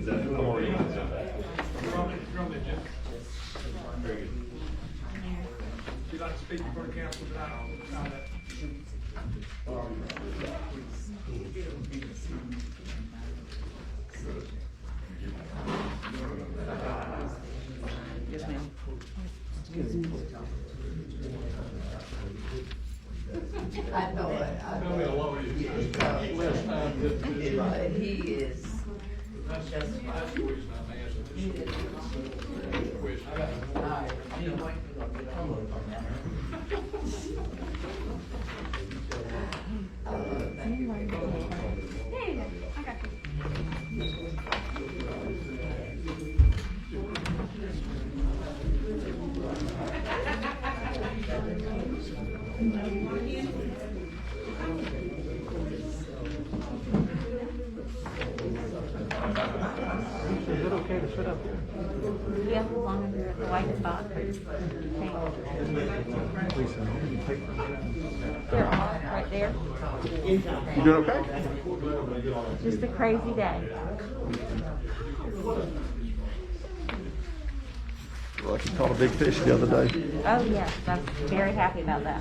If you'd like to speak before the council tonight, I'll sign that. Yes, ma'am. I know it. Tell me how long less time to do But he is That's just the reason I'm asking this question. Alright, I'm going to go get on with that. Hey, I got you. Is it okay to sit up here? Yeah, as long as you're at the white spot. Lisa, how many papers? They're all right there. You doing okay? Just a crazy day. Like you caught a big fish the other day. Oh yes, I'm very happy about that.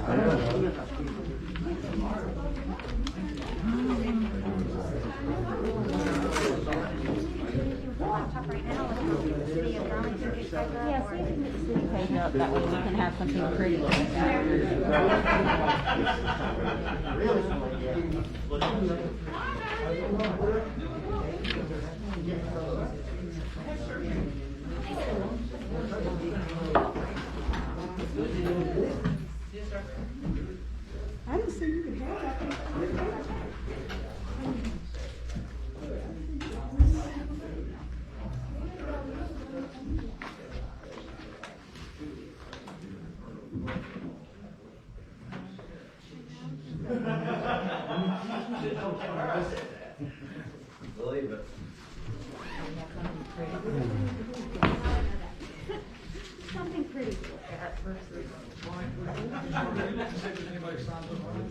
Yeah, see if you can get the city page up, that way we can have something pretty. I didn't see you could have that. Believe it. Something pretty to look at versus. Anybody signs up on it?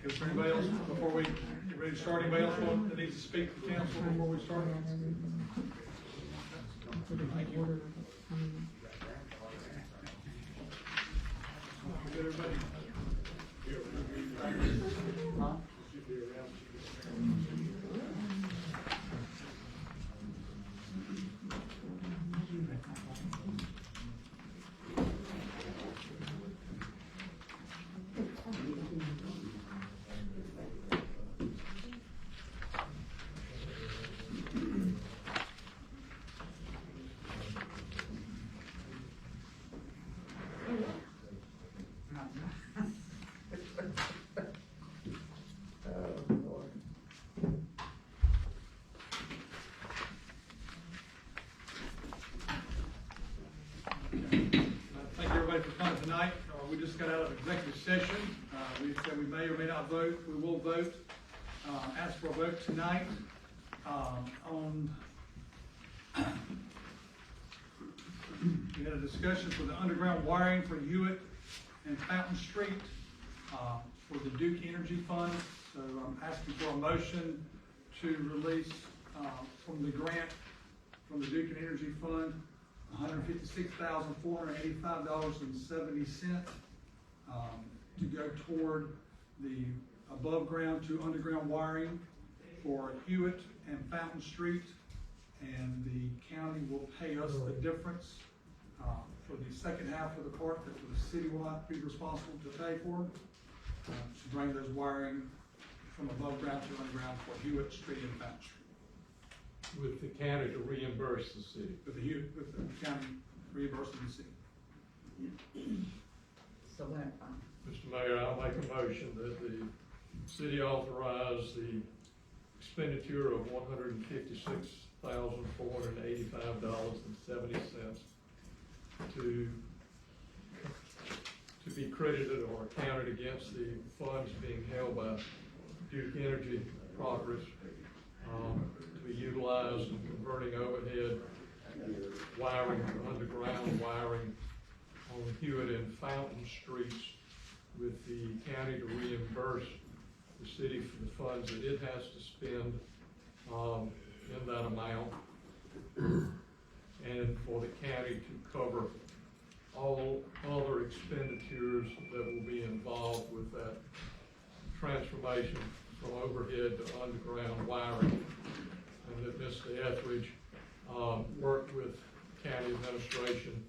Is there anybody else before we get ready to start? Anybody else that needs to speak to the council before we start? Thank you. Good, everybody? Thank you, everybody, for coming tonight. We just got out of executive session. We said we may or may not vote. We will vote. Ask for a vote tonight on. We had a discussion for the underground wiring for Hewitt and Fountain Street for the Duke Energy Fund. So I'm asking for a motion to release from the grant from the Duke Energy Fund $156,485.70 to go toward the above ground to underground wiring for Hewitt and Fountain Street, and the county will pay us the difference for the second half of the part that the city will not be responsible to pay for, to bring those wiring from above ground to underground for Hewitt Street and Fountain Street. With the county to reimburse the city. With the county reimbursing the city. So when, Mr. Mayor, I'll make a motion that the city authorize the expenditure of $156,485.70 to be credited or counted against the funds being held by Duke Energy Progress, to be utilized in converting overhead wiring to underground wiring on Hewitt and Fountain Streets, with the county to reimburse the city for the funds that it has to spend in that amount, and for the county to cover all other expenditures that will be involved with that transformation from overhead to underground wiring. And that Mr. Etheridge worked with county administration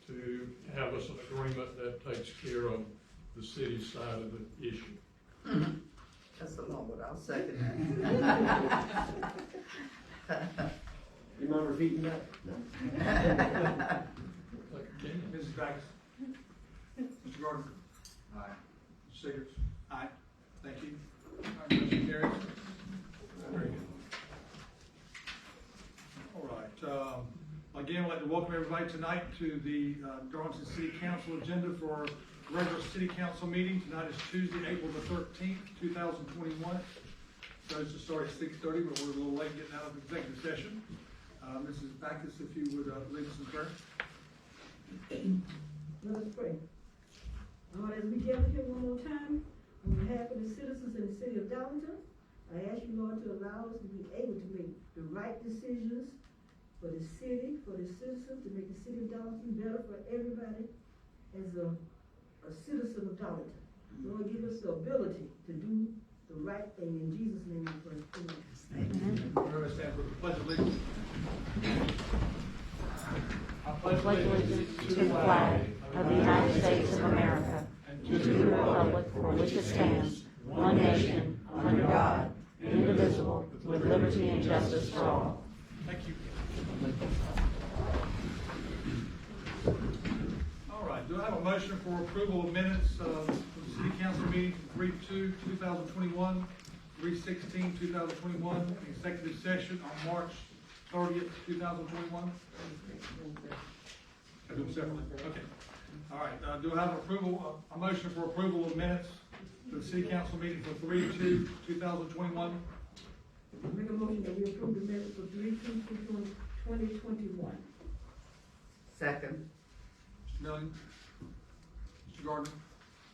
to have us an agreement that takes care of the city's side of the issue. That's a long one, I'll second that. You mind repeating that? Like a king. Mrs. Backus? Mr. Gardner? Aye. Mr. Sigurds? Aye. Thank you. All right, motion carries. Very good. All right, again, I'd like to welcome everybody tonight to the Darlington City Council agenda for regular city council meeting. Tonight is Tuesday, April the 13th, 2021. Supposed to start at 6:30, but we're a little late getting out of executive session. Mrs. Backus, if you would lead us in prayer. Let us pray. Lord, as we gather here one more time, on behalf of the citizens in the city of Darlington, I ask you, Lord, to allow us to be able to make the right decisions for the city, for the citizens, to make the city of Darlington better for everybody as a citizen of Darlington. Lord, give us the ability to do the right thing. In Jesus' name we pray. Amen. Remember to stand for the pledge of allegiance. I pledge allegiance to the flag of the United States of America and to the republic for which it stands, one nation, under God, indivisible, with liberty and justice for all. Thank you. All right, do I have a motion for approval of minutes from the city council meeting from 3/2/2021, 3/16/2021, executive session on March 30th, 2021? I do them separately, okay. All right, do I have a motion for approval of minutes for the city council meeting for 3/2/2021? Make a motion that we approve the minutes for 3/2/2021. Second. Mr. Milling? Mr. Gardner?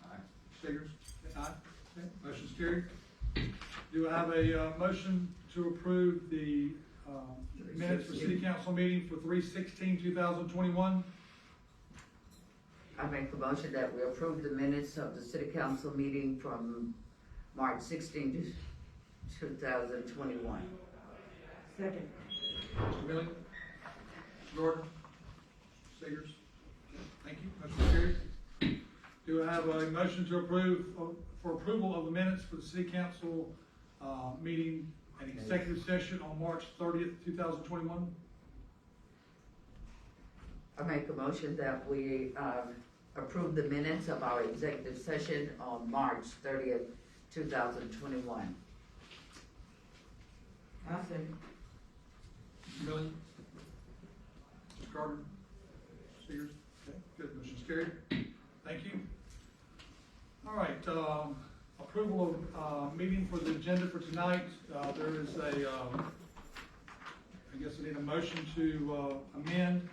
Aye. Mr. Sigurds? Aye. Okay, motion's carried. Do I have a motion to approve the minutes for city council meeting for 3/16/2021? I make a motion that we approve the minutes of the city council meeting from March 16th, 2021. Second. Mr. Milling? Mr. Gardner? Mr. Sigurds? Thank you, motion's carried. Do I have a motion to approve, for approval of the minutes for the city council meeting and executive session on March 30th, 2021? I make a motion that we approve the minutes of our executive session on March 30th, 2021. I'll second. Mr. Milling? Mr. Carter? Mr. Sears? Okay, good, motion's carried. Thank you. All right, approval of meeting for the agenda for tonight. There is I guess I need a motion to amend.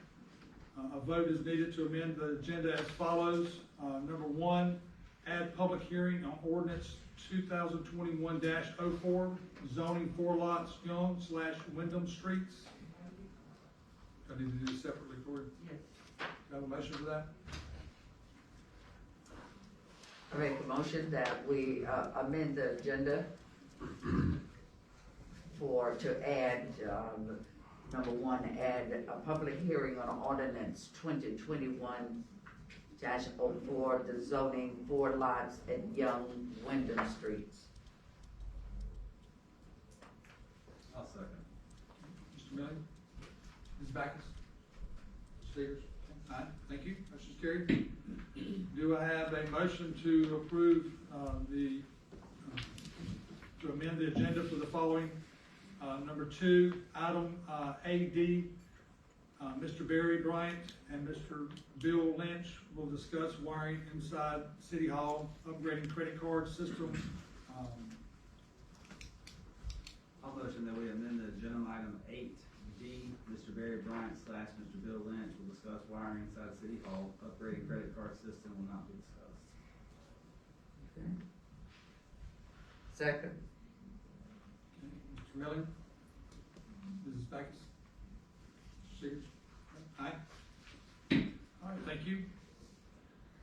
A vote is needed to amend the agenda as follows. Number one, add public hearing on ordinance 2021-04, zoning 4 lots, Young/Wyndham Streets. I need to do this separately for you. Yes. Do I have a motion for that? I make a motion that we amend the agenda to add, number one, add a public hearing on ordinance 2021-04, the zoning 4 lots at Young Wyndham Streets. I'll second. Mr. Milling? Ms. Backus? Mr. Sears? Aye, thank you. Motion's carried. Do I have a motion to approve to amend the agenda for the following? Number two, item AD, Mr. Barry Bryant and Mr. Bill Lynch will discuss wiring inside City Hall, upgrading credit card system. I'll motion that we amend the agenda item 8D. Mr. Barry Bryant / Mr. Bill Lynch will discuss wiring inside City Hall. Upgrading credit card system will not be discussed. Okay. Second. Mr. Miller? Mrs. Backus? Mr. Sears? Aye. All right, thank you.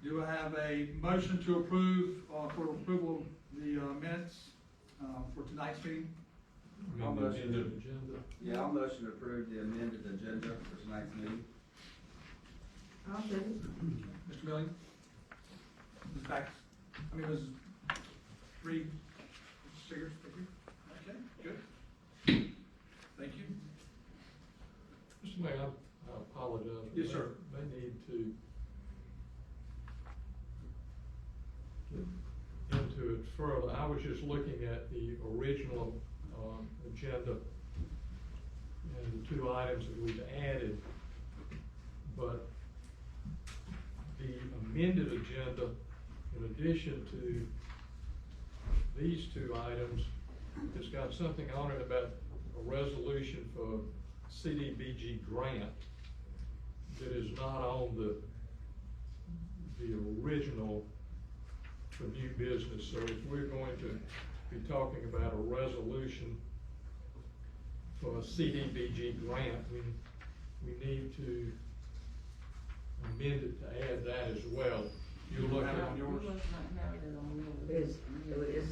Do I have a motion to approve, for approval of the minutes for tonight's meeting? I'll motion Amended to- agenda. Yeah, I'll motion to approve the amended agenda for tonight's meeting. I'll second. Mr. Milling? Ms. Backus? Ms. Reed? Mr. Sears, thank you. Okay, good. Thank you. Mr. Mayor, I apologize. Yes, sir. May need to get into it further. I was just looking at the original, agenda and the two items that we've added. But the amended agenda, in addition to these two items, it's got something on it about a resolution for CDBG grant that is not on the original for new business. So if we're going to be talking about a resolution for a CDBG grant, we need to amend it to add that as well. You look Have it at on yours? It's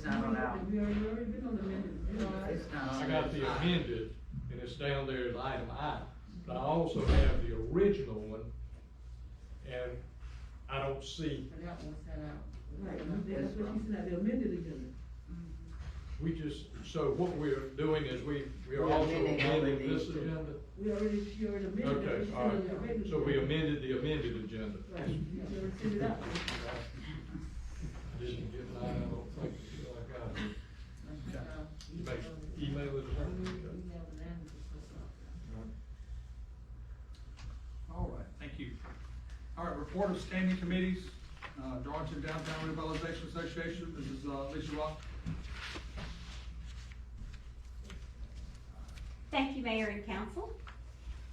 not on our, We already been on the amendment. it's not on. I got the amended, and it's down there as item I, but I also have the original one, and I don't see, Right, that's what she said, the amended agenda. we just, so what we're doing is we are We're also amending amending these this two. agenda? She already amended it. Okay, She all said the right, regular so we agenda. amended the amended agenda. Right, she already sent it out. Didn't get mine, I don't think, until I got it. You may email it to me. All right, thank you. All right, report of standing committees, Darlington Downtown Revitalization Association, this is Lisa Rock. Thank you, Mayor and Council.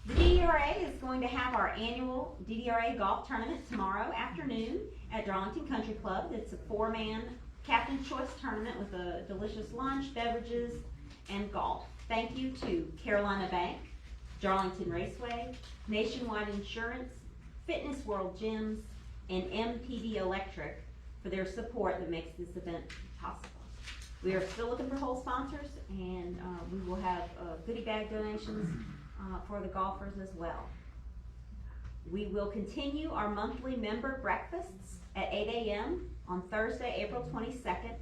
The DDRA is going to have our annual DDRA golf tournament tomorrow afternoon at Darlington Country Club. It's a 4-man captain's choice tournament with a delicious lunch, beverages, and golf. Thank you to Carolina Bank, Darlington Raceway, Nationwide Insurance, Fitness World Gyms, and MPD Electric for their support that makes this event possible. We are still looking for whole sponsors, and we will have goodie bag donations for the golfers as well. We will continue our monthly member breakfasts at 8 a.m. on Thursday, April 22nd.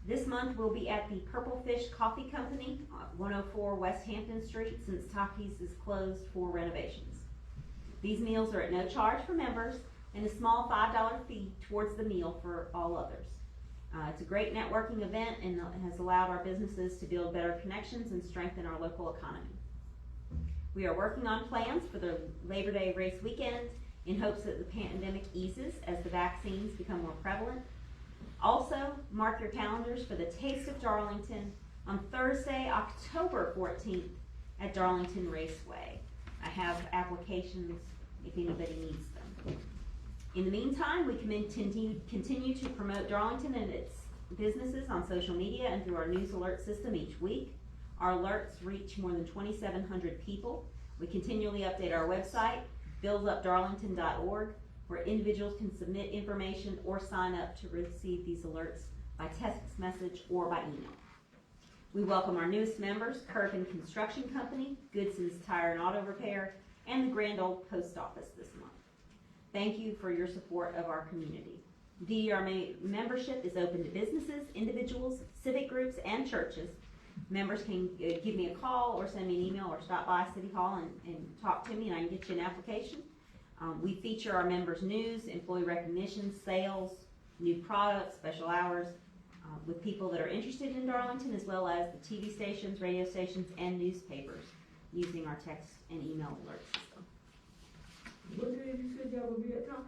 This month we'll be at the Purple Fish Coffee Company, 104 West Hampton Street, since Takis is closed for renovations. These meals are at no charge for members and a small $5 fee towards the meal for all others. It's a great networking event and has allowed our businesses to build better connections and strengthen our local economy. We are working on plans for the Labor Day race weekend in hopes that the pandemic eases as the vaccines become more prevalent. Also, mark your calendars for the Taste of Darlington on Thursday, October 14th at Darlington Raceway. I have applications if anybody needs them. In the meantime, we continue to promote Darlington and its businesses on social media and through our news alert system each week. Our alerts reach more than 2,700 people. We continually update our website, buildsupdarlington.org, where individuals can submit information or sign up to receive these alerts by text message or by email. We welcome our newest members, Kirk Construction Company, Goodson's Tire and Auto Repair, and the Grand Old Post Office this month. Thank you for your support of our community. DDRA membership is open to businesses, individuals, civic groups, and churches. Members can give me a call or send me an email or stop by City Hall and talk to me, and I can get you an application. We feature our members' news, employee recognition, sales, new products, special hours, with people that are interested in Darlington, as well as the TV stations, radio stations, and newspapers using our text and email alert system. What day you said y'all would be at Talkies?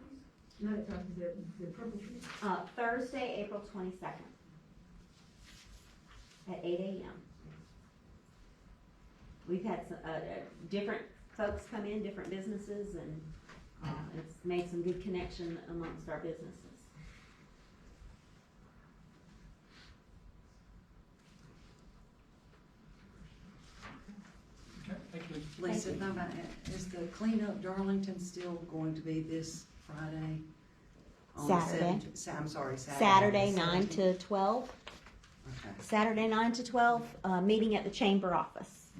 Not at Talkies, at the Purple Tree? Thursday, April 22nd at 8 a.m. We've had some, different folks come in, different businesses, and it's made some good connection amongst our businesses. Okay, thank you. Lisa, Thank if I'm, is the cleanup Darlington still going to be this Friday? On the Saturday. 17th? I'm sorry, Saturday. Saturday, the 9 17th? to 12. Okay. Saturday, 9 to 12, meeting at the chamber office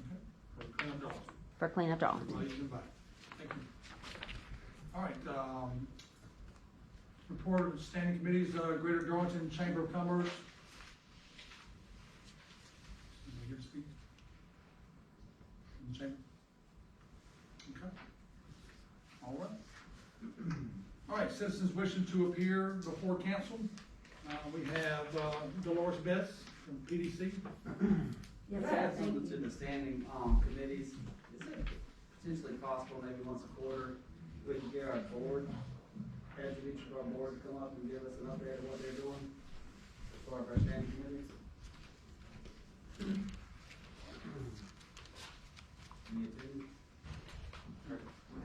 For cleanup dollars. for cleanup Darlington. Everybody's invited. Thank you. All right, report of standing committees, Greater Darlington Chamber of Commerce. Anybody here to speak? In the chamber? Okay. All right. All right, citizens wishing to appear before council. We have Dolores Betts from PDC. Yes, Can I sir, add thank something you. to the standing, committees? Is it potentially possible, maybe once a quarter, we could get our board, heads of each of our board to come up and give us an update of what they're doing as far as our standing committees? Any opinion?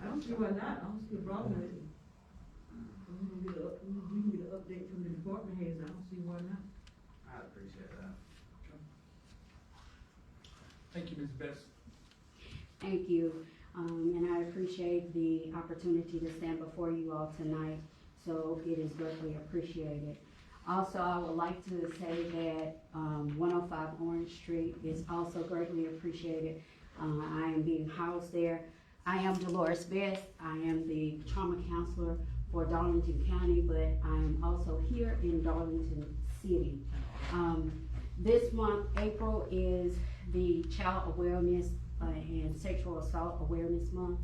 I don't see why not, I don't see a problem with it. We can get an update from the department heads, I don't see why not. I'd appreciate that. Thank you, Ms. Betts. Thank you, and I appreciate the opportunity to stand before you all tonight, so it is greatly appreciated. Also, I would like to say that 105 Orange Street is also greatly appreciated. I am being housed there. I am Dolores Best. I am the trauma counselor for Darlington County, but I am also here in Darlington City. This month, April, is the Child Awareness and Sexual Assault Awareness Month.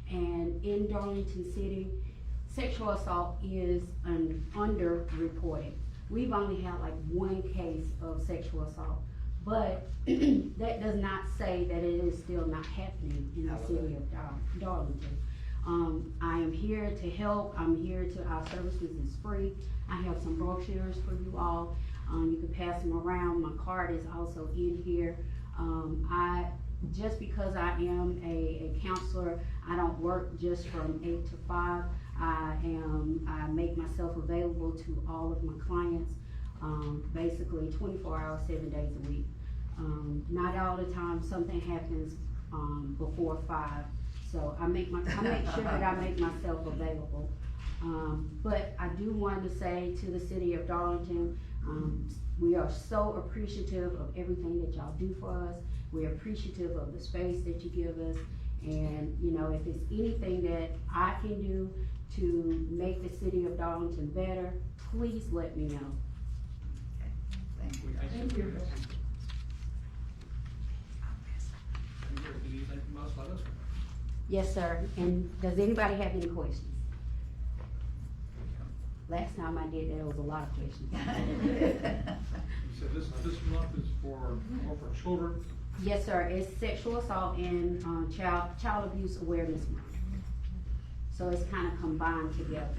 And in Darlington City, sexual assault is underreported. We've only had like one case of sexual assault, but that does not say that it is still not happening in the city of Darlington. I am here to help. Our services is free. I have some brochures for you all. You can pass them around. My card is also in here. Just because I am a counselor, I don't work just from 8 to 5. I make myself available to all of my clients, basically 24 hours, 7 days a week. Not all the time, something happens, before 5. So I make sure that I make myself available. But I do want to say to the city of Darlington, we are so appreciative of everything that y'all do for us. We're appreciative of the space that you give us. And, you know, if there's anything that I can do to make the city of Darlington better, please let me know. Thank you. Thank you. If you need anything from us, let us know. Yes, sir. And does anybody have any questions? Last time I did, there was a lot of questions. You said this month is more for children. Yes, sir. It's Sexual Assault and Child Abuse Awareness Month. So it's kind of combined together.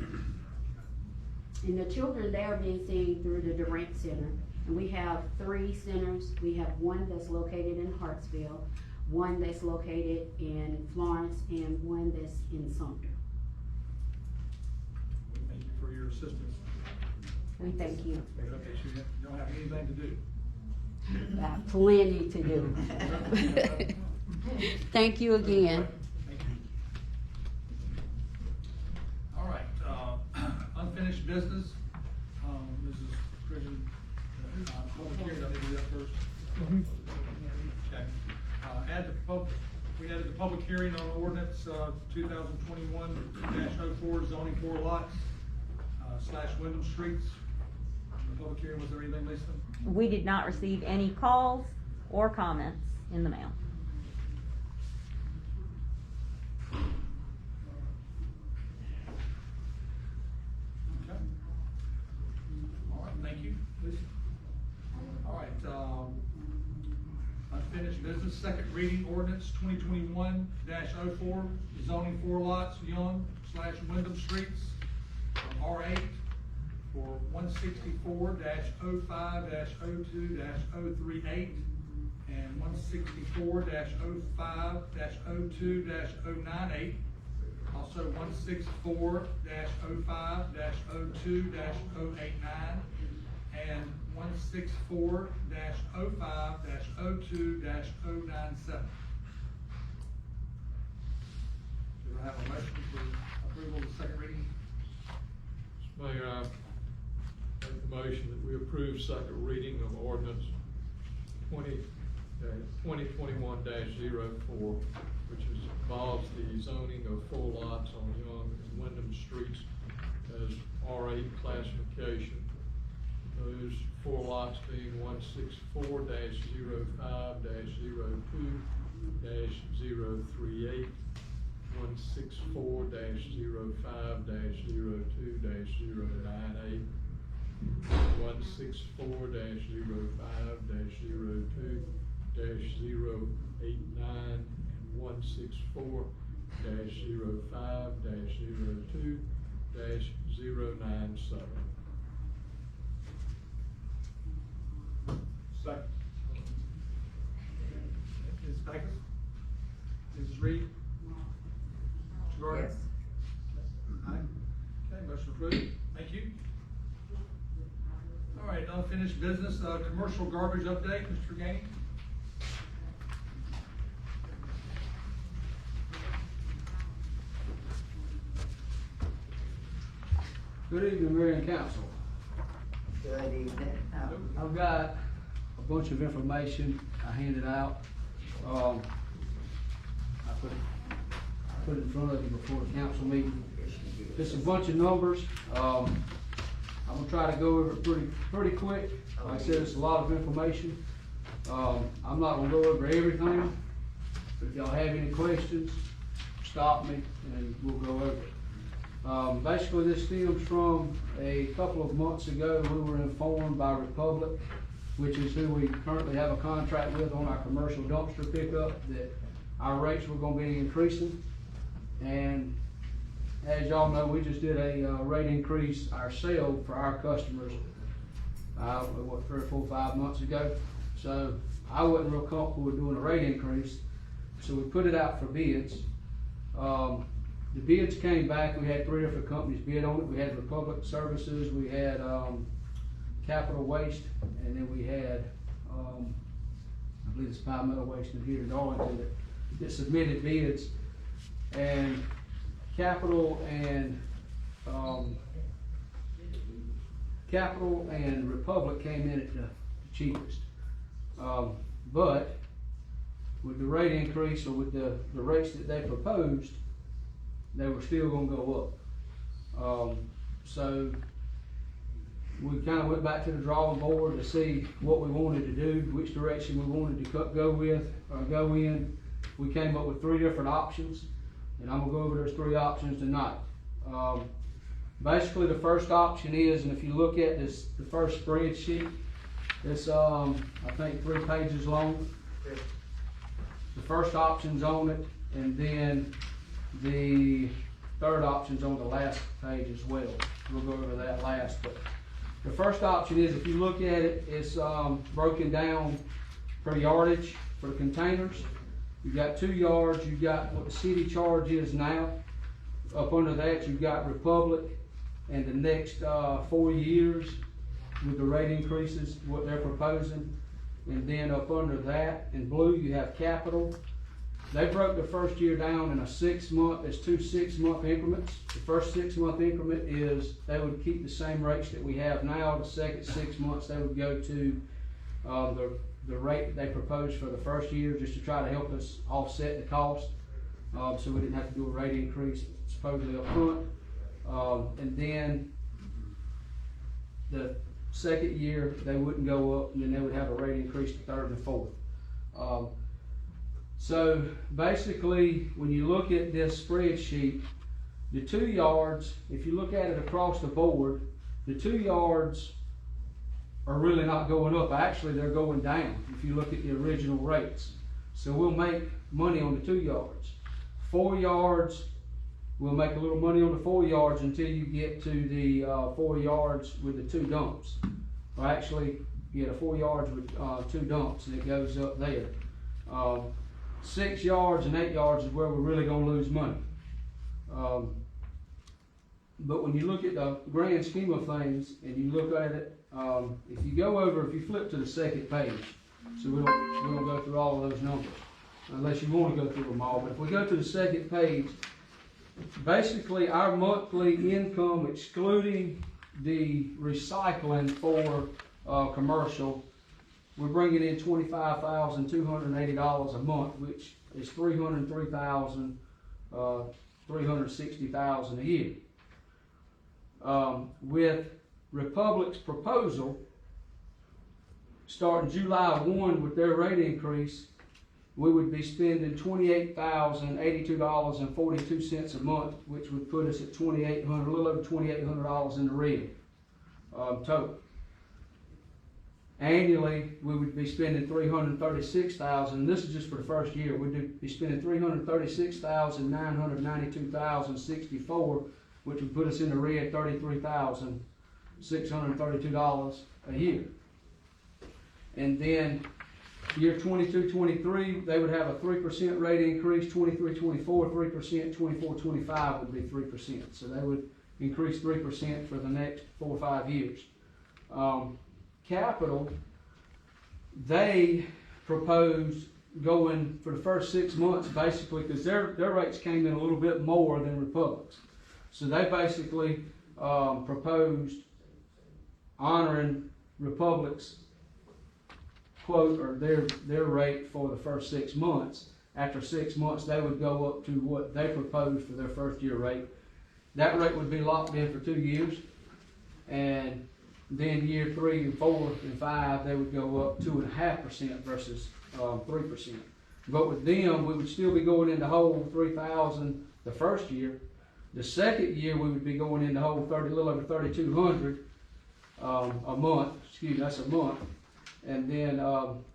And the children, they are being seen through the Durant Center. And we have 3 centers. We have one that's located in Hartsville, one that's located in Florence, and one that's in Sumter. We thank you for your assistance. We thank you. We hope that you don't have anything to do. Plenty to do. Thank you again. Thank you. All right, unfinished business, Mrs. Griffin, public hearing, I think we got first. Okay, we added the public hearing on ordinance, 2021-04 zoning 4 lots, / Wyndham Streets. The public hearing, was there anything, Lisa? We did not receive any calls or comments in the mail. Okay. All right, thank you, Lisa. All right, unfinished business, second reading ordinance 2021-04, zoning 4 lots Young/Wyndham Streets from R8 for 164-05-02-038 and 164-05-02-098. Also 164-05-02-089 and 164-05-02-097. Do I have a motion for approval of the second reading? Mr. Mayor, I make the motion that we approve second reading of ordinance 2021-04, which involves the zoning of 4 lots on Young and Wyndham Streets as R8 classification. Those 4 lots being 164-05-02-038, 164-05-02-098, 164-05-02-089, and 164-05-02-097. Second. Mrs. Backus? Mrs. Reed? Mr. Gardner? Yes. Aye. Okay, motion approved. Thank you. All right, unfinished business, commercial garbage update, Mr. Gainey? Good evening, Mayor and Council. Good evening. I've got a bunch of information I handed out. I put it in front of you before the council meeting. Just a bunch of numbers. I'm gonna try to go over it pretty quick. Like I said, it's a lot of information. I'm not gonna go over everything, but if y'all have any questions, stop me and we'll go over it. Basically, this stems from a couple of months ago. We were informed by Republic, which is who we currently have a contract with on our commercial dumpster pickup, that our rates were gonna be increasing. And as y'all know, we just did a rate increase ourselves for our customers, I don't know, what, 3 or 4, 5 months ago. So I wasn't real comfortable with doing a rate increase, so we put it out for bids. The bids came back. We had 3 different companies bid on it. We had Republic Services, we had Capital Waste, and then we had, I believe it's Pine Metal Waste in here in Darlington that submitted bids. And Capital and Republic came in at the cheapest. But with the rate increase, or with the rates that they proposed, they were still gonna go up. So we kind of went back to the drawing board to see what we wanted to do, which direction we wanted to go in. We came up with 3 different options, and I'm gonna go over those 3 options tonight. Basically, the first option is, and if you look at this, the first spreadsheet, it's I think 3 pages long. The first option's on it, and then the third option's on the last page as well. We'll go over that last, but the first option is, if you look at it, it's broken down per yardage for the containers. You've got 2 yards, you've got what the city charge is now. Up under that, you've got Republic, and the next 4 years with the rate increases, what they're proposing. And then up under that, in blue, you have Capital. They broke the first year down in a 6-month, there's 2 6-month increments. The first 6-month increment is, they would keep the same rates that we have now. The second 6 months, they would go to the rate that they proposed for the first year, just to try to help us offset the cost. So we didn't have to do a rate increase supposedly up front. And then the second year, they wouldn't go up, and then they would have a rate increase the third and the fourth. So basically, when you look at this spreadsheet, the 2 yards, if you look at it across the board, the 2 yards are really not going up. Actually, they're going down if you look at the original rates. So we'll make money on the 2 yards. 4 yards, we'll make a little money on the 4 yards until you get to the 4 yards with the 2 dumps. Or actually, yeah, the 4 yards with 2 dumps, and it goes up there. 6 yards and 8 yards is where we're really gonna lose money. But when you look at the grand scheme of things, and you look at it, if you flip to the second page, so we don't go through all of those numbers, unless you wanna go through them all, but if we go to the second page, basically our monthly income excluding the recycling for commercial, we're bringing in $25,280 a month, which is $360,000 a year. With Republic's proposal, starting July 1 with their rate increase, we would be spending $28,082.42 a month, which would put us at a little over $2,800 in the red total. Annually, we would be spending $336,000. This is just for the first year. We'd be spending $336,992.64, which would put us in the red $33,632 a year. And then year 22-23, they would have a 3% rate increase. 23-24, 3%. 24-25 would be 3%. So they would increase 3% for the next 4 or 5 years. Capital, they proposed going for the first 6 months, basically, because their rates came in a little bit more than Republic's. So they basically proposed honoring Republic's quote, or their rate for the first 6 months. After 6 months, they would go up to what they proposed for their first year rate. That rate would be locked in for 2 years, and then year 3 and 4 and 5, they would go up 2.5% versus 3%. But with them, we would still be going in the whole $3,000 the first year. The second year, we would be going in the whole a little over $3,200 a month. Excuse me, that's a month. And then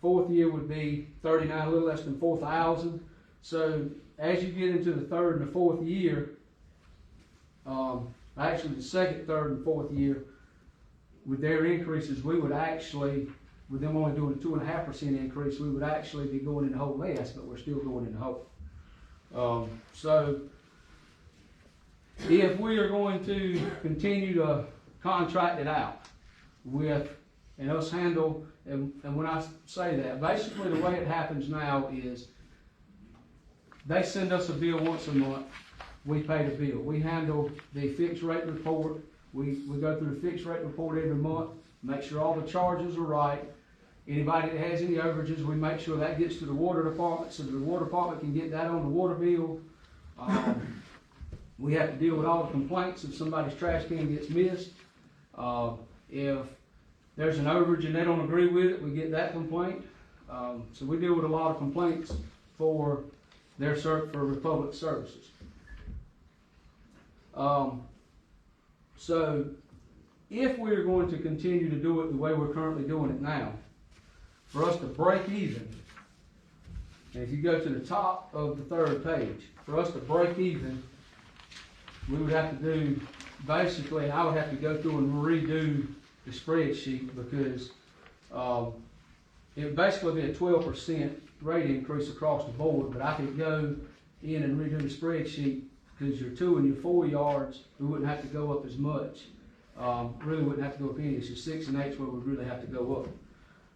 4th year would be 39, a little less than 4,000. So as you get into the 3rd and the 4th year, actually the 2nd, 3rd, and 4th year, with their increases, we would actually, with them only doing a 2.5% increase, we would actually be going in the hole less, but we're still going in the hole. So if we are going to continue to contract it out and us handle, and when I say that, basically the way it happens now is they send us a bill once a month, we pay the bill. We handle the fixed rate report. We go through the fixed rate report every month, make sure all the charges are right. Anybody that has any overages, we make sure that gets to the water department so the water department can get that on the water bill. We have to deal with all the complaints if somebody's trash can gets missed. If there's an overage and they don't agree with it, we get that complaint. So we deal with a lot of complaints for Republic services. So if we're going to continue to do it the way we're currently doing it now, for us to break even, and if you go to the top of the 3rd page, for us to break even, we would have to do, basically, I would have to go through and redo the spreadsheet because it would basically be a 12% rate increase across the board, but I could go in and redo the spreadsheet because your 2 and your 4 yards, we wouldn't have to go up as much. Really wouldn't have to go up any. It's your 6 and 8 where we really have to go up.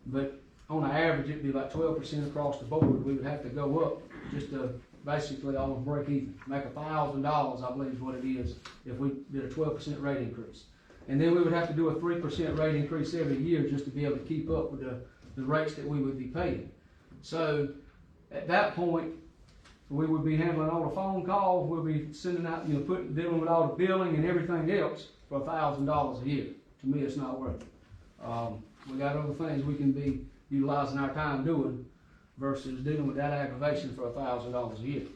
But on an average, it'd be like 12% across the board. We would have to go up just to basically almost break even. Make $1,000, I believe is what it is, if we did a 12% rate increase. And then we would have to do a 3% rate increase every year just to be able to keep up with the rates that we would be paying. So at that point, we would be handling all the phone calls, we'll be sending out, dealing with all the billing and everything else for $1,000 a year. To me, it's not worth it. We got other things we can be utilizing our time doing versus dealing with that aggravation for $1,000 a year.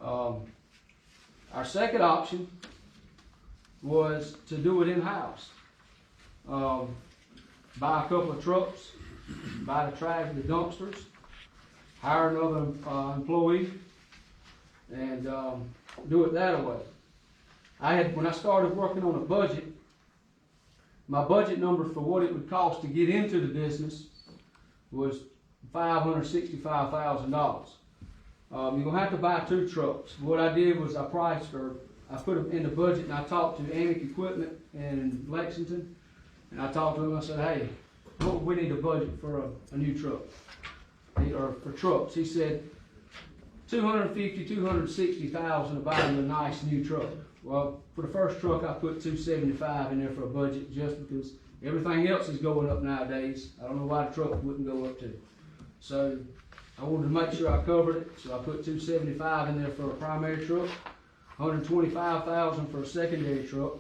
Our second option was to do it in-house. Buy a couple of trucks, buy the trash, the dumpsters, hire another, employee and, do it that way. When I started working on a budget, my budget number for what it would cost to get into the business was $565,000. You're gonna have to buy 2 trucks. What I did was I put them in the budget, and I talked to Amic Equipment in Lexington, and I talked to them. I said, "Hey, what we need a budget for a new truck, or for trucks?" He said, $250,000–260,000 to buy a nice new truck. Well, for the first truck, I put $275,000 in there for a budget, just because everything else is going up nowadays. I don't know why the truck wouldn't go up too. So I wanted to make sure I covered it, so I put $275,000 in there for a primary truck, $125,000 for a secondary truck,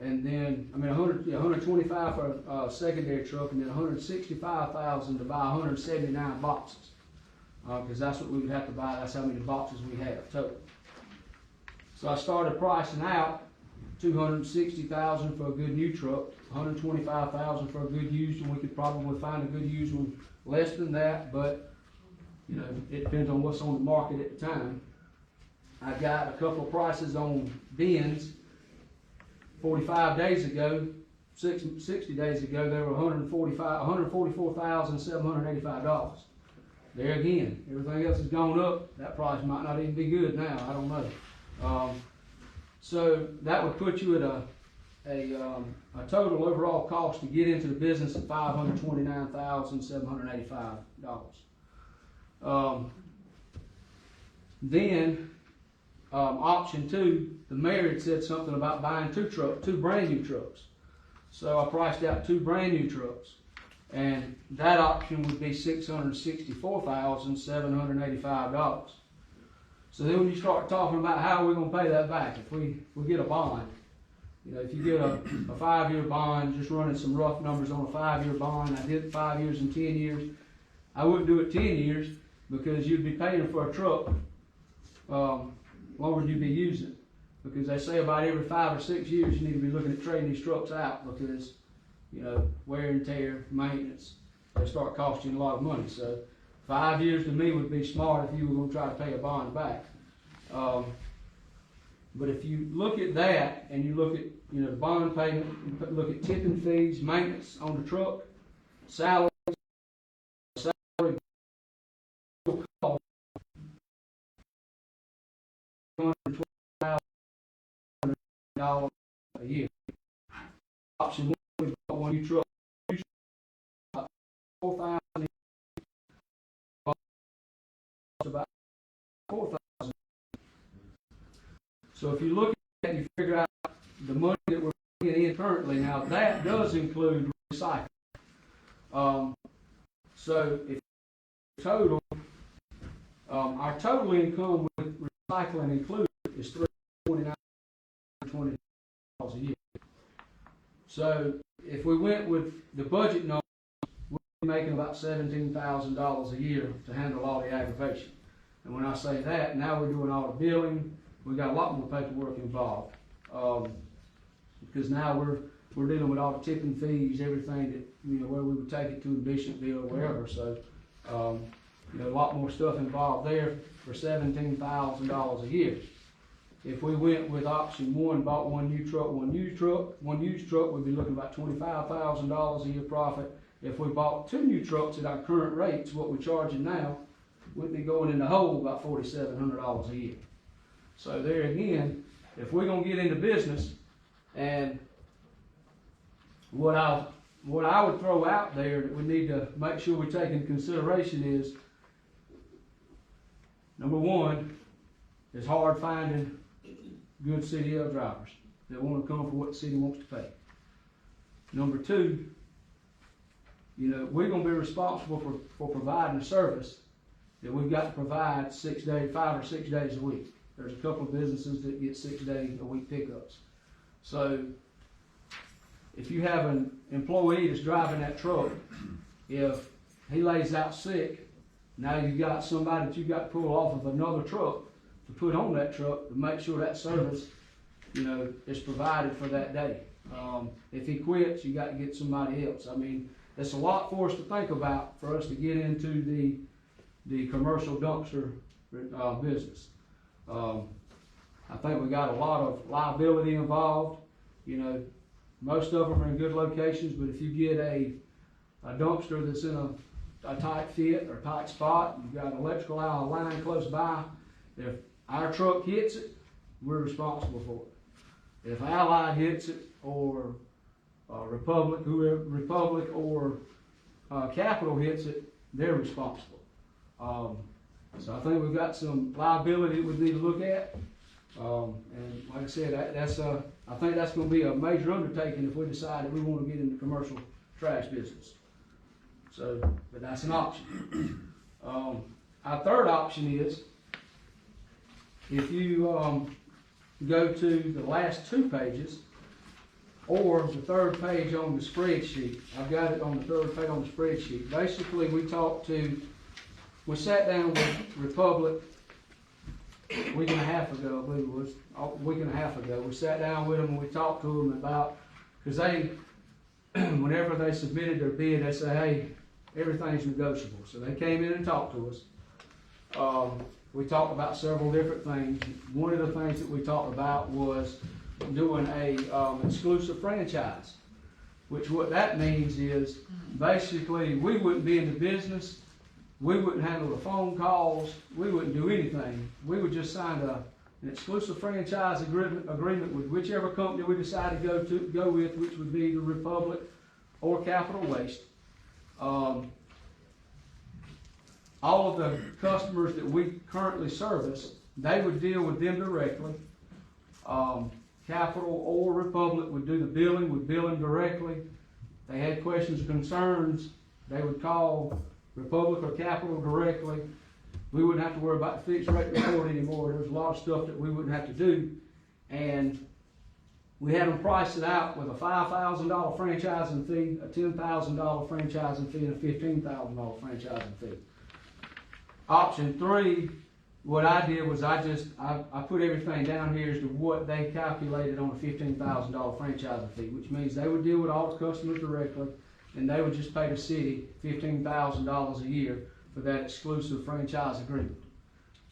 and then, $125,000 for a secondary truck, and then $165,000 to buy 179 boxes. Because that's what we would have to buy, that's how many boxes we have total. So I started pricing out $260,000 for a good new truck, $125,000 for a good used one. We could probably find a good used one less than that, but it depends on what's on the market at the time. I got a couple of prices on bins 45 days ago, 60 days ago. They were $144,785. There again, everything else has gone up. That price might not even be good now. I don't know. So that would put you at a total overall cost to get into the business of $529,785. Then option 2, the mayor had said something about buying 2 brand new trucks. So I priced out 2 brand new trucks, and that option would be $664,785. So then when you start talking about how we're going to pay that back, if we get a bond, if you get a 5-year bond, just running some rough numbers on a 5-year bond, I did 5 years and 10 years. I wouldn't do it 10 years because you'd be paying for a truck longer than you'd be using it. Because they say about every 5 or 6 years you need to be looking at trading these trucks out, because wear and tear, maintenance, they start costing you a lot of money. So 5 years to me would be smart if you were going to try to pay a bond back. But if you look at that and you look at the bond payment, you look at tipping fees, maintenance on the truck, salary cost, $120,000 a year. Option 1, we bought 1 new truck, $4,000. About $4,000. So if you look at that and you figure out the money that we're bringing in currently, now that does include recycling. So if total, our total income with recycling included is $329.20 a year. So if we went with the budget number, we're making about $17,000 a year to handle all the aggravation. And when I say that, now we're doing all the billing. We got a lot more paperwork involved, because now we're dealing with all the tipping fees, everything that where we would take it to the Bishopville or wherever. So a lot more stuff involved there for $17,000 a year. If we went with option 1, bought 1 new truck, 1 used truck, we'd be looking about $25,000 a year profit. If we bought 2 new trucks at our current rates, what we're charging now, we'd be going in the hole about $4,700 a year. So there again, if we're gonna get into business, and what I would throw out there that we need to make sure we take into consideration is, number 1, it's hard finding good CDL drivers that want to come for what the city wants to pay. Number 2, we're going to be responsible for providing a service that we've got to provide 5 or 6 days a week. There's a couple of businesses that get 6-day-a-week pickups. So if you have an employee that's driving that truck, if he lays out sick, now you've got somebody that you've got to pull off of another truck to put on that truck to make sure that service, is provided for that day. If he quits, you got to get somebody else. I mean, it's a lot for us to think about for us to get into the commercial dumpster, business. I think we got a lot of liability involved. You know, most of them are in good locations, but if you get a dumpster that's in a tight fit or tight spot, you've got an electrical line close by, if our truck hits it, we're responsible for it. If Allied hits it, or Republic or Capital hits it, they're responsible. So I think we've got some liability we need to look at. And like I said, I think that's gonna be a major undertaking if we decide that we wanna get in the commercial trash business. So, but that's an option. Our third option is, if you, go to the last 2 pages, or the 3rd page on the spreadsheet. I've got it on the 3rd page on the spreadsheet. Basically, we sat down with Republic a week and a half ago, I believe it was, a week and a half ago. We sat down with them and we talked to them about, because they, whenever they submitted their bid, they say, hey, everything's negotiable. So they came in and talked to us. We talked about several different things. One of the things that we talked about was doing a exclusive franchise, which what that means is basically we wouldn't be in the business, we wouldn't handle the phone calls, we wouldn't do anything. We would just sign an exclusive franchise agreement with whichever company we decide to go with, which would be the Republic or Capital Waste. All of the customers that we currently service, they would deal with them directly. Capital or Republic would do the billing, would bill them directly. If they had questions or concerns, they would call Republic or Capital directly. We wouldn't have to worry about the fixed rate report anymore. There's a lot of stuff that we wouldn't have to do. And we had them price it out with a $5,000 franchising fee, a $10,000 franchising fee, and a $15,000 franchising fee. Option 3, what I did was I put everything down here as to what they calculated on a $15,000 franchising fee, which means they would deal with all the customers directly, and they would just pay the city $15,000 a year for that exclusive franchise agreement.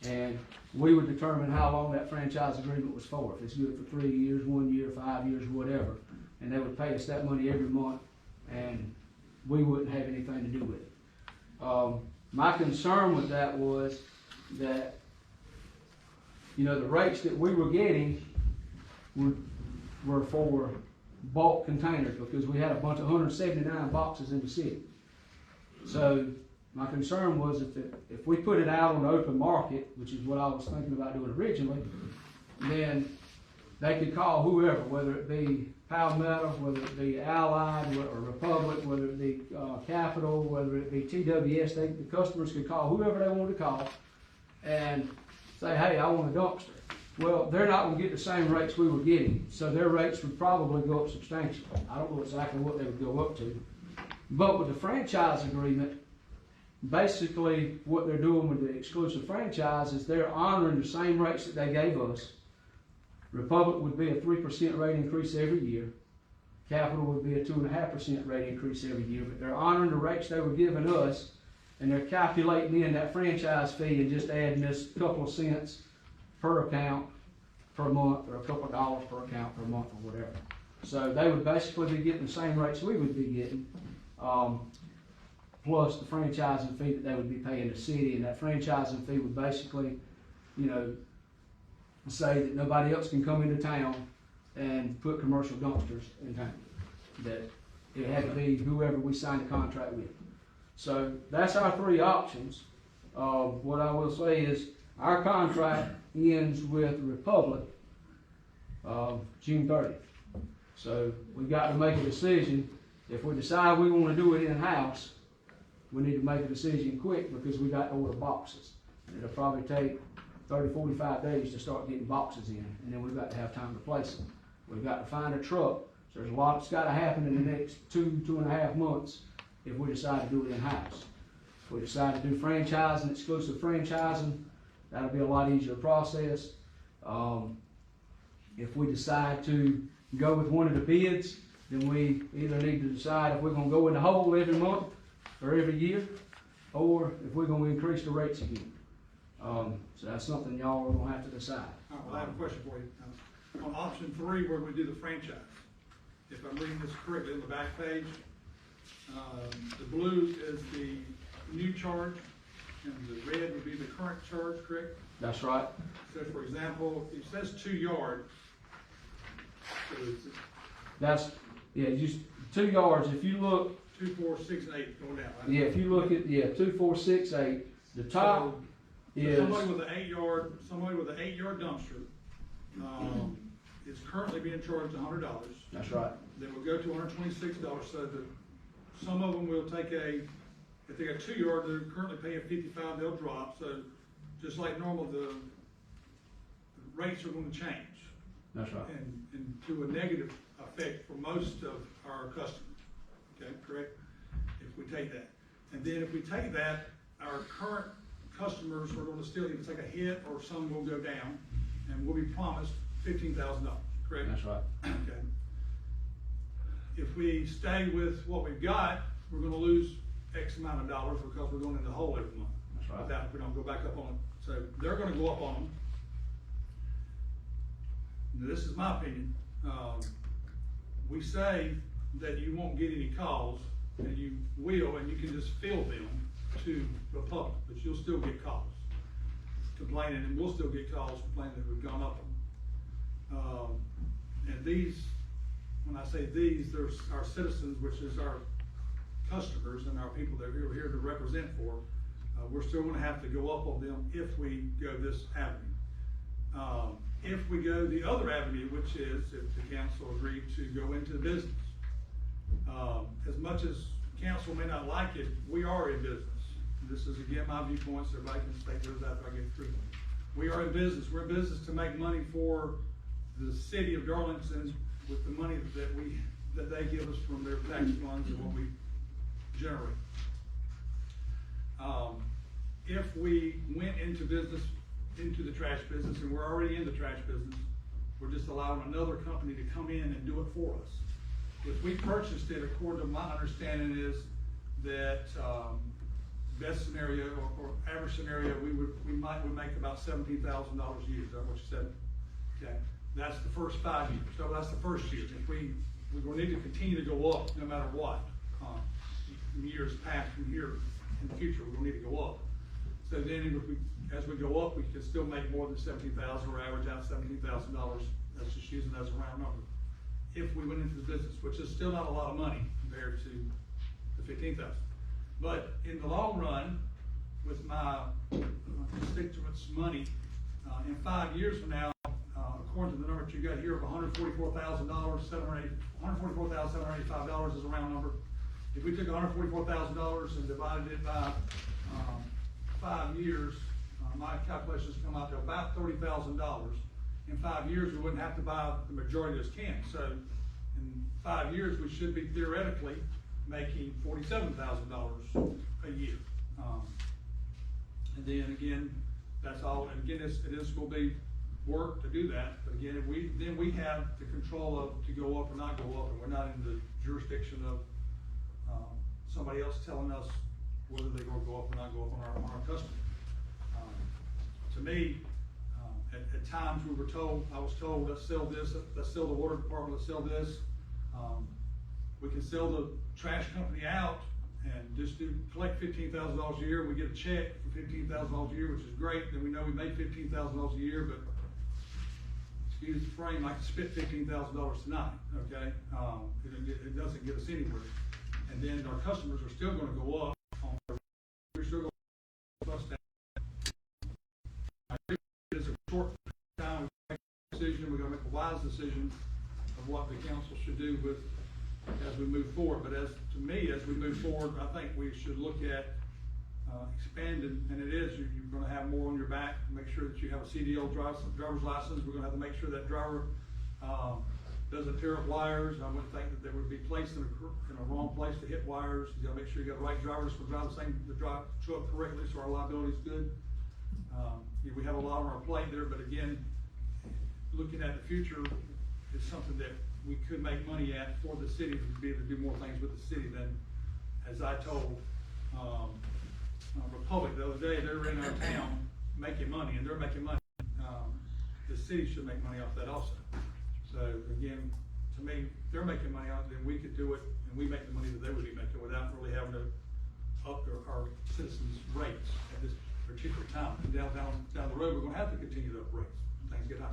And we would determine how long that franchise agreement was for, if it's good for 3 years, 1 year, 5 years, whatever. And they would pay us that money every month, and we wouldn't have anything to do with it. My concern with that was that, you know, the rates that we were getting were for bulk containers, because we had a bunch of 179 boxes in the city. So my concern was if we put it out on the open market, which is what I was thinking about doing originally, then they could call whoever, whether it be Palmetto, whether it be Allied, or Republic, whether it be Capital, whether it be TWS. The customers could call whoever they wanted to call and say, hey, I want a dumpster. Well, they're not going to get the same rates we were getting, so their rates would probably go up substantially. I don't know exactly what they would go up to. But with the franchise agreement, basically what they're doing with the exclusive franchise is they're honoring the same rates that they gave us. Republic would be a 3% rate increase every year. Capital would be a 2.5% rate increase every year, but they're honoring the rates they were giving us, and they're calculating in that franchise fee and just adding this couple of cents per account per month, or a couple of dollars per account per month, or whatever. So they would basically be getting the same rates we would be getting, plus the franchising fee that they would be paying the city, and that franchising fee would basically, you know, say that nobody else can come into town and put commercial dumpsters in town. That it had to be whoever we signed a contract with. So that's our 3 options. What I will say is our contract ends with Republic June 30th. So we've got to make a decision. If we decide we want to do it in-house, we need to make a decision quick, because we got to order boxes. And it'll probably take 30, 45 days to start getting boxes in, and then we've got to have time to place them. We've got to find a truck. So there's a lot that's got to happen in the next 2.5 months if we decide to do it in-house. If we decide to do franchising, exclusive franchising, that'll be a lot easier process. If we decide to go with one of the bids, then we either need to decide if we're going to go in the hole every month or every year, or if we're gonna increase the rates again. So that's something y'all are gonna have to decide. All right, well, I have a question for you. On option 3, where we do the franchise, if I'm reading this correctly in the back page, the blue is the new charge, and the red would be the current charge, correct? That's right. So for example, it says 2 yard. So it's That's, yeah, just 2 yards. If you look, 2, 4, 6, and 8 going down, right? yeah, if you look at, 2, 4, 6, 8, the top So is, somebody with an 8 yard dumpster, is currently being charged $100. that's right. Then we'll go to $126, so that some of them will take if they got 2 yard, they're currently paying $55, they'll drop, so just like normal, the rates are gonna change. That's right. And to a negative effect for most of our customers, okay, correct? If we take that. And then if we take that, our current customers are gonna still either take a hit or some will go down, and we'll be promised $15,000, correct? That's right. Okay. If we stay with what we've got, we're gonna lose X amount of dollars because we're going in the hole every month. That's right. If we don't go back up on it. So they're gonna go up on them. Now, this is my opinion. We say that you won't get any calls, and you will, and you can just fill them to the public, but you'll still get calls complaining, and we'll still get calls complaining that we've gone up on them. And these, when I say these, there's our citizens, which is our customers and our people that we're here to represent for. We're still gonna have to go up on them if we go this avenue. If we go the other avenue, which is if the council agreed to go into the business. As much as council may not like it, we are in business. This is again my viewpoints, everybody can state those after I get through. We are in business. We're in business to make money for the city of Darlington with the money that they give us from their tax funds and what we generate. If we went into business, into the trash business, and we're already in the trash business, we're just allowing another company to come in and do it for us. If we purchased it, according to my understanding is that, best scenario or average scenario, we might make about $17,000 a year. Is that what you said? Okay, that's the first 5 years. So that's the first year. If we're gonna need to continue to go up no matter what. In years past from here in the future, we're gonna need to go up. So then as we go up, we can still make more than $17,000 or average out $17,000. That's just using that as a round number. If we went into the business, which is still not a lot of money compared to the $15,000. But in the long run, with my constituents' money, in 5 years from now, according to the number that you got here of $144,000, $144,785 is a round number. If we took $144,000 and divided it by 5 years, my calculations come out to about $30,000. In 5 years, we wouldn't have to buy the majority of those cans. So in 5 years, we should be theoretically making $47,000 a year. And then again, that's all. And again, it is going to be work to do that. But again, then we have the control of to go up or not go up, and we're not in the jurisdiction of somebody else telling us whether they're going to go up or not go up on our customer. To me, at times I was told, let's sell this, let's sell the water department, let's sell this. We can sell the trash company out and just collect $15,000 a year. We get a check for $15,000 a year, which is great. Then we know we made $15,000 a year, but excuse the frame, I can spit $15,000 tonight, okay? It doesn't get us anywhere. And then our customers are still gonna go up. We're still gonna bust down. I think it's a short time, we make a decision, we're gonna make a wise decision of what the council should do as we move forward. But to me, as we move forward, I think we should look at expanding, and it is, you're gonna have more on your back, make sure that you have a CDL driver's license. We're gonna have to make sure that driver doesn't tear up wires. I wouldn't think that they would be placed in a wrong place to hit wires. You gotta make sure you got the right drivers to drive the truck correctly, so our liability is good. We have a lot on our plate there, but again, looking at the future is something that we could make money at for the city to be able to do more things with the city than, as I told Republic the other day, they were in our town making money, and they're making money. The city should make money off that also. So again, to me, they're making money off it, then we could do it, and we make the money that they would be making without really having to up our citizens' rates at this particular time. And down the road, we're gonna have to continue to up rates when things get high.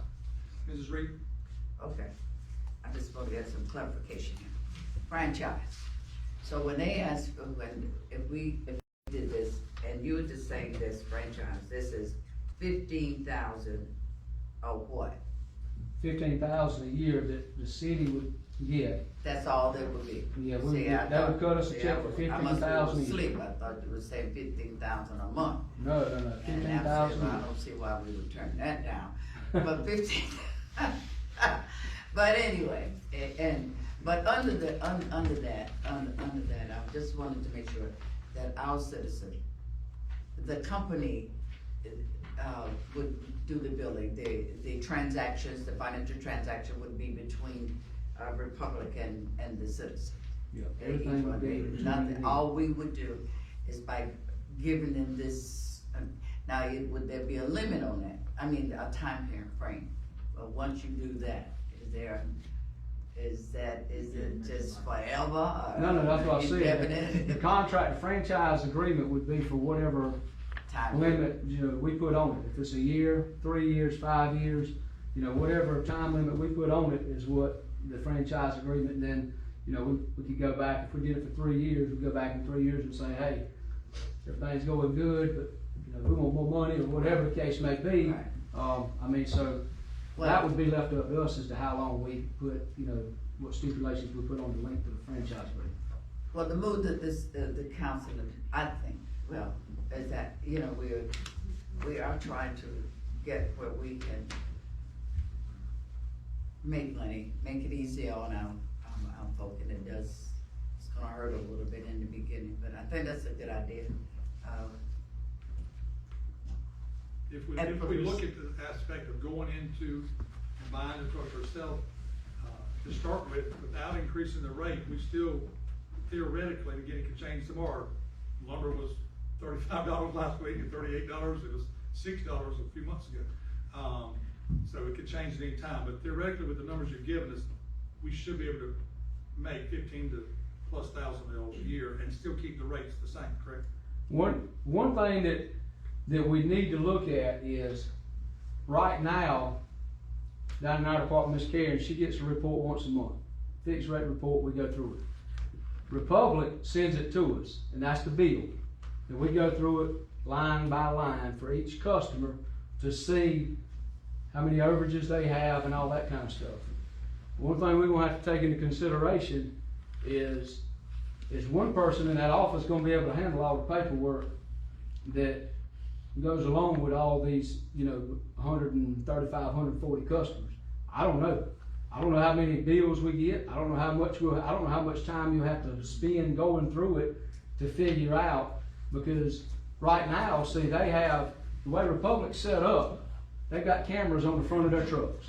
Mrs. Reed? Okay, I just want to get some clarification here. Franchise. So when they ask, if we did this, and you were just saying this franchise, this is 15,000 of what? 15,000 a year that the city would get. That's all there would be? Yeah, See, I that would thought- cut us a see, check for I must have 15,000 a been year. asleep, I thought it was saying 15,000 a month. No, And I said, 15,000 a well, I year. don't see why we would turn that down, but 15, but anyway, but under that, I just wanted to make sure that our citizen, the company, would do the billing, the transactions, the financial transaction would be between, Republic and the citizen. Yeah, everything would be between Nothing, the- all we would do is by giving them this, now, would there be a limit on that? I mean, a time frame, but once you do that, is it just forever? Or No, that's what I said. indefinite? The contract franchise agreement would be for whatever Time. limit, we put on it. If it's a year, 3 years, 5 years, whatever time limit we put on it is what the franchise agreement, then, we could go back, if we did it for 3 years, we'd go back in 3 years and say, hey, everything's going good, but, we want more money, or whatever the case may be. Right. So that would be left up to us as to how long we put, what stipulations we put on the length of the franchise agreement. Well, the mood that the council, I think, is that, we are trying to get where we can make money, make it easier on our folk, and it's gonna hurt a little bit in the beginning, but I think that's a good idea. If we, And if for we this- look at the aspect of going into and buying the truck ourselves, to start with, without increasing the rate, we still theoretically, again, it could change tomorrow. Lumber was $35 last week and $38, it was $6 a few months ago. So it could change at any time, but theoretically, with the numbers you've given us, we should be able to make 15 to plus $1,000 a year and still keep the rates the same, correct? One thing that we need to look at is, right now, down in our department, Ms. Karen, she gets a report once a month. Fixed rate report, we go through it. Republic sends it to us, and that's the bill. And we go through it line by line for each customer to see how many overages they have and all that kind of stuff. One thing we're gonna have to take into consideration is one person in that office gonna be able to handle all the paperwork that goes along with all these, 135, 140 customers? I don't know. I don't know how many bills we get. I don't know how much time you have to spend going through it to figure out, because right now, see, they have, the way Republic's set up, they've got cameras on the front of their trucks.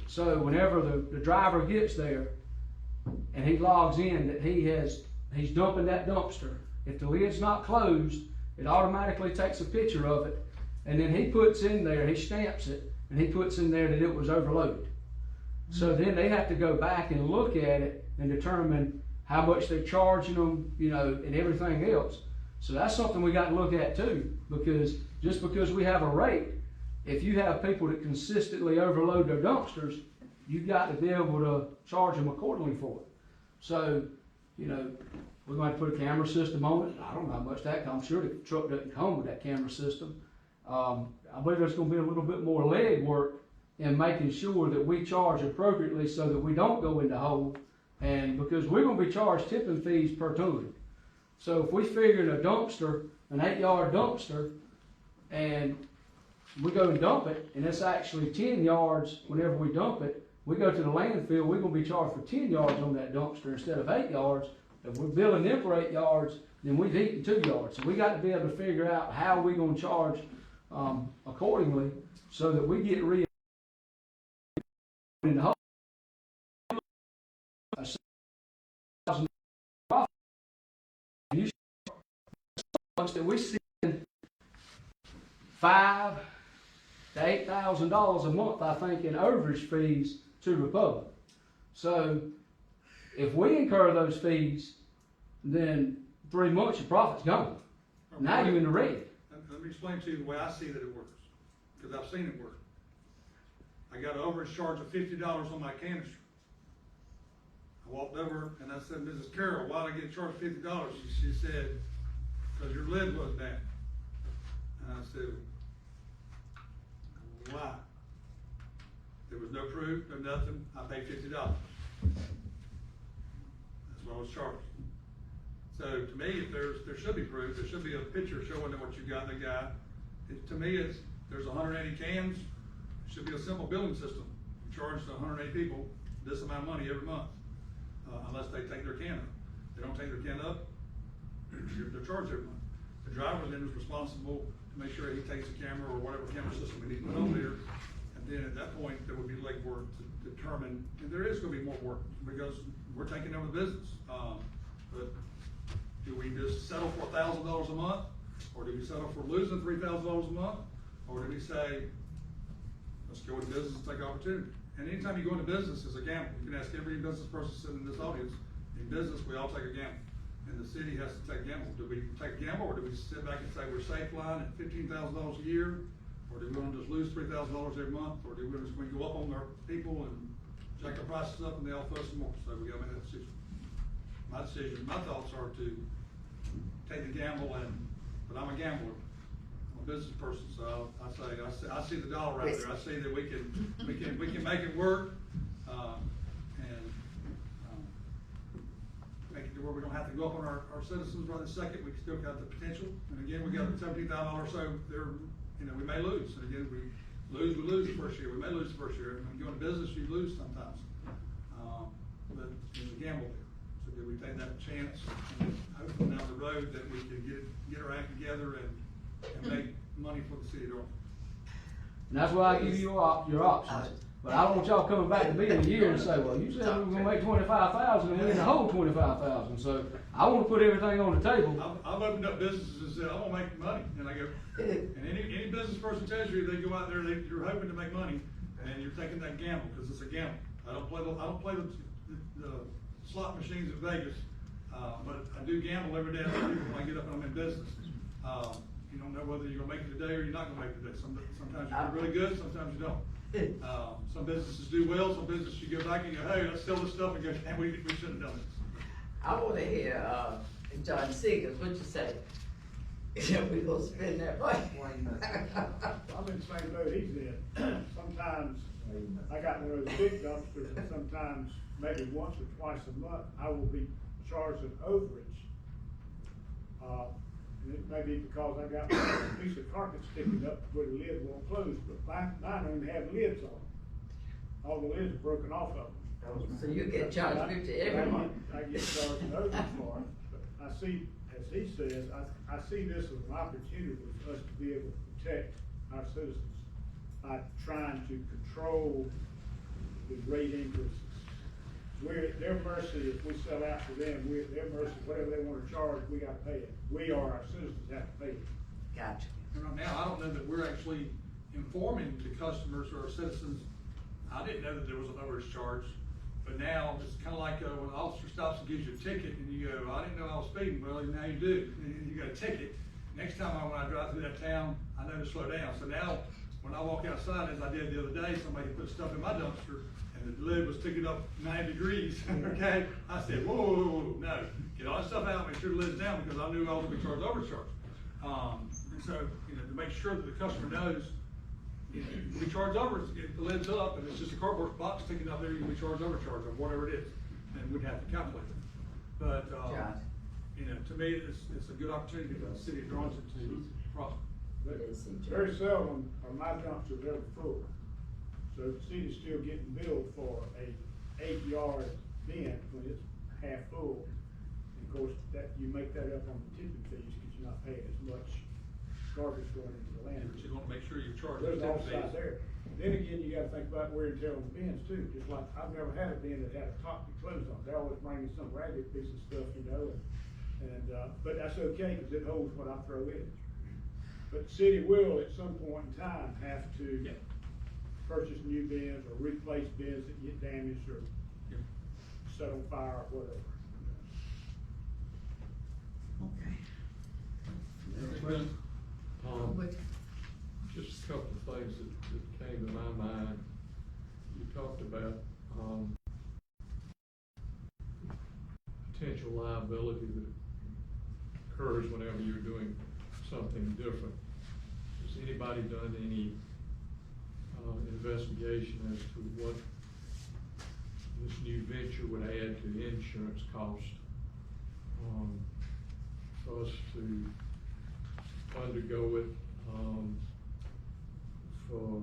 So whenever the driver gets there and he logs in that he's dumping that dumpster, if the lid's not closed, it automatically takes a picture of it, and then he puts in there, he stamps it, and he puts in there that it was overloaded. So then they have to go back and look at it and determine how much they're charging them, and everything else. So that's something we got to look at too, because just because we have a rate, if you have people that consistently overload their dumpsters, you've got to be able to charge them accordingly for it. So, we're going to put a camera system on it. I don't know how much that comes. I'm sure the truck doesn't come with that camera system. I believe there's going to be a little bit more leg work in making sure that we charge appropriately so that we don't go in the hole. And because we're going to be charged tipping fees per ton. So if we figure in a dumpster, an 8-yard dumpster, and we go and dump it, and it's actually 10 yards whenever we dump it, we go to the landfill, we're going to be charged for 10 yards on that dumpster instead of 8 yards. If we're billing them for 8 yards, then we've eaten 2 yards. So we got to be able to figure out how we're going to charge accordingly so that we get rid in the whole $1,000 profit. And you that we send $5,000 to $8,000 a month, I think, in overage fees to Republic. So if we incur those fees, then 3 months your profit's gone. Now you're in the red. Let me explain to you the way I see that it works, because I've seen it work. I got an overage charge of $50 on my canister. I walked over and I said, Mrs. Carroll, why did I get charged $50? She said, because your lid wasn't down. And I said, why? There was no proof, no nothing. I paid $50. That's what I was charged. So to me, if there should be proof, there should be a picture showing them what you got in the guy. To me, there's 180 cans. It should be a simple billing system. You charge 180 people this amount of money every month, unless they take their can up. If they don't take their can up, they're charged every month. The driver then is responsible to make sure he takes the camera or whatever camera system we need to put on there. And then at that point, there would be legwork to determine, and there is gonna be more work because we're taking over the business. But do we just settle for $1,000 a month? Or do we settle for losing $3,000 a month? Or do we say, let's go into business and take opportunity? And anytime you go into business, it's a gamble. You can ask every business person sitting in this audience, in business, we all take a gamble. And the city has to take a gamble. Do we take a gamble, or do we sit back and say we're safe line at $15,000 a year? Or do we want to just lose $3,000 every month? Or do we just want to go up on our people and jack our prices up and they all fuss some more? So we gotta make that decision. My thoughts are to take the gamble, but I'm a gambler. I'm a business person, so I see the dollar right there. I see that we can make it work, and make it to where we don't have to go up on our citizens right this second. We still got the potential, and again, we got $17,000 or so there. We may lose, and again, we lose the first year. We may lose the first year. When you go into business, you lose sometimes, but there's a gamble there. So did we take that chance, and hopefully down the road that we can get our act together and make money for the city of Darlington? And that's why I give you your options. But I don't want y'all coming back to me in a year and say, well, you said we were gonna make 25,000 and we're in the hole 25,000. So I wanna put everything on the table. I've opened up businesses and said, I wanna make money, and I go, and any business person tells you, they go out there, you're hoping to make money, and you're taking that gamble, because it's a gamble. I don't play the slot machines at Vegas, but I do gamble every day when I get up and I'm in business. You don't know whether you're gonna make it today or you're not gonna make it today. Sometimes you do really good, sometimes you don't. Some businesses do well, some businesses you go back and go, hey, let's sell this stuff, and go, and we shouldn't have done this. I wanna hear, John Seegers, what you say? We gonna spend that money. I'm in the same boat he's in. Sometimes I got one of those big dumpsters, and sometimes maybe once or twice a month, I will be charged an overage. And it may be because I got a piece of carpet sticking up where the lid won't close, but mine don't even have lids on them. All the lids are broken off of them. So you get charged 50 every month. I get charged an overage for it, but I see, as he says, I see this as an opportunity for us to be able to protect our citizens by trying to control the rate increases. We're at their mercy if we sell out to them. We're at their mercy, whatever they want to charge, we got to pay it. We are, our citizens have to pay it. Gotcha. And right now, I don't know that we're actually informing the customers or our citizens. I didn't know that there was an overage charge, but now it's kind of like when an officer stops and gives you a ticket and you go, I didn't know I was speeding. Well, now you do. You got a ticket. Next time when I drive through that town, I know to slow down. So now, when I walk outside, as I did the other day, somebody put stuff in my dumpster and the lid was sticking up 9 degrees, okay? I said, whoa, no, get all that stuff out, make sure the lid's down, because I knew I was gonna be charged overcharge. And so, to make sure that the customer knows, we charge over, if the lid's up and it's just a cardboard box sticking up there, you'll be charged overcharge or whatever it is, and we'd have to calculate it. But, to me, it's a good opportunity for the city of Darlington to prosper. Very seldom are my dumpsters ever full. So the city's still getting billed for a 8-yard bin when it's half full. And of course, that you make that up on the tipping fees because you're not paying as much garbage going into the land. But you want to make sure you charge. There's offside there. Then again, you gotta think about wear and tear on the bins too. Just like, I've never had a bin that had a top that closed on. They always bring me some ragged piece of stuff, but that's okay because it holds what I throw in. But the city will, at some point in time, have to purchase new bins or replace bins that get damaged or set on fire or whatever. Okay. Just a couple of things that came to my mind. You talked about, potential liability that occurs whenever you're doing something different. Has anybody done any, investigation as to what this new venture would add to the insurance cost? For us to undergo it, for,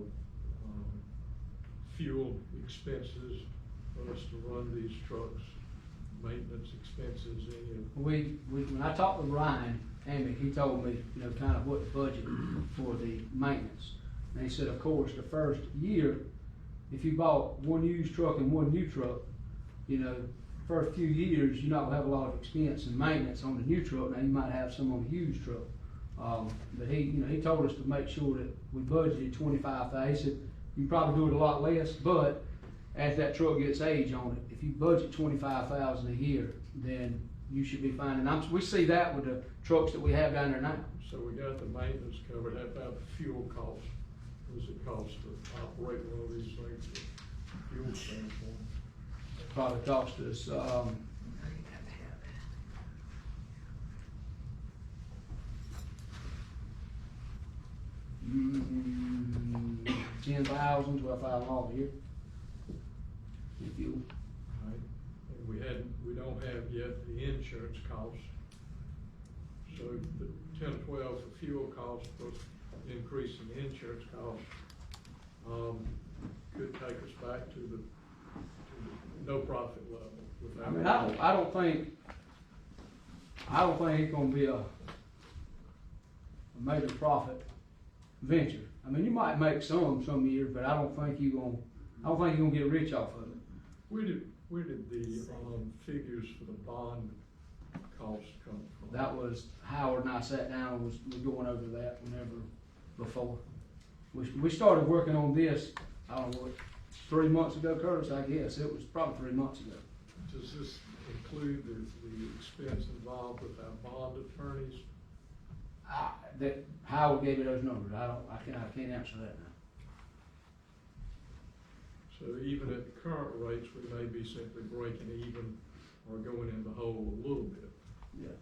fuel expenses, for us to run these trucks, maintenance expenses, any of. When I talked with Ryan Amick, he told me, you know, kind of what the budget for the maintenance. And he said, of course, the first year, if you bought one used truck and one new truck, you know, first few years, you're not gonna have a lot of expense and maintenance on the new truck. Now, you might have some on the used truck. But he, you know, he told us to make sure that we budgeted $25,000. He said, you can probably do it a lot less, but as that truck gets age on it, if you budget $25,000 a year, then you should be fine. And we see that with the trucks that we have down there now. So we got the maintenance covered. How about the fuel cost? What does it cost to operate one of these things from a fuel standpoint? Probably cost us, $10,000, $12,000 a year in fuel. Right, and we don't have yet the insurance cost. So the 10 or 12 for fuel costs plus increase in the insurance cost, could take us back to the no profit level without. I mean, I don't think it's gonna be a major profit venture. I mean, you might make some years, but I don't think you're gonna get rich off of it. Where did the figures for the bond cost come from? That was Howard and I sat down and was going over that before. We started working on this, I don't know, what, 3 months ago, Curtis, I guess. It was probably 3 months ago. Does this include the expense involved with our bond attorneys? That Howard gave me those numbers. I can't answer that now. So even at the current rates, we may be simply breaking even or going in the hole a little bit. Yeah.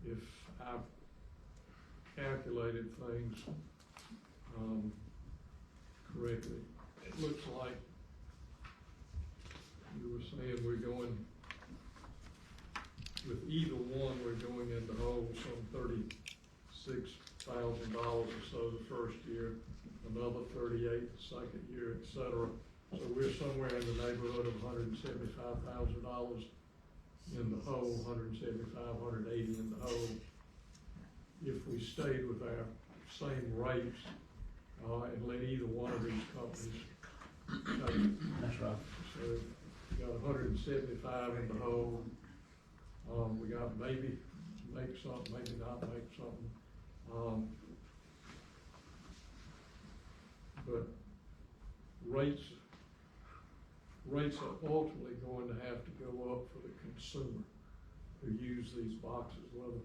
If I've calculated things, correctly, it looks like you were saying we're going, with either one, we're going in the hole some $36,000 or so the first year, another 38 the second year, et cetera. So we're somewhere in the neighborhood of $175,000 in the hole, 175, 180 in the hole. If we stayed with our same rates, and let either one of these companies take it. That's right. So we got 175 in the hole. We got maybe make something, maybe not make something. But rates are ultimately going to have to go up for the consumer who use these boxes, whether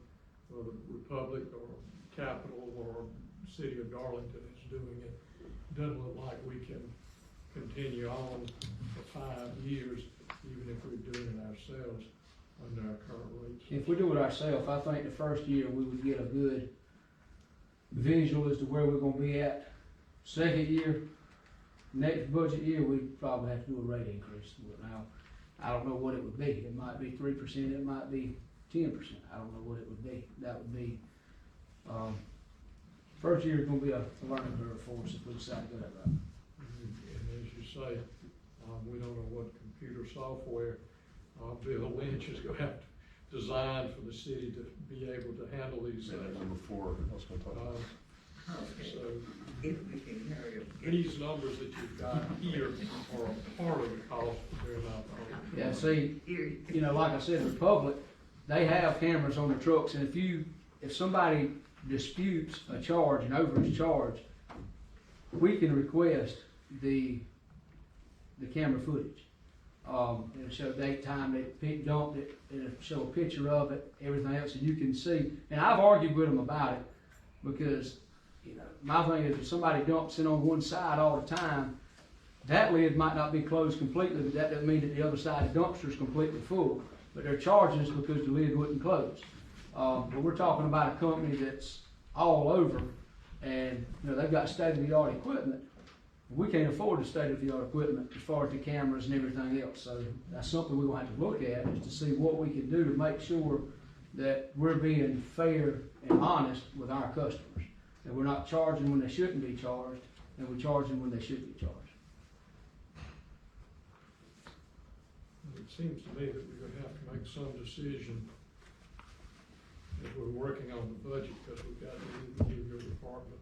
Republic or Capital or City of Darlington is doing it. Doesn't look like we can continue on for 5 years, even if we're doing it ourselves under our current rates. If we do it ourselves, I think the first year we would get a good visual as to where we're gonna be at. Second year, next budget year, we'd probably have to do a rate increase. Now, I don't know what it would be. It might be 3%, it might be 10%. I don't know what it would be. That would be, first year is gonna be a learning curve for us if we decide to go that route. And as you say, we don't know what computer software Bill Lynch is going to have to design for the city to be able to handle these things. Number 4, I was gonna talk about. So If we can hurry up. these numbers that you've got here are a part of the cost, but they're not the whole. Yeah, see, you know, like I said, Republic, they have cameras on the trucks, and if somebody disputes a charge, an overage charge, we can request the camera footage. It'll show date, time, they dumped it, it'll show a picture of it, everything else, and you can see. And I've argued with them about it, because, you know, my thing is if somebody dumps it on one side all the time, that lid might not be closed completely, but that doesn't mean that the other side of the dumpster is completely full. But they're charging us because the lid wouldn't close. But we're talking about a company that's all over, and, you know, they've got state-of-the-art equipment. We can't afford the state-of-the-art equipment as far as the cameras and everything else. So that's something we're gonna have to look at, is to see what we can do to make sure that we're being fair and honest with our customers. That we're not charging when they shouldn't be charged, and we're charging when they should be charged. It seems to me that we're gonna have to make some decision as we're working on the budget, because we've got to give your department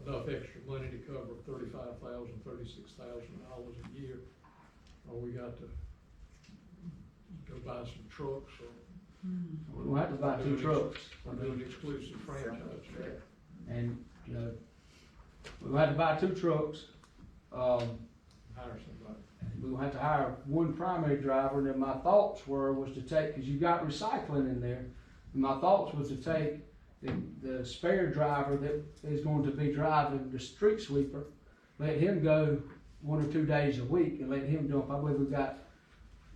enough extra money to cover $35,000, $36,000 a year. Or we got to go buy some trucks, or We're gonna have to buy 2 trucks. or do an exclusive franchise. And, you know, we're gonna have to buy 2 trucks. Hire somebody. We're gonna have to hire one primary driver, and then my thoughts was to take, cause you got recycling in there, and my thoughts was to take the spare driver that is going to be driving the street sweeper, let him go 1 or 2 days a week and let him dump. I believe we've got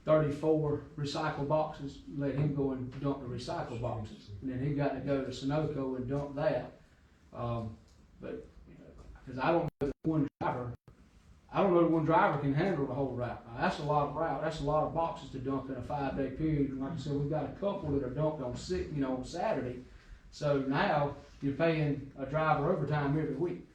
34 recycle boxes, let him go and dump the recycle boxes. And then he got to go to Sunoco and dump that. But, you know, cause I don't know that one driver can handle the whole route. Now, that's a lot of route, that's a lot of boxes to dump in a 5-day period. And like I said, we've got a couple that are dumped on on Saturday. So now you're paying a driver overtime every week.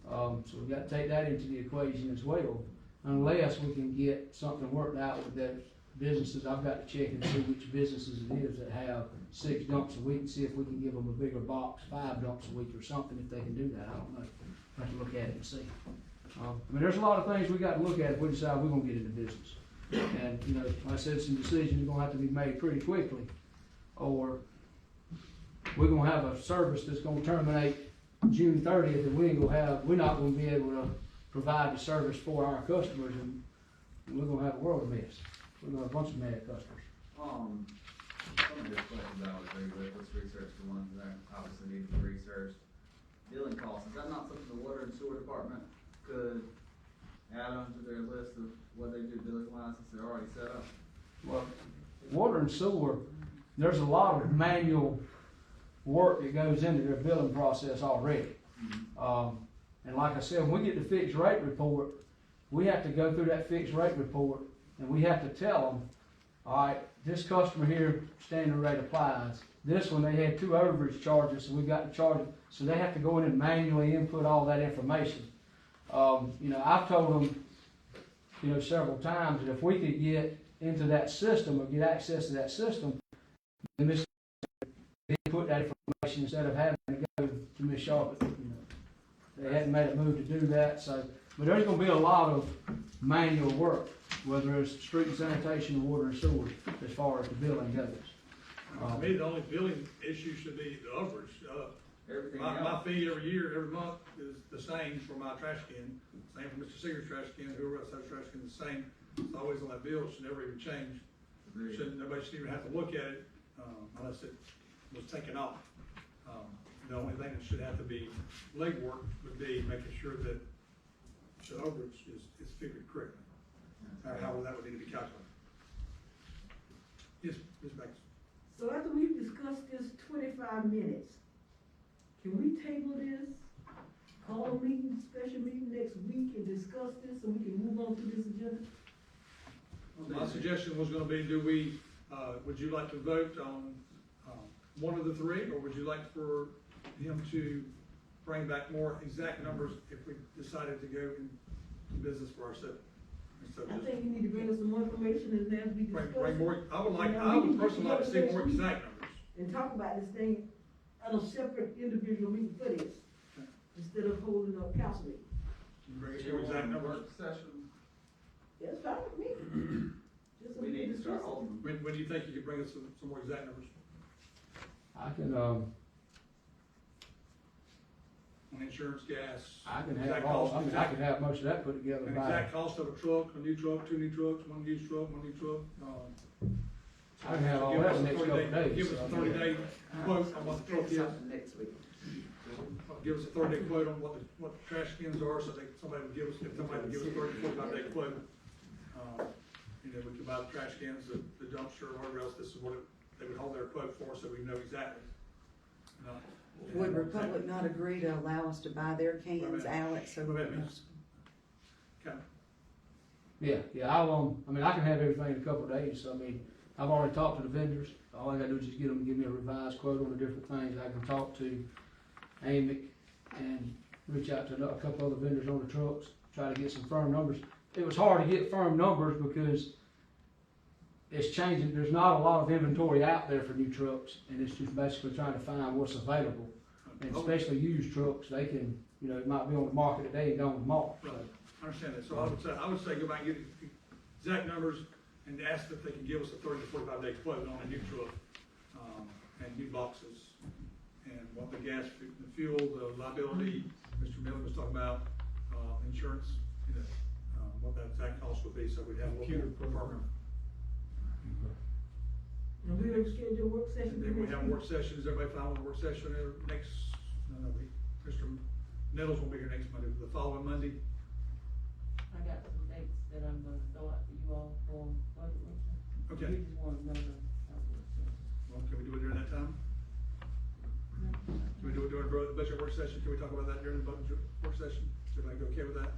So we've got to take that into the equation as well, unless we can get something worked out with those businesses. I've got to check and see which businesses it is that have 6 dumps a week, and see if we can give them a bigger box, 5 dumps a week or something, if they can do that. I don't know. We'll have to look at it and see. I mean, there's a lot of things we got to look at if we decide we're gonna get into business. And, you know, like I said, some decisions are gonna have to be made pretty quickly, or we're gonna have a service that's gonna terminate June 30th, and we're not gonna be able to provide the service for our customers, and we're gonna have a world of mess. We're gonna have a bunch of mad customers. Some of his questions I would agree with, let's research the ones that obviously need to be researched. Billing costs, is that not something the water and sewer department could add on to their list of what they do billing wise, since they're already set up? Well, water and sewer, there's a lot of manual work that goes into their billing process already. And like I said, when we get the fixed rate report, we have to go through that fixed rate report, and we have to tell them, all right, this customer here, standard rate applies. This one, they had 2 overage charges, so we got to charge it. So they have to go in and manually input all that information. You know, I've told them, you know, several times that if we could get into that system or get access to that system, then they put that information instead of having to go to Miss Charlotte. You know, they hadn't made a move to do that. So, but there's going to be a lot of manual work, whether it's street and sanitation or water and sewer, as far as the billing goes. To me, the only billing issue should be the overage. Everything My else, fee every year, every month is the same for my trash can, same for Mr. Seeger's trash can, whoever else has trash can, the same. It's always on that bill, it should never even change. Nobody should even have to look at it, unless it was taken off. The only thing that should have to be legwork would be making sure that the overage is figured correctly. How that would need to be calculated. Yes, Ms. Banks. So after we've discussed this 25 minutes, can we table this, call a meeting, special meeting next week and discuss this so we can move on to this agenda? My suggestion was gonna be, would you like to vote on, one of the 3, or would you like for him to bring back more exact numbers if we decided to go into business for ourselves? I think you need to bring us some more information and then we discuss. Bring more, I would personally like to see more exact numbers. And talk about this thing at a separate individual meeting for this, instead of holding a council meeting. Bring us more exact numbers. work session, That's fine with me. Just so we we can need to start discuss it. holding them. When do you think you could bring us some more exact numbers? I can, on insurance, gas. I can exact have all, cost, I mean, I exact- can have most of that put together An by, exact cost of a truck, a new truck, 2 new trucks, 1 used truck, 1 new truck, I can have all give that us in a the next couple 30-day days. Give us a 30-day quote on what the truck is. Something next week. Give us a 30-day quote on what the trash cans are, so somebody would give us, if somebody would give us a 30 to 45-day quote. You know, we could buy the trash cans, the dumpster, or whatever else, this is what they would hold their quote for, so we know exactly. Would Republic not agree to allow us to buy their cans, Alex, so Wait a that minute. Okay. Yeah, I mean, I can have everything in a couple of days, so I mean, I've already talked to the vendors, all I gotta do is just get them to give me a revised quote on the different things, I can talk to Amic and reach out to a couple other vendors on the trucks, try to get some firm numbers. It was hard to get firm numbers because it's changing, there's not a lot of inventory out there for new trucks, and it's just basically trying to find what's available. And especially used trucks, they can, you know, it might be on the market today and gone tomorrow. Right, I understand that, so I would say go back and get the exact numbers and ask if they can give us a 30 to 45-day quote on a new truck, and new boxes, and what the gas, the fuel, the liability, Mr. Miller was talking about, insurance, you know, what that exact cost would be, so we'd have a little bit more firm. And we're gonna schedule a work session. And then we have a work session, is everybody fine with a work session Mr. Nettles will be here next Monday, the following Monday. I got some dates that I'm gonna throw out for you all for budget work session. Okay. You just wanna know the. Well, can we do it during that time? Can we do it during the budget work session? Can we talk about that during the budget work session? Is everybody okay with that?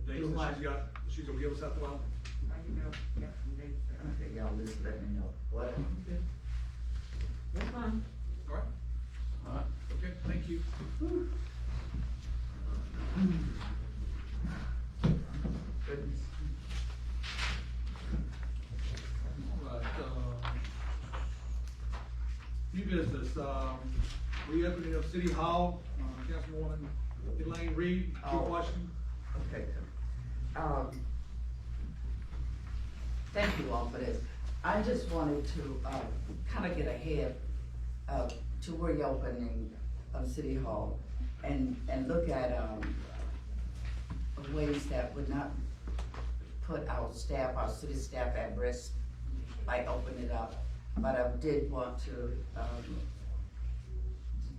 The dates that she's gonna give us out the while? Got some dates. Okay, y'all just let me know. What? That's fine. All right? All right. Okay, thank you. Goodness. All right, new business, reopening of City Hall, Councilwoman Elaine Reed, Chief Oh. Washington. Okay. Thank you all for this. I just wanted to, kind of get ahead, to reopening of City Hall and look at, ways that would not put our staff, our city staff at risk by opening it up. But I did want to,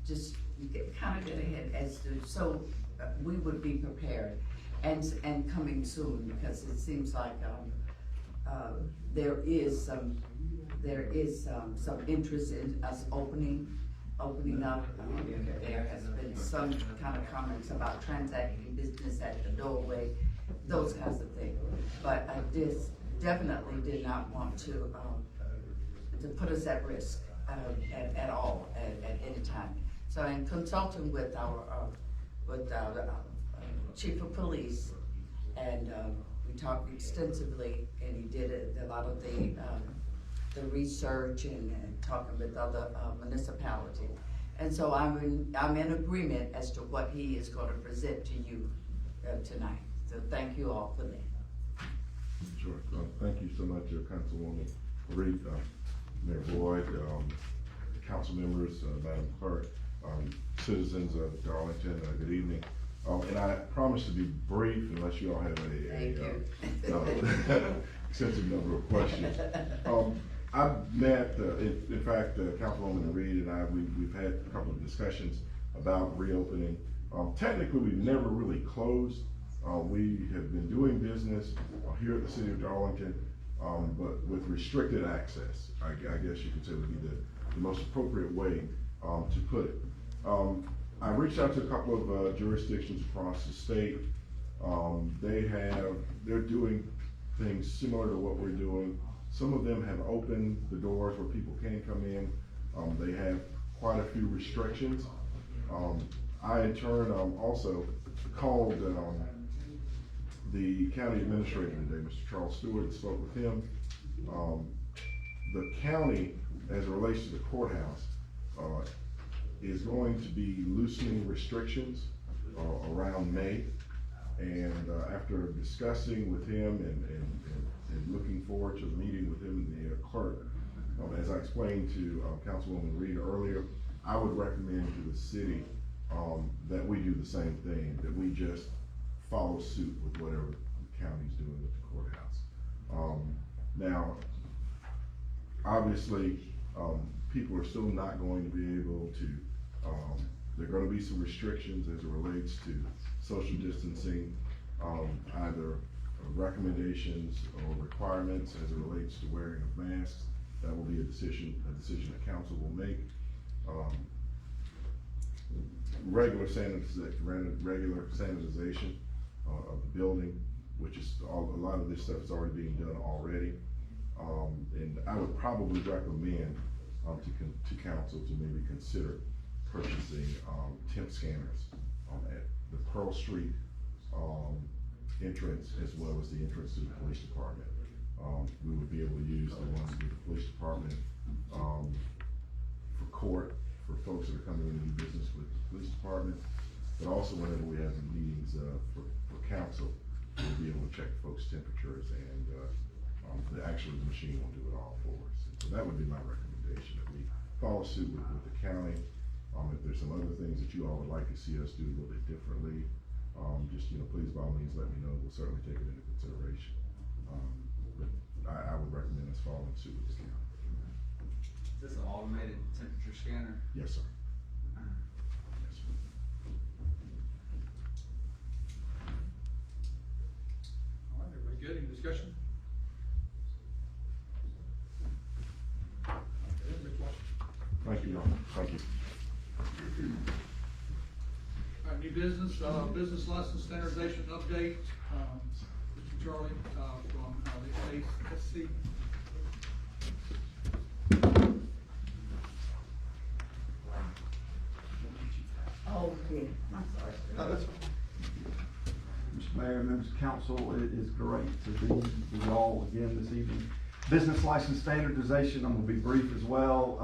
just kind of get ahead as to, so we would be prepared and coming soon, because it seems like, there is some interest in us opening up. There has been some kind of comments about transacting business at the doorway, those kinds of things. But I definitely did not want to put us at risk, at all, at any time. So in consulting with our chief of police, and, we talked extensively, and he did a lot of the research and talking with other municipalities. And so I'm in agreement as to what he is gonna present to you tonight. So thank you all for that. Sure. Thank you so much, Councilwoman Reed, Mayor Boyd, council members, Madam Clerk, citizens of Darlington, good evening. And I promise to be brief unless you all have a extensive number of questions. I've met, in fact, Councilwoman Reed and I, we've had a couple of discussions about reopening. Technically, we've never really closed. We have been doing business here at the city of Darlington, but with restricted access, I guess you could say would be the most appropriate way to put it. I reached out to a couple of jurisdictions across the state. They're doing things similar to what we're doing. Some of them have opened the doors where people can come in. They have quite a few restrictions. I in turn also called the county administrator today, Mr. Charles Stewart, and spoke with him. The county, as it relates to the courthouse, is going to be loosening restrictions around May. And after discussing with him and looking forward to the meeting with him and the clerk, as I explained to Councilwoman Reed earlier, I would recommend to the city that we do the same thing, that we just follow suit with whatever the county's doing with the courthouse. Now, obviously, people are still not going to be able to, there are gonna be some restrictions as it relates to social distancing, either recommendations or requirements as it relates to wearing of masks. That will be a decision that council will make. Regular sanitization of the building, which is a lot of this stuff is already being done already. And I would probably recommend to council to maybe consider purchasing temp scanners at the Pearl Street entrance as well as the entrance to the police department. We would be able to use the ones with the police department for court, for folks that are coming in to do business with the police department, but also whenever we have meetings for council, we'll be able to check folks' temperatures, and the machine will do it all for us. And so that would be my recommendation, that we follow suit with the county. If there's some other things that you all would like to see us do a little bit differently, just, please by all means let me know. We'll certainly take it into consideration. But I would recommend us following suit with the county. Is this an automated temperature scanner? Yes, sir. Yes, sir. All right, everybody good? Any discussion? Okay, any questions? Thank you, Your Honor. Thank you. All right, new business, business license standardization update, Mr. Charlie, from the ASC. Oh, yeah, I'm sorry. Mr. Mayor, members of council, it is great to be with y'all again this evening. Business license standardization, I'm gonna be brief as well.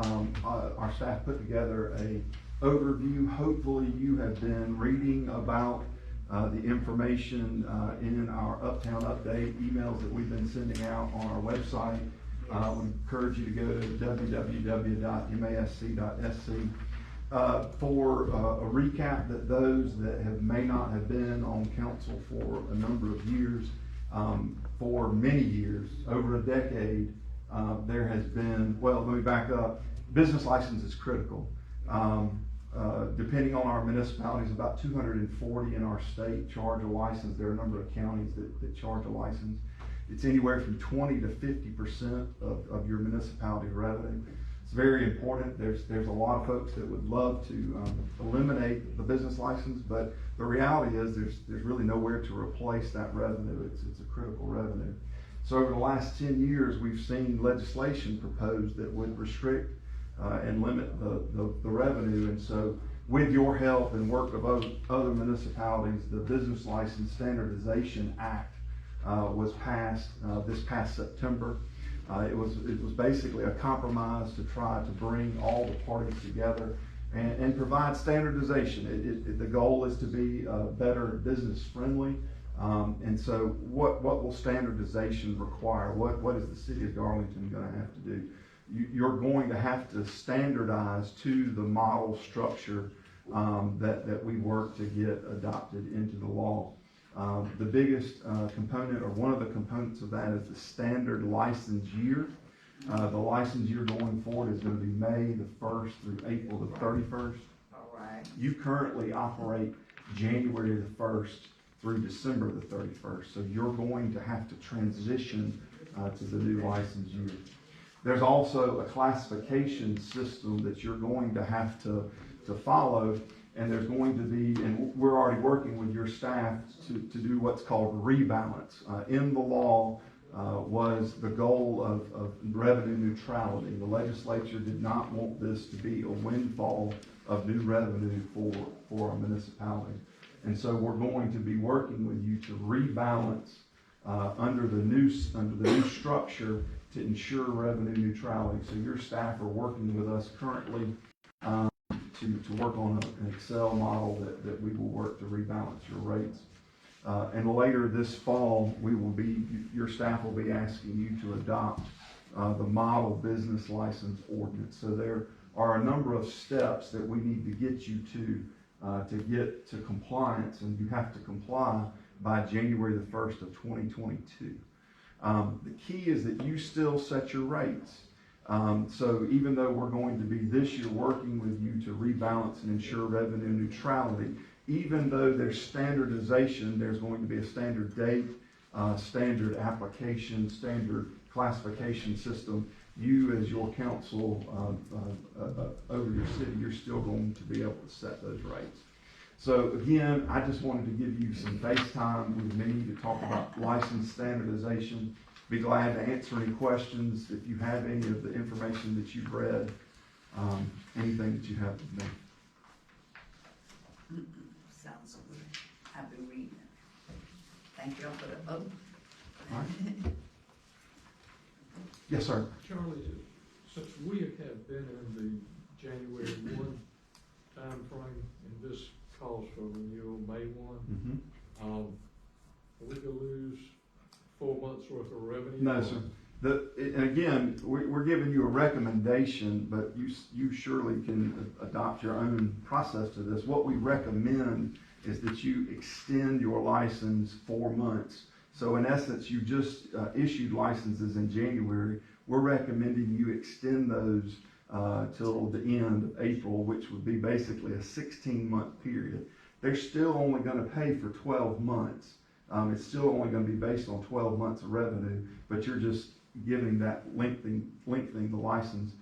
Our staff put together a overview. Hopefully you have been reading about the information in our Uptown Update emails that we've been sending out on our website. I would encourage you to go to www.masc.sc. For a recap, that those that may not have been on council for a number of years, for many years, over a decade, there has been, well, let me back up, business license is critical. Depending on our municipalities, about 240 in our state charge a license. There are a number of counties that charge a license. It's anywhere from 20 to 50% of your municipality revenue. It's very important. There's a lot of folks that would love to eliminate the business license, but the reality is there's really nowhere to replace that revenue. It's a critical revenue. So over the last 10 years, we've seen legislation proposed that would restrict and limit the revenue. And so with your help and work of other municipalities, the Business License Standardization Act was passed this past September. It was basically a compromise to try to bring all the parties together and provide standardization. The goal is to be better business friendly. And so what will standardization require? What is the city of Darlington going to have to do? You're going to have to standardize to the model structure that we work to get adopted into the law. The biggest component, or one of the components of that, is the standard license year. The license year going forward is going to be May the 1st through April the 31st. All right. You currently operate January the 1st through December the 31st. So you're going to have to transition to the new license year. There's also a classification system that you're going to have to follow. And there's going to be, and we're already working with your staff to do what's called rebalance. In the law was the goal of revenue neutrality. The legislature did not want this to be a windfall of new revenue for our municipality. And so we're going to be working with you to rebalance under the new structure to ensure revenue neutrality. So your staff are working with us currently to work on an Excel model that we will work to rebalance your rates. And later this fall, your staff will be asking you to adopt the model business license ordinance. So there are a number of steps that we need to get you to to get to compliance, and you have to comply by January the 1st of 2022. The key is that you still set your rates. So even though we're going to be this year working with you to rebalance and ensure revenue neutrality, even though there's standardization, there's going to be a standard date, standard application, standard classification system. You as your council over your city, you're still going to be able to set those rates. So again, I just wanted to give you some face time with me to talk about license standardization. Be glad to answer any questions if you have any of the information that you've read, anything that you have with me. Sounds good. I've been reading it. Thank y'all for the oath. All right. Yes, sir. Charlie, since we have been in the January 1 timeframe, and this calls for renewal May 1, are we gonna lose 4 months worth of revenue? No, sir. And again, we're giving you a recommendation, but you surely can adopt your own process to this. What we recommend is that you extend your license 4 months. So in essence, you just issued licenses in January. We're recommending you extend those till the end of April, which would be basically a 16-month period. They're still only going to pay for 12 months. It's still only going to be based on 12 months of revenue, but you're just giving that lengthening the license.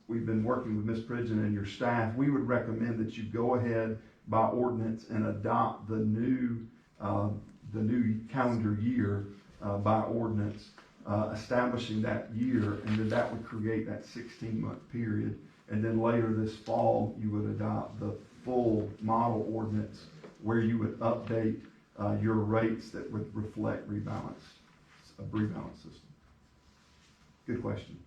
We've been working with Ms. Pridgeon and your staff. We would recommend that you go ahead by ordinance and adopt the new calendar year by ordinance, establishing that year, and then that would create that 16-month period. And then later this fall, you would adopt the full model ordinance where you would update your rates that would reflect a rebalance system. Good question.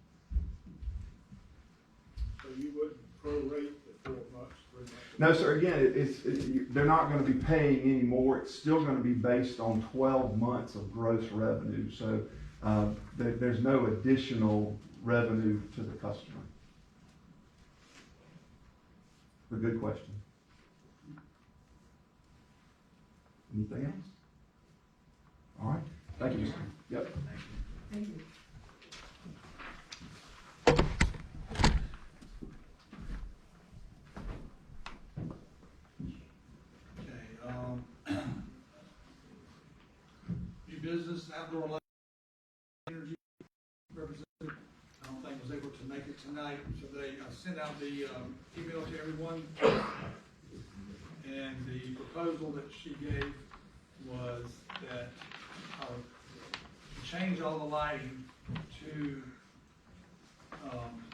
So you wouldn't prorate the 4 months, 3 months? No, sir. Again, they're not going to be paying any more. It's still going to be based on 12 months of gross revenue. So there's no additional revenue to the customer. A good question. Anything else? All right. Thank you, Mr. Yep. Thank you. New business, outdoor energy representative, I don't think was able to make it tonight, so they sent out the email to everyone. And the proposal that she gave was that to change all the lighting to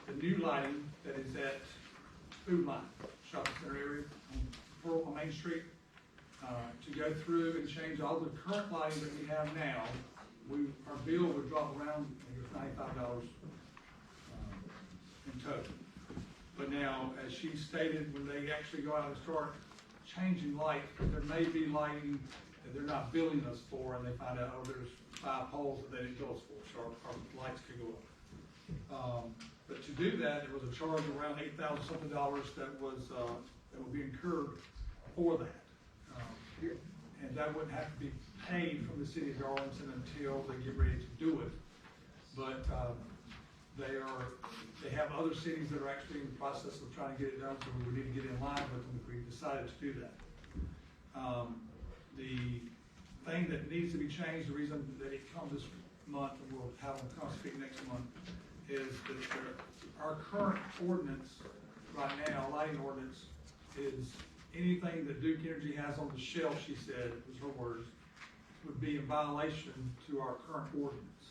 the new lighting that is at Food Line Shopping Center area on Main Street. To go through and change all the current lighting that we have now, our bill would drop around, I think it's $95 in total. But now, as she stated, when they actually go out and start changing light, there may be lighting that they're not billing us for, and they find out, oh, there's 5 poles that they didn't bill us for, so our lights could go up. But to do that, there was a charge around $8,000 something that would be incurred for that. And that wouldn't have to be paid from the city of Darlington until they get ready to do it. But they have other cities that are actually in the process of trying to get it done, so we would need to get in line with them if we decided to do that. The thing that needs to be changed, the reason that it comes this month, and we'll have them come speak next month, is that our current ordinance right now, lighting ordinance, is anything that Duke Energy has on the shelf, she said, was her words, would be in violation to our current ordinance.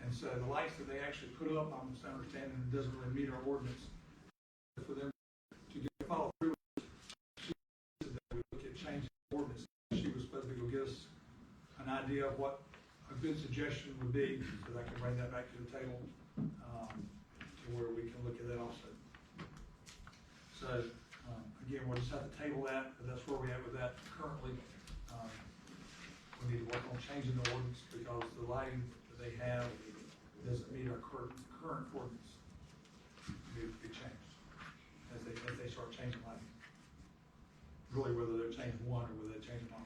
And so the lights that they actually put up, I'm understanding it doesn't really meet our ordinance. For them to follow through, she said that we look at changing the ordinance. She was supposed to go get us an idea of what a good suggestion would be, so that I can bring that back to the table to where we can look at that also. So, again, we'll just have to table that, but that's where we are with that currently. We need to work on changing the ordinance because the lighting that they have doesn't meet our current ordinance. It needs to be changed as they start changing lighting. really whether they're changing one or whether they're changing all.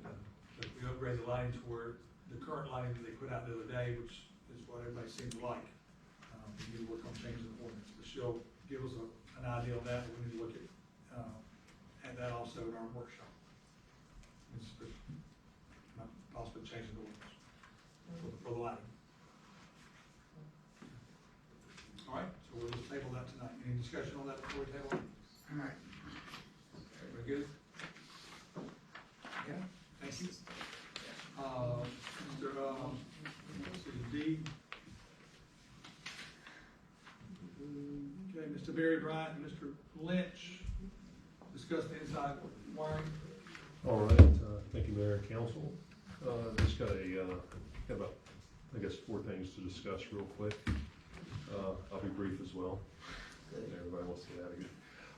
But we upgrade the lighting to where the current lighting that they put out the other day, which is what everybody seems to like. We need to work on changing the ordinance, but she'll give us an idea on that, but we need to look at that also in our workshop. It's possibly changing the ordinance for the lighting. All right, so we'll just table that tonight. Any discussion on that before we table it? All right. Everybody good? Yeah, thank you. Let's see, D. Okay, Mr. Barry Bryant and Mr. Lynch discuss the inside wiring. All right, thank you, Mayor and Council. Just got about, I guess, 4 things to discuss real quick. I'll be brief as well. Everybody wants to get out of here.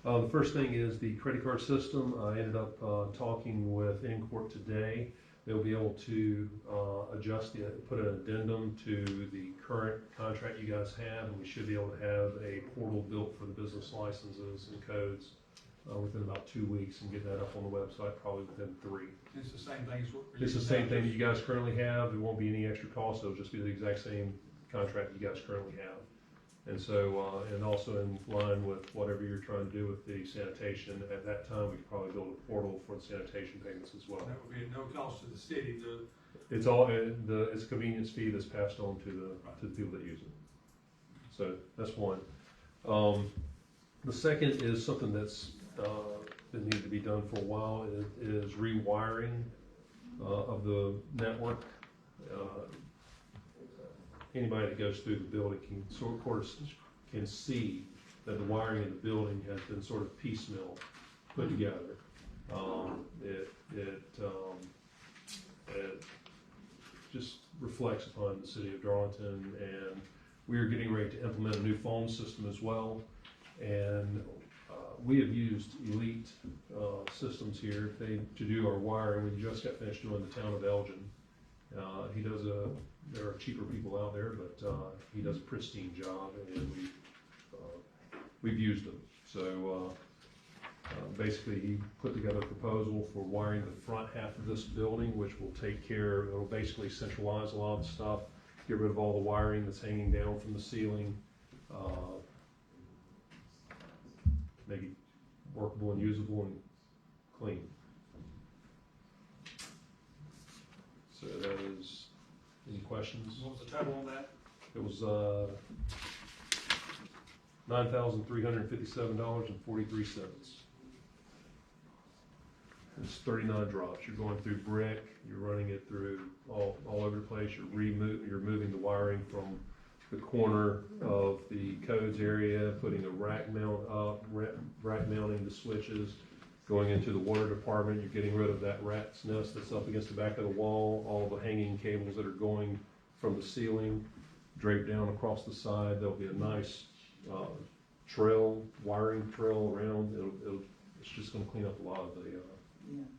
The first thing is the credit card system. I ended up talking with InCourt today. They'll be able to adjust put an addendum to the current contract you guys have, and we should be able to have a portal built for the business licenses and codes within about 2 weeks, and get that up on the website probably within 3. It's the same thing as what. It's the same thing that you guys currently have. There won't be any extra cost. It'll just be the exact same contract you guys currently have. And so, and also in line with whatever you're trying to do with the sanitation, at that time, we could probably build a portal for the sanitation payments as well. That would be at no cost to the city to. It's all, it's a convenience fee that's passed on to the people that use it. So that's one. The second is something that's that needed to be done for a while, is rewiring of the network. Anybody that goes through the building can see that the wiring in the building has been sort of piecemeal put together. It just reflects upon the city of Darlington, and we are getting ready to implement a new phone system as well. And we have used Elite systems here to do our wiring. We just got finished doing the town of Elgin. There are cheaper people out there, but he does a pristine job, and we've used him. So basically, he put together a proposal for wiring the front half of this building, which will take care, it'll basically centralize a lot of the stuff, get rid of all the wiring that's hanging down from the ceiling, make it workable and usable and clean. So that is, any questions? What was the total on that? It was $9,357.43. It's 39 drops. You're going through brick. You're running it through all over the place. You're moving the wiring from the corner of the codes area, putting a rack mount up, rack mounting the switches, going into the water department. You're getting rid of that rat's nest that's up against the back of the wall, all the hanging cables that are going from the ceiling, draped down across the side. There'll be a nice wiring trail around. It's just going to clean up a lot of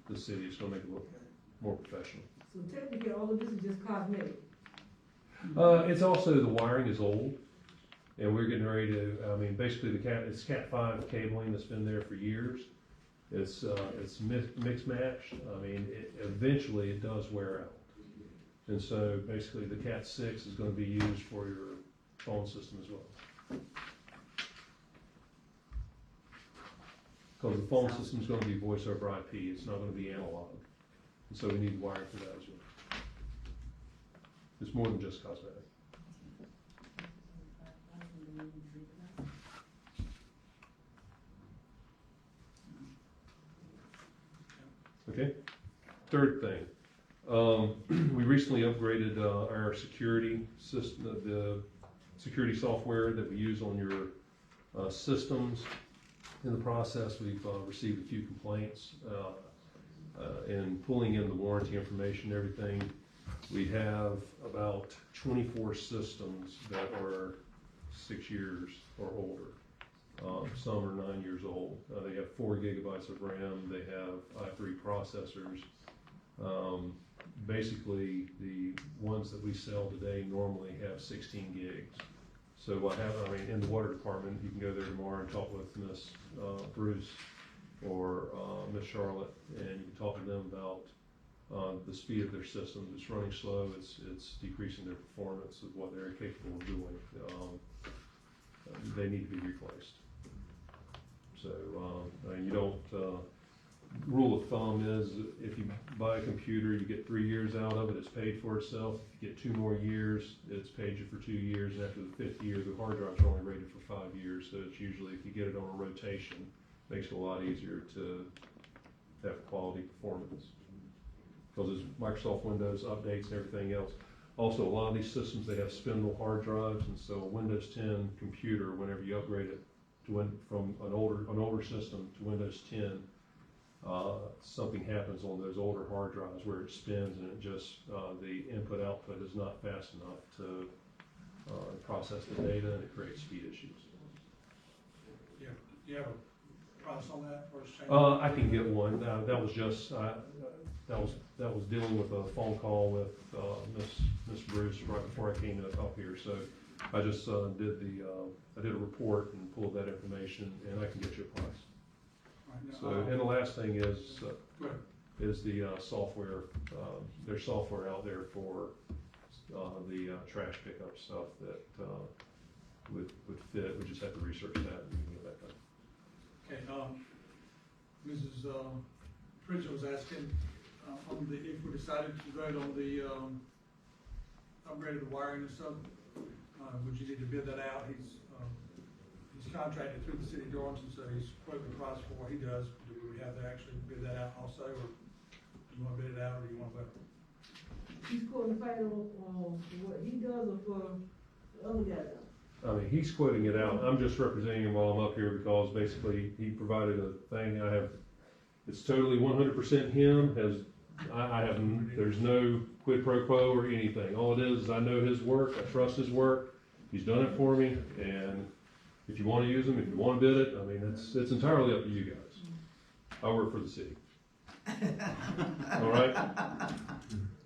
the city. It's going to make it look more professional. So technically, all of this is just cosmetic. It's also, the wiring is old, and we're getting ready to, basically it's Cat 5 cabling that's been there for years. It's mixed match. Eventually it does wear out. And so basically the Cat 6 is going to be used for your phone system as well. Because the phone system is going to be voice over IP. It's not going to be analog. And so we need wiring for that as well. It's more than just cosmetic. Okay. Third thing, we recently upgraded our security system, the security software that we use on your systems. In the process, we've received a few complaints in pulling in the warranty information and everything. We have about 24 systems that are 6 years or older. Some are 9 years old. They have 4 gigabytes of RAM. They have i3 processors. Basically, the ones that we sell today normally have 16 gigs. So what happens, in the water department, you can go there tomorrow and talk with Miss Bruce, or, Miss Charlotte, and you can talk to them about, the speed of their systems. It's running slow, it's decreasing their performance of what they're capable of doing. They need to be replaced. So, and you don't, rule of thumb is if you buy a computer, you get 3 years out of it, it's paid for itself. If you get 2 more years, it's paid you for 2 years. And after the 5th year, the hard drives are only rated for 5 years. So it's usually, if you get it on a rotation, makes it a lot easier to have quality performance. Because as Microsoft Windows updates and everything else, also a lot of these systems, they have spindle hard drives, and so a Windows 10 computer, whenever you upgrade it to from an older system to Windows 10, something happens on those older hard drives where it spins and it just, the input output is not fast enough to process the data, and it creates speed issues. Yeah, do you have a price on that or exchange? I can get one. That was just, that was dealing with a phone call with Miss Bruce right before I came up here. So I just I did a report and pulled that information, and I can get you a price. So, and the last thing is the software. There's software out there for the trash pickup stuff that would fit. We just have to research that and get that done. Okay, Mrs. Pritchett was asking on the, if we decided to vote on the upgrade of the wiring and stuff, would you need to bid that out? He's contracted through the city of Darlington, so he's quoting the price for what he does. Do we have to actually bid that out also, or do you want to bid it out, or do you want to vote? He's quoting the price on what he does or for the other guy does? I mean, he's quoting it out. I'm just representing him while I'm up here because basically he provided a thing. It's totally 100% him. There's no quid pro quo or anything. All it is I know his work, I trust his work. He's done it for me, and if you want to use him, if you want to bid it, I mean, it's entirely up to you guys. I work for the city. All right?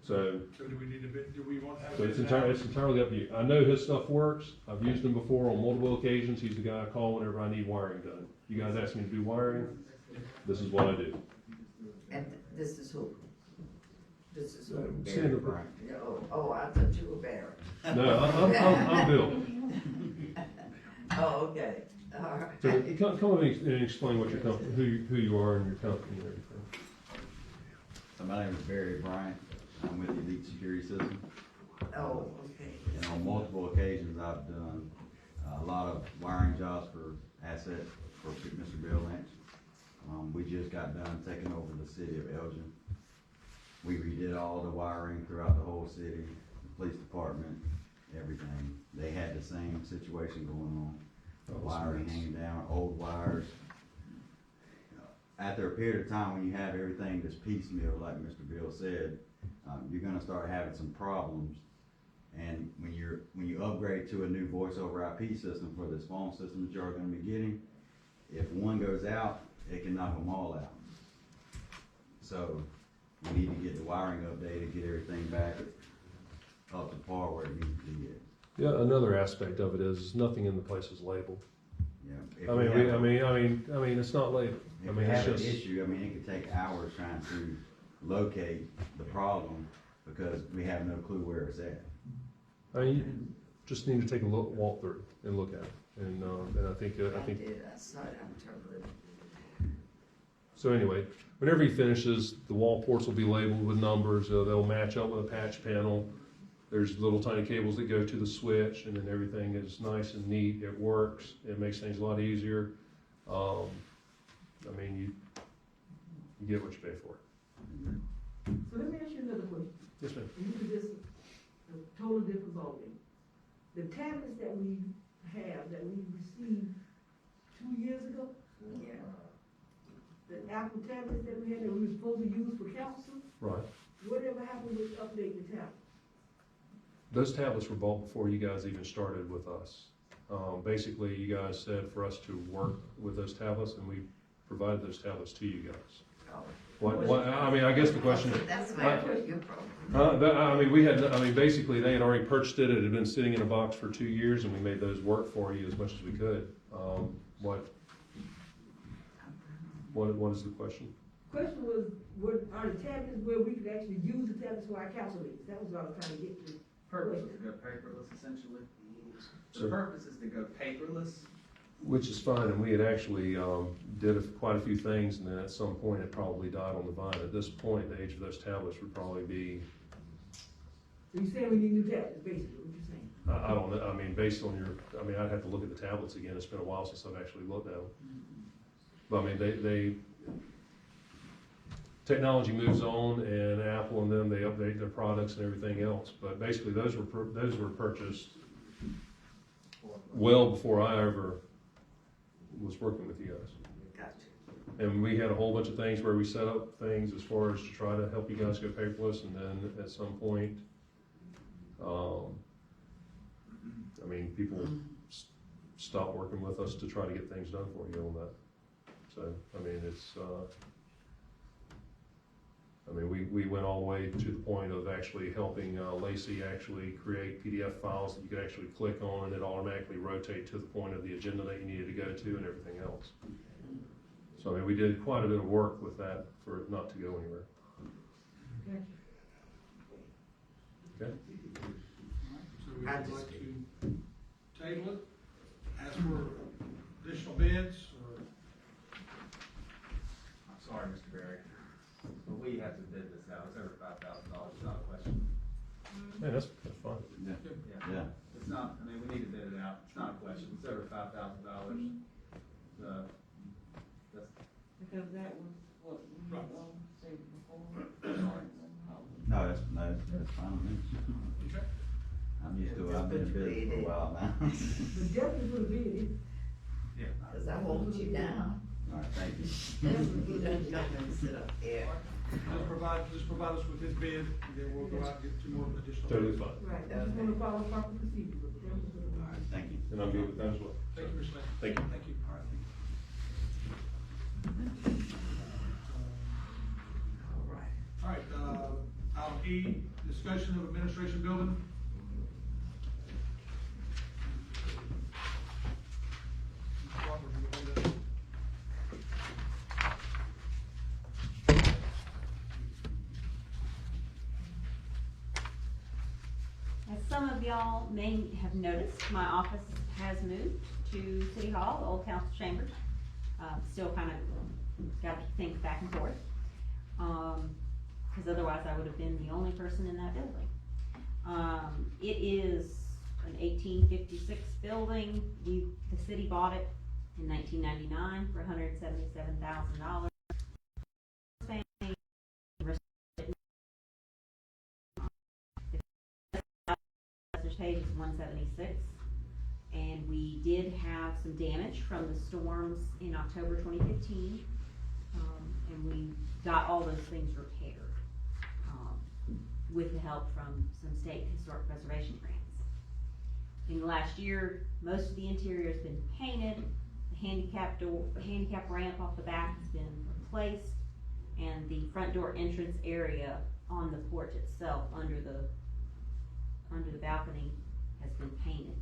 So do we need to bid, do we want to have? So it's entirely up to you. I know his stuff works. I've used him before on multiple occasions. He's the guy I call whenever I need wiring done. You guys ask me to do wiring, this is what I do. And this is who? This is who? Sandra. Oh, I thought you were Barry. No, I'm Bill. Oh, okay, all right. So come and explain what your company, who you are and your company and everything. So my name is Barry Bryant. I'm with Elite Security System. Oh, okay. And on multiple occasions, I've done a lot of wiring jobs for assets for Mr. Bill Lynch. We just got done taking over the city of Elgin. We redid all the wiring throughout the whole city, the police department, everything. They had the same situation going on. The wiring hanging down, old wires. After a period of time, when you have everything that's piecemeal, like Mr. Bill said, you're gonna start having some problems. And when you upgrade to a new voice over IP system for this phone system that you're gonna be getting, if one goes out, it can knock them all out. So we need to get the wiring updated, get everything back up to par where it needs to be at. Yeah, another aspect of it is nothing in the place is labeled. Yeah. I mean, it's not labeled. If we have an issue, I mean, it could take hours trying to locate the problem because we have no clue where it's at. I mean, you just need to take a walk through and look at it, and I think. I did, I saw it on television. So anyway, whenever he finishes, the wall ports will be labeled with numbers. They'll match up with a patch panel. There's little tiny cables that go to the switch, and then everything is nice and neat. It works. It makes things a lot easier. I mean, you get what you pay for. So let me ask you another question. Yes, ma'am. And this is just a total different ballgame. The tablets that we have, that we received 2 years ago, Yeah. the Apple tablets that we had that we were supposed to use for council, Right. whatever happened with updating the tablet? Those tablets were bought before you guys even started with us. Basically, you guys said for us to work with those tablets, and we provided those tablets to you guys. I mean, I guess the question. That's your problem. Basically, they had already purchased it. It had been sitting in a box for 2 years, and we made those work for you as much as we could. What is the question? Question was, are the tablets where we could actually use the tablets for our council meetings? That was what I was trying to get to. Purpose is to go paperless, essentially. The So- purpose is to go paperless. Which is fine, and we had actually, did quite a few things, and then at some point it probably died on the vine. At this point, the age of those tablets would probably be, So you're saying we need new tablets, basically, what you're saying? I don't know, I mean, based on I'd have to look at the tablets again. It's been a while since I've actually looked at them. But I mean, technology moves on, and Apple and them, they update their products and everything else. But basically, those were purchased well before I ever was working with you guys. Gotcha. And we had a whole bunch of things where we set up things as far as to try to help you guys go paperless, and then at some point, I mean, people stopped working with us to try to get things done for you on that. So, I mean, we went all the way to the point of actually helping Lacey actually create PDF files that you could actually click on, and it automatically rotate to the point of the agenda that you needed to go to and everything else. So, I mean, we did quite a bit of work with that for it not to go anywhere. Okay? So we would like to table it, ask for additional bids, or? I'm sorry, Mr. Berry, but we have to bid this out. It's over $5,000, it's not a question. Man, that's fine. Yeah. It's not, I mean, we need to bid it out. It's not a question. It's over $5,000. That's, Because that was what we said before. No, that's fine. Okay. I'm used to it. I've been in business for a while now. But definitely for the bid, yeah. Cause I won't you down. All right, thank you. You don't come and sit up there. Just provide us with his bid, and then we'll go out and get 2 more additional. Totally bids. fine. right, I just wanna follow proper procedure, but definitely for the bid. All right, thank you. And I'm good with that as well. Thank you, Mr. Lane. Thank you. Thank you. All right. All right, item E, discussion of administration building. Mr. Walker, you go ahead. As some of y'all may have noticed, my office has moved to City Hall, the old council chambers. Still kind of got to think back and forth. Cause otherwise I would have been the only person in that building. It is an 1856 building. The city bought it in 1999 for $177,000. Page is 176, and we did have some damage from the storms in October 2015, and we got all those things repaired with the help from some state historic preservation grants. In the last year, most of the interior has been painted. The handicap ramp off the back has been replaced, and the front door entrance area on the porch itself under the balcony has been painted.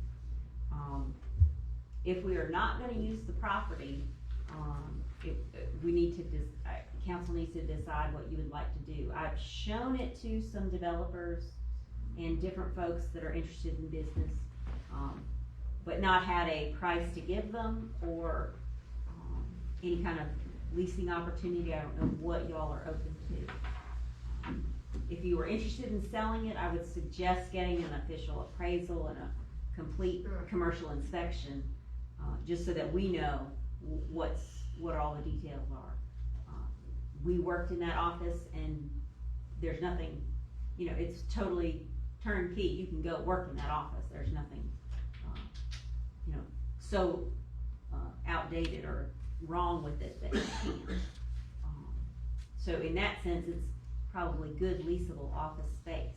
If we are not gonna use the property, council needs to decide what you would like to do. I've shown it to some developers and different folks that are interested in business, but not had a price to give them or any kind of leasing opportunity. I don't know what y'all are open to. If you were interested in selling it, I would suggest getting an official appraisal and a complete commercial inspection, just so that we know what all the details are. We worked in that office and there's nothing, it's totally turnkey. You can go work in that office. There's nothing, so outdated or wrong with it that you can't. So in that sense, it's probably good leasable office space.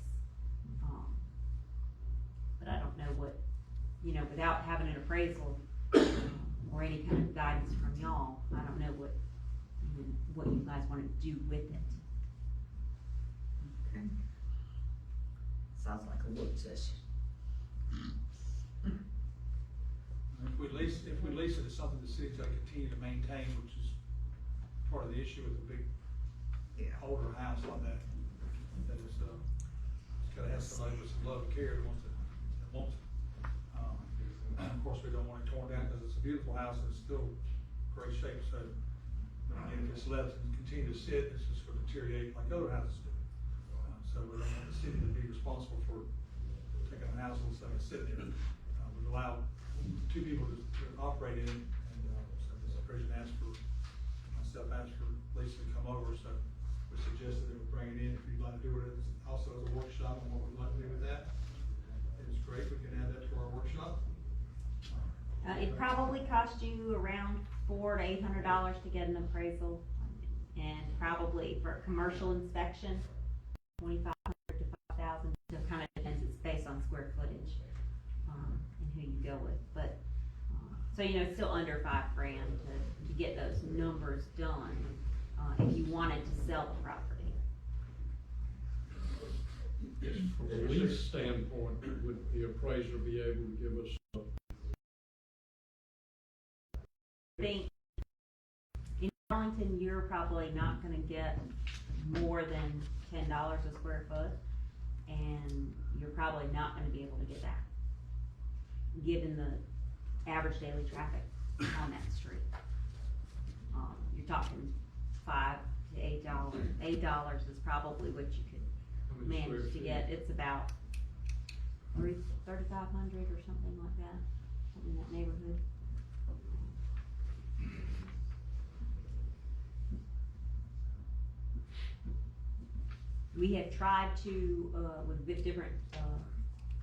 But I don't know what, without having an appraisal or any kind of guidance from y'all, I don't know what you guys want to do with it. Okay. Sounds like a work session. If we lease it, it's something the city's gonna continue to maintain, which is part of the issue with the big older house like that. That is, it's gotta have somebody with some love and care that wants it. Of course, we don't want it torn down because it's a beautiful house and it's still great shape, so, again, if it's left and continue to sit, it's just gonna deteriorate like other houses do. So we don't want the city to be responsible for taking a house and letting it sit there. We allow two people to operate in it, and, so Mr. President myself asked for Lisa to come over, so we suggested that we bring it in, if you'd like to do it also as a workshop on what we'd like to do with that. It's great, we can add that to our workshop. It probably cost you around $400 to $800 to get an appraisal, and probably for a commercial inspection, $2,500 to $5,000. So it kind of depends. It's based on square footage and who you go with. But so it's still under $5,000 to get those numbers done if you wanted to sell the property. From a lease standpoint, would the appraiser be able to give us? I think in Darlington, you're probably not going to get more than $10 a square foot, and you're probably not going to be able to get that, given the average daily traffic on that street. You're talking $5 to $8. $8 is probably what you could manage to get. It's about 3,500 or something like that, something in that neighborhood. We have tried to, with different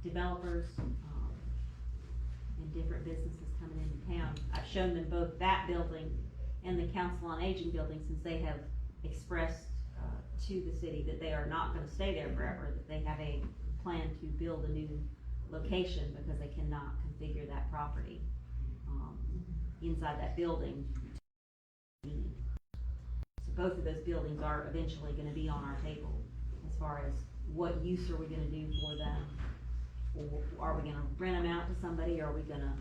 developers and different businesses coming into town, I've shown them both that building and the Council on Aging building, since they have expressed to the city that they are not going to stay there forever, that they have a plan to build a new location because they cannot configure that property inside that building. So both of those buildings are eventually going to be on our table. As far as what use are we going to do for them, or are we going to rent them out to somebody, or are we going to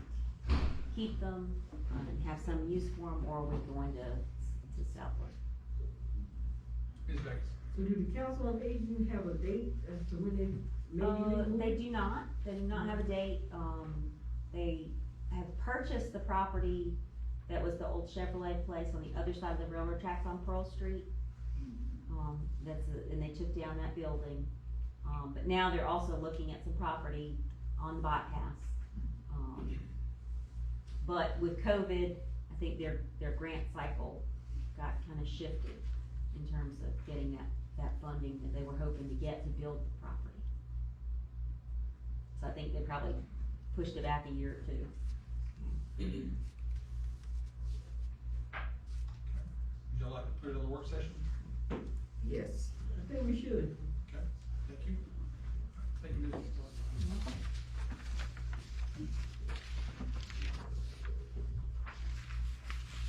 keep them and have some use for them, or are we going to sell them? Ms. Beck. So do the Council on Aging have a date as to when they maybe They do not. They do not have a date. They have purchased the property that was the old Chevrolet place on the other side of the railroad tracks on Pearl Street. And they took down that building. But now they're also looking at some property on the bypass. But with COVID, I think their grant cycle got kind of shifted in terms of getting that funding that they were hoping to get to build the property. So I think they probably pushed it back a year or two. Would y'all like to put it on the work session? Yes. I think we should. Okay, thank you. Thank you, Ms.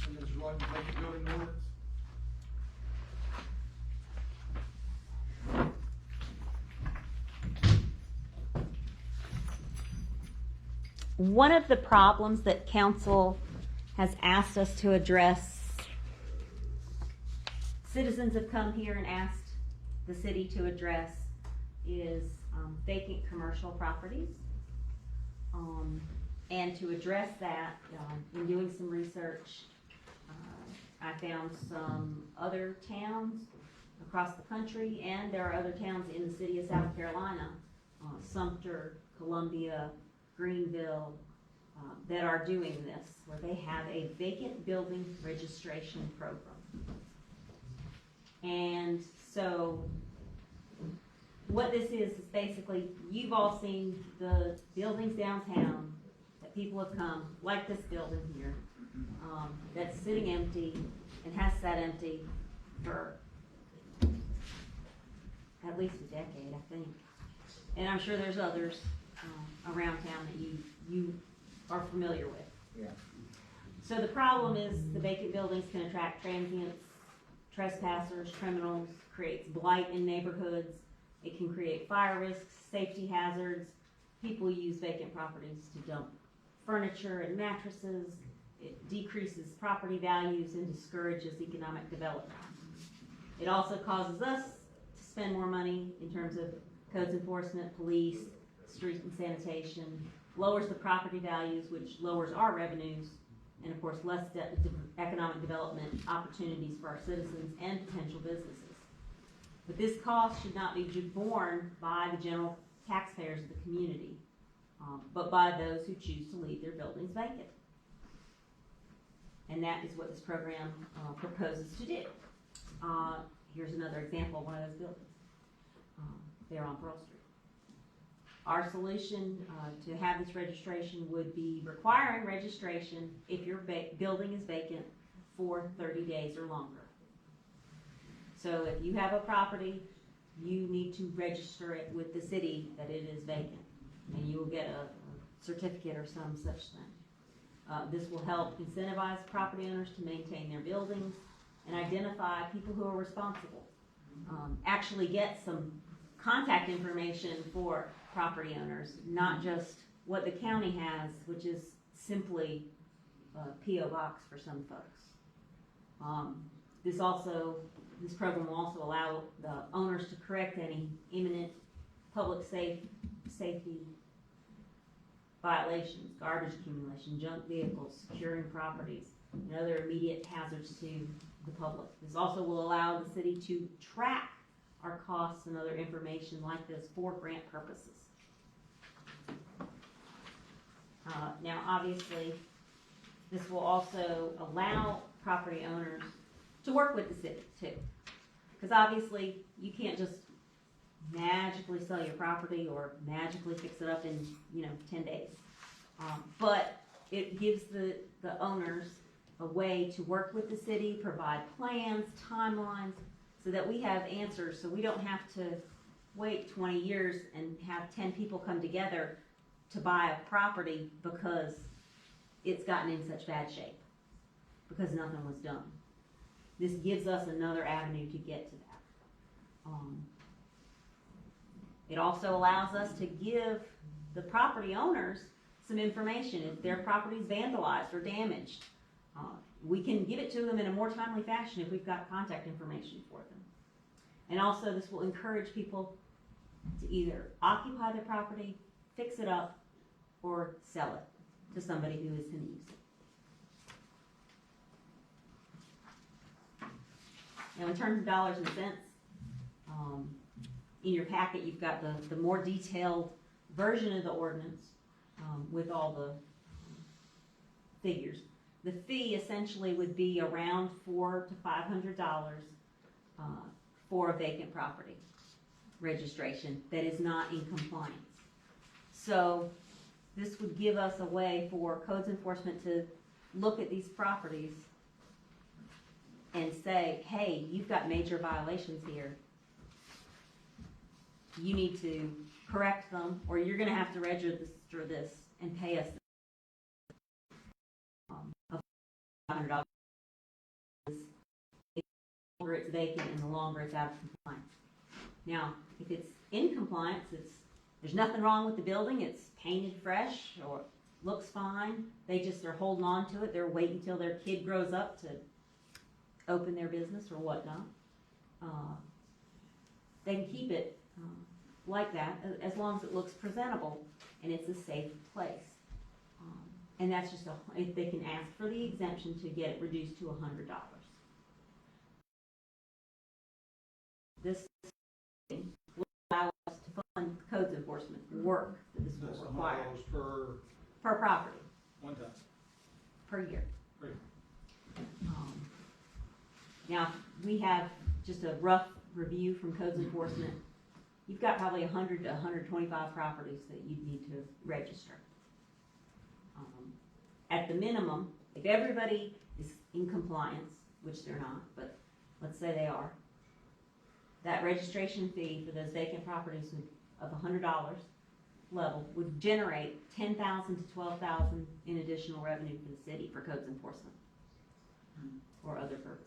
And Ms. Roy, take the building ordinance. One of the problems that council has asked us to address, citizens have come here and asked the city to address, is vacant commercial properties. And to address that, in doing some research, I found some other towns across the country, and there are other towns in the city of South Carolina, Sumter, Columbia, Greenville, that are doing this, where they have a vacant building registration program. And so what this is basically, you've all seen the buildings downtown that people have come, like this building here, that's sitting empty and has sat empty for at least a decade, I think. And I'm sure there's others around town that you are familiar with. Yeah. So the problem is the vacant buildings can attract transients, trespassers, criminals, creates blight in neighborhoods. It can create fire risks, safety hazards. People use vacant properties to dump furniture and mattresses. It decreases property values and discourages economic development. It also causes us to spend more money in terms of codes enforcement, police, street and sanitation, lowers the property values, which lowers our revenues, and of course, less economic development opportunities for our citizens and potential businesses. But this cost should not be borne by the general taxpayers of the community, but by those who choose to leave their buildings vacant. And that is what this program proposes to do. Here's another example of one of those buildings. They're on Pearl Street. Our solution to have this registration would be requiring registration if your building is vacant for 30 days or longer. So if you have a property, you need to register it with the city that it is vacant, and you will get a certificate or some such thing. This will help incentivize property owners to maintain their buildings and identify people who are responsible. Actually get some contact information for property owners, not just what the county has, which is simply a P.O. box for some folks. This program will also allow the owners to correct any imminent public safety violations, garbage accumulation, junk vehicles, securing properties, and other immediate hazards to the public. This also will allow the city to track our costs and other information like this for grant purposes. Now, obviously, this will also allow property owners to work with the city too. Because obviously, you can't just magically sell your property or magically fix it up in, 10 days. But it gives the owners a way to work with the city, provide plans, timelines, so that we have answers, so we don't have to wait 20 years and have 10 people come together to buy a property because it's gotten in such bad shape, because nothing was done. This gives us another avenue to get to that. It also allows us to give the property owners some information. If their property is vandalized or damaged, we can give it to them in a more timely fashion if we've got contact information for them. And also, this will encourage people to either occupy their property, fix it up, or sell it to somebody who is going to use it. Now, in terms of dollars and cents, in your packet, you've got the more detailed version of the ordinance with all the figures. The fee essentially would be around $400 to $500 for a vacant property registration that is not in compliance. So this would give us a way for codes enforcement to look at these properties and say, hey, you've got major violations here. You need to correct them, or you're going to have to register this and pay us $500. The longer it's vacant and the longer it's out of compliance. Now, if it's in compliance, there's nothing wrong with the building. It's painted fresh or looks fine. They just are holding on to it. They're waiting until their kid grows up to open their business or whatnot. They can keep it like that as long as it looks presentable and it's a safe place. And that's just if they can ask for the exemption to get it reduced to $100. This will allow us to fund codes enforcement work that this will require. $100 per property. One time. Per year. Great. Now, we have just a rough review from codes enforcement. You've got probably 100 to 125 properties that you need to register. At the minimum, if everybody is in compliance, which they're not, but let's say they are, that registration fee for those vacant properties of $100 level would generate $10,000 to $12,000 in additional revenue for the city for codes enforcement or other purposes.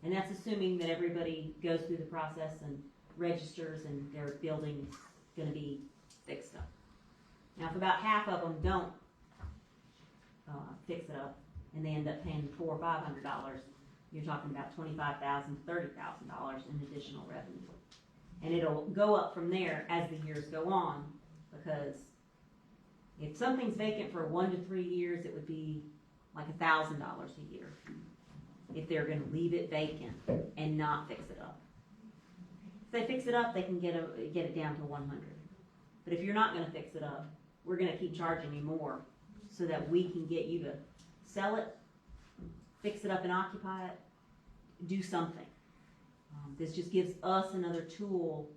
And that's assuming that everybody goes through the process and registers and their building is going to be fixed up. Now, if about half of them don't fix it up, and they end up paying $400 or $500, you're talking about $25,000 to $30,000 in additional revenue. And it'll go up from there as the years go on, because if something's vacant for 1 to 3 years, it would be like $1,000 a year if they're gonna leave it vacant and not fix it up. If they fix it up, they can get it down to 100. But if you're not gonna fix it up, we're gonna keep charging you more so that we can get you to sell it, fix it up and occupy it, do something. This just gives us another tool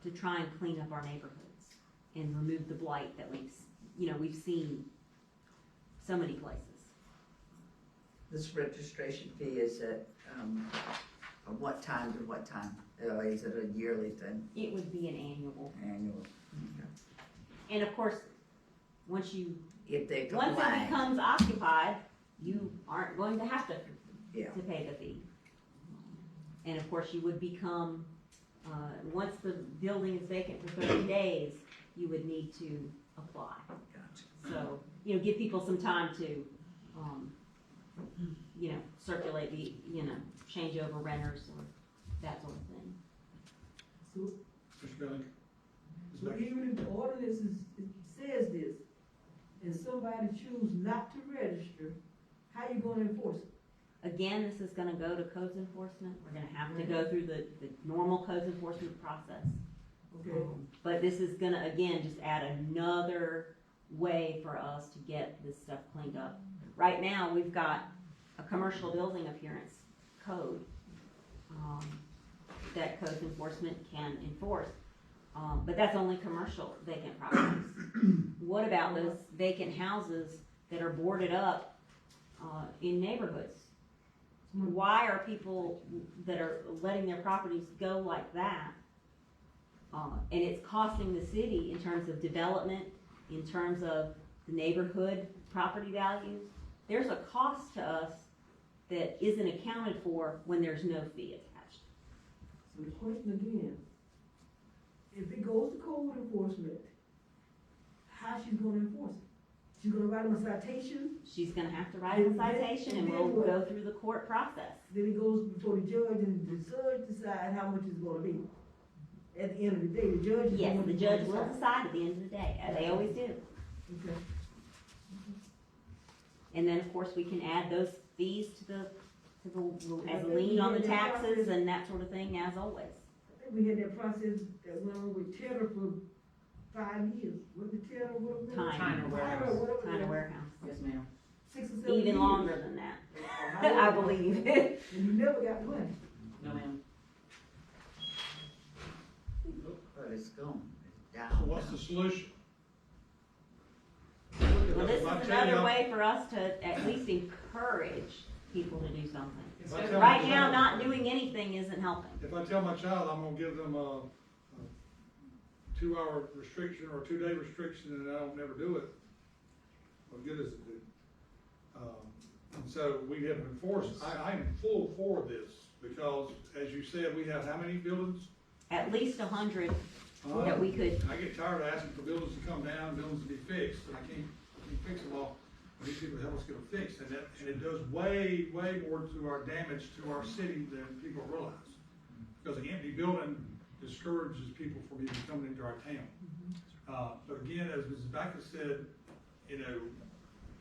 to try and clean up our neighborhoods and remove the blight that we've seen so many places. This registration fee is at, from what time to what time? Is it a yearly thing? It would be an annual. Annual. And of course, once If they it comply. becomes occupied, you aren't going to have to Yeah. pay the fee. And of course, you would become, once the building is vacant for 30 days, you would need to apply. Gotcha. So, give people some time to, circulate the, change over renters or that sort of thing. So, Mr. Belling? so even if the ordinance it says this, and somebody choose not to register, how you gonna enforce it? Again, this is gonna go to codes enforcement. We're gonna have to go through the normal codes enforcement process. Okay, But this is gonna, again, just add another way for us to get this stuff cleaned up. Right now, we've got a commercial building appearance code, that codes enforcement can enforce. But that's only commercial vacant properties. What about those vacant houses that are boarded up, in neighborhoods? Why are people that are letting their properties go like that? And it's costing the city in terms of development, in terms of the neighborhood property values. There's a cost to us that isn't accounted for when there's no fee attached. so the question again, if it goes to code enforcement, how's she gonna enforce it? She's gonna write them a citation, She's gonna have to write a citation and we'll go through the court process. then it goes before the judge, and the judge decide how much it's gonna be. At the end of the day, the judge is Yes, gonna the judge will decide at the end of the day, as they always do. Okay. And then, of course, we can add those fees to the as a lien on the taxes and that sort of thing, as always. I think we had that process that went on with Cheddar for 5 years. Was it Cheddar, what was it? Tyner Warehouse. whatever it Tyner was. Warehouse. Yes, ma'am. 6 or 7 years. Even longer than that, Oh, I believe. And you never got the money. No, ma'am. But it's gone. It's down. So what's the solution? Well, this If I is tell another you- way for us to at least encourage people to do something. If I tell Right my now, child- not doing anything isn't helping. If I tell my child I'm gonna give them a 2-hour restriction or a 2-day restriction and I don't never do it, what good does it do? And so we have enforced, I am full for this, because as you said, we have how many buildings? At least 100 that we could, I get tired of asking for buildings to come down, buildings to be fixed, and I can't fix them all. I need people to help us get them fixed, and it does way more to our damage to our city than people realize. Because an empty building discourages people from even coming into our town. But again, as Mrs. Backer said,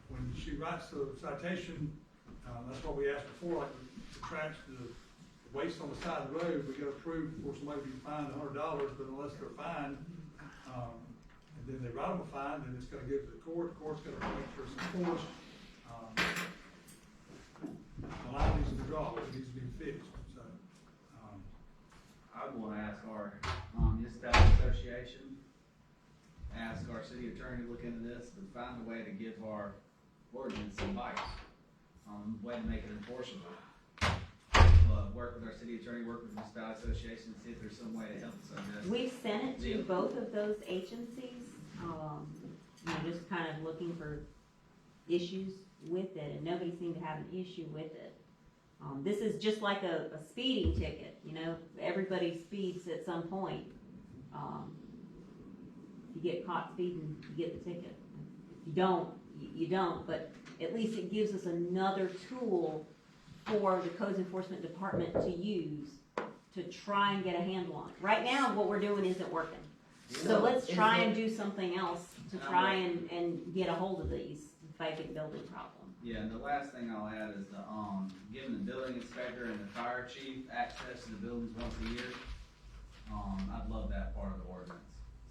when she writes the citation, that's what we asked before, like the trash, the waste on the side of the road, we got approved for somebody to be fined $100, but unless they're fined, and then they write them a fine, then it's gotta go to the court's gotta make sure it's enforced. The line needs to be drawn, it needs to be fixed, so. I'd wanna ask our, municipality association, ask our city attorney to look into this, and find a way to give our ordinance some bites, way to make it enforceable. Work with our city attorney, work with the municipality association, see if there's some way to help us on this. we've sent it to both of those agencies, just kind of looking for issues with it, and nobody seemed to have an issue with it. This is just like a speeding ticket, everybody speeds at some point. If you get caught speeding, you get the ticket. If you don't, you don't, but at least it gives us another tool for the codes enforcement department to use to try and get a handle on it. Right now, what we're doing isn't working. So let's try and do something else to try and get a hold of these vacant building problem. Yeah, and the last thing I'll add is the, giving the building inspector and the fire chief access to the buildings once a year. I'd love that part of the ordinance,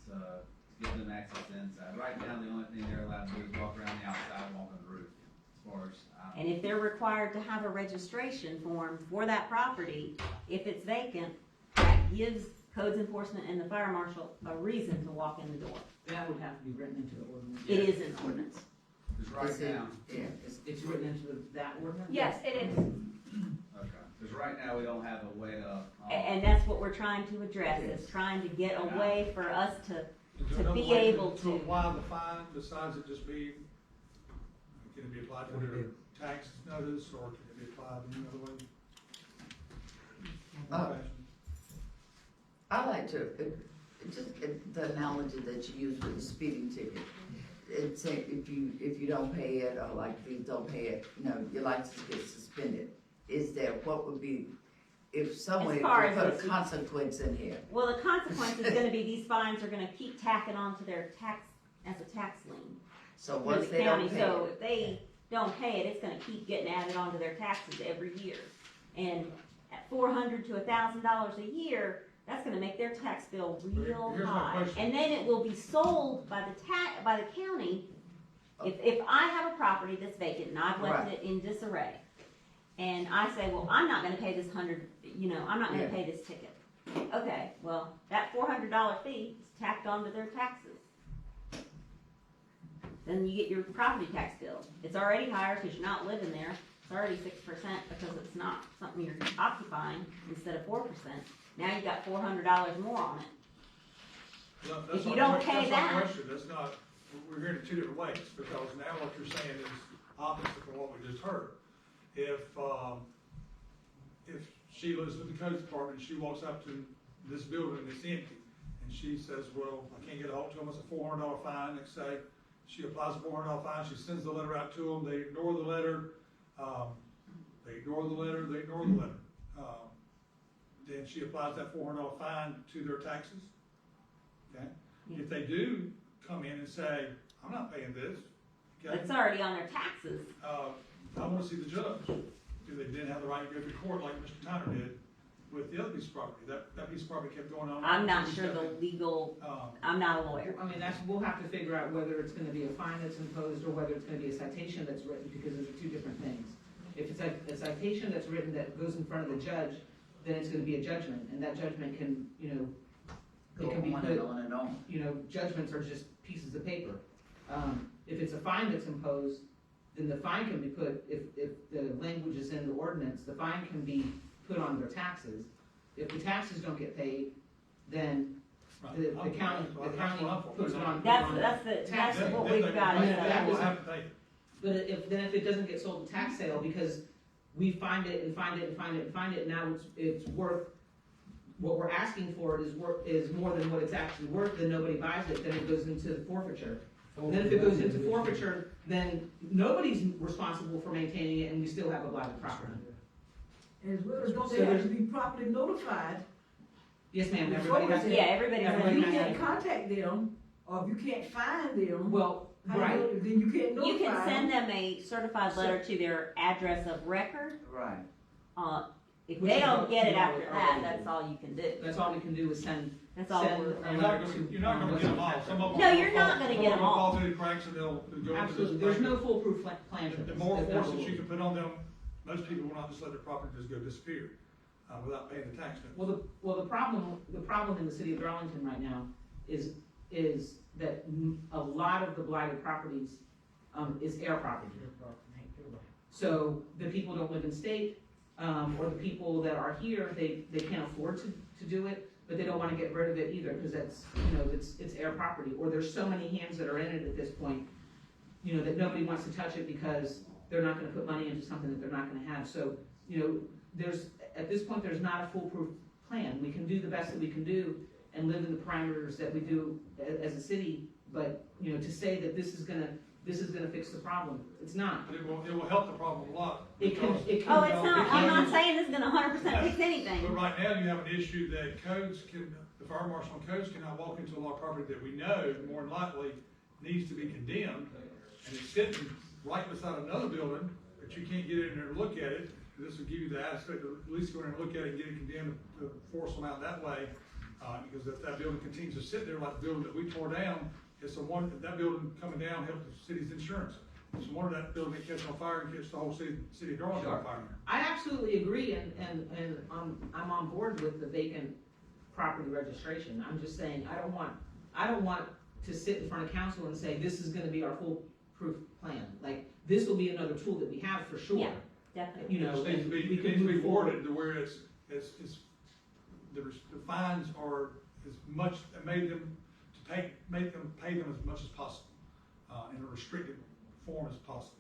so to give them access inside. Right now, the only thing they're allowed to do is walk around the outside, walk on the roof, as far as. And if they're required to have a registration form for that property, if it's vacant, that gives codes enforcement and the fire marshal a reason to walk in the door. That would have to be written into the ordinance. It is an ordinance. Because right now, It's written into that ordinance? Yes, it is. okay, because right now, we don't have a way to. And that's what we're trying to address, is trying to get a way for us Is there to another be way able to to. apply the fine besides it just being, can it be applied to their tax notice, or can it be applied in another way? I like to, the analogy that you use with the speeding ticket. It's if you don't pay it, or like if you don't pay it, your license gets suspended. Is there, what would be, if someone As far put a as consequence in here? Well, the consequence is gonna be these fines are gonna keep tacking onto their tax, as a tax lien. So for once the they county. don't pay So it, if they don't pay it, it's gonna keep getting added onto their taxes every year. And at $400 to $1,000 a year, that's gonna make their tax bill real Here's my high. question. And then it will be sold by the county. If I have a property that's vacant and I've left Right. it in disarray, and I say, well, I'm not gonna pay this I'm not gonna Yeah. pay this ticket. Okay, well, that $400 fee is tacked onto their taxes. Then you get your property tax bill. It's already higher because you're not living there. It's already 6% because it's not something you're occupying instead of 4%. Now you got $400 more on it. No, that's If you not don't my- pay that's not that- my question. That's not, we're hearing it two different ways, because now what you're saying is opposite from what we just heard. If she lives in the code department, she walks up to this building that's empty, and she says, well, I can't get a hold to them, it's a $400 fine, let's say. She applies a $400 fine, she sends the letter out to them, they ignore the letter, then she applies that $400 fine to their taxes, okay? If they do come in and say, I'm not paying this, okay? It's already on their taxes. I wanna see the judge, because they didn't have the right to go to court like Mr. Tyner did with the other piece of property. That piece of property kept going on. I'm not sure the legal, I'm not a lawyer. I mean, we'll have to figure out whether it's gonna be a fine that's imposed or whether it's gonna be a citation that's written, because those are two different things. If it's a citation that's written that goes in front of the judge, then it's gonna be a judgment, and that judgment can, it can be on put, and on and on. Judgments are just pieces of paper. If it's a fine that's imposed, then the fine can be put, if the language is in the ordinance, the fine can be put on their taxes. If the taxes don't get paid, then the county puts it on. That's what we've got. But if it doesn't get sold at tax sale because we find it and find it and find it and find it, and now it's worth, what we're asking for is more than what it's actually worth, then nobody buys it, then it goes into forfeiture. And then if it goes into forfeiture, then nobody's responsible for maintaining it and we still have a blighted property. As well as don't they have to be properly notified? Yes, ma'am, everybody has to. Yeah, everybody has If you to. can't contact them, or if you can't find them. Well, how you right. know, then you can't notify You can send them. them a certified letter to their address of record. Right. If Which they is don't what get it we after already that, do. that's all you can do. That's all we can do is send. That's all send we're. a You're letter not to- gonna get them all. Some of them. No, you're not gonna get them all. Fall through the cracks and they'll go into Absolutely, this. there's no foolproof plan for The this. more That's force not that you what can put on them, most people will not just let their property just go disappear, without paying the tax notice. Well, the problem in the city of Darlington right now is that a lot of the blighted properties, is air property. So the people don't live in state, or the people that are here, they can't afford to do it, but they don't wanna get rid of it either, cause that's, it's air property, or there's so many hands that are in it at this point, that nobody wants to touch it because they're not gonna put money into something that they're not gonna have, so, at this point, there's not a foolproof plan. We can do the best that we can do and live in the parameters that we do as a city, but, to say that this is gonna this is gonna fix the problem. It's not. But it will help the problem a lot. It can, because- it can. Oh, it's not, I'm not saying this is gonna 100% fix anything. But right now, you have an issue that codes can, the fire marshal and codes cannot walk into a lot of property that we know more than likely needs to be condemned, and it's sitting right beside another building, but you can't get in there and look at it. This will give you the aspect of at least go in and look at it and get it condemned to force them out that way. Because if that building continues to sit there like the building that we tore down, it's the one, that building coming down helps the city's insurance. It's the one of that building that catches on fire and gets the whole city of Darlington on fire. I absolutely agree, and I'm on board with the vacant property registration. I'm just saying, I don't want to sit in front of council and say, this is gonna be our foolproof plan. Like, this will be another tool that we have for sure. Yeah, definitely. You know, It needs to be, we it can needs to be move forward. worded to where it's, the fines are as much, make them pay them as much as possible, in a restricted form as possible,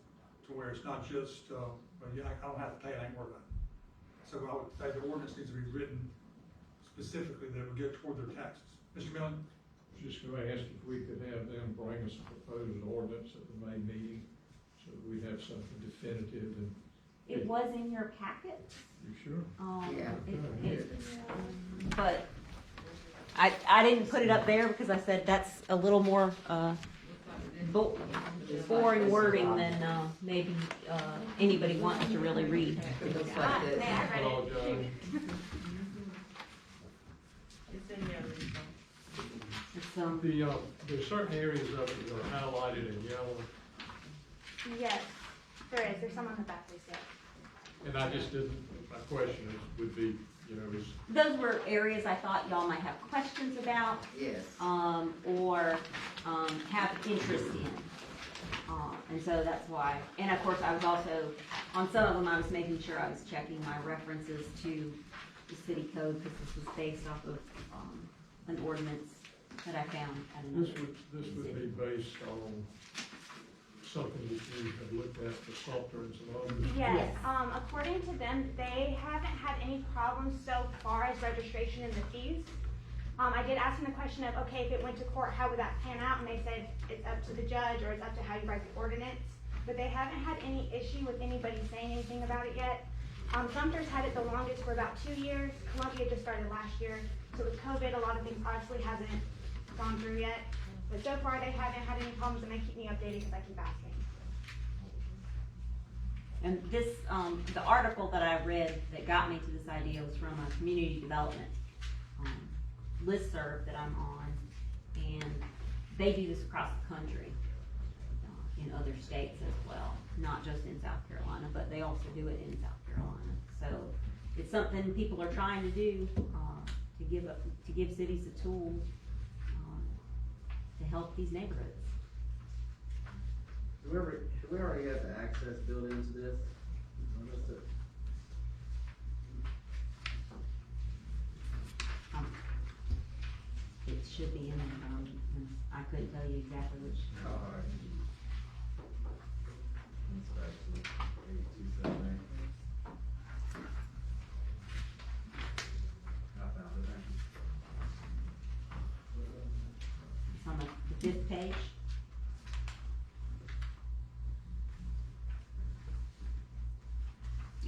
to where it's not just, well, yeah, I don't have to pay it, I ain't worried about it. So I would say the ordinance needs to be written specifically that it would go toward their taxes. Mr. Millen? Just gonna ask if we could have them bring us a proposed ordinance at the May meeting, so that we have something definitive and. It was in your packet. You sure? Yeah. But I didn't put it up there because I said that's a little more, boring wording than, maybe, anybody wants to really read. It looks like this. I apologize. It's in there. It's, There's certain areas of it that are highlighted in yellow, Yes, there is. There's some on the back, we said. and I just didn't, my question would be, is. those were areas I thought y'all might have questions about, Yes. or, have interest in. And so that's why, and of course, I was also, on some of them, I was making sure I was checking my references to the city code, because this was based off of, an ordinance that I found at another. This would be based on something that you have looked at for Sumter and some others. Yes, according to them, they haven't had any problems so far as registration and the fees. I did ask them the question of, okay, if it went to court, how would that pan out? And they said it's up to the judge, or it's up to how you write the ordinance. But they haven't had any issue with anybody saying anything about it yet. Sumter's had it the longest for about 2 years. Columbia just started last year. So with COVID, a lot of things obviously hasn't gone through yet. But so far, they haven't had any problems, and they keep me updated because I keep asking. And this, the article that I read that got me to this idea was from a community development listserv that I'm on, and they do this across the country, in other states as well, not just in South Carolina, but they also do it in South Carolina. So it's something people are trying to do, to give cities a tool to help these neighborhoods. Do we already have the access built into this? Or just a- It should be in there, and I couldn't tell you exactly which. It's on the 5th page.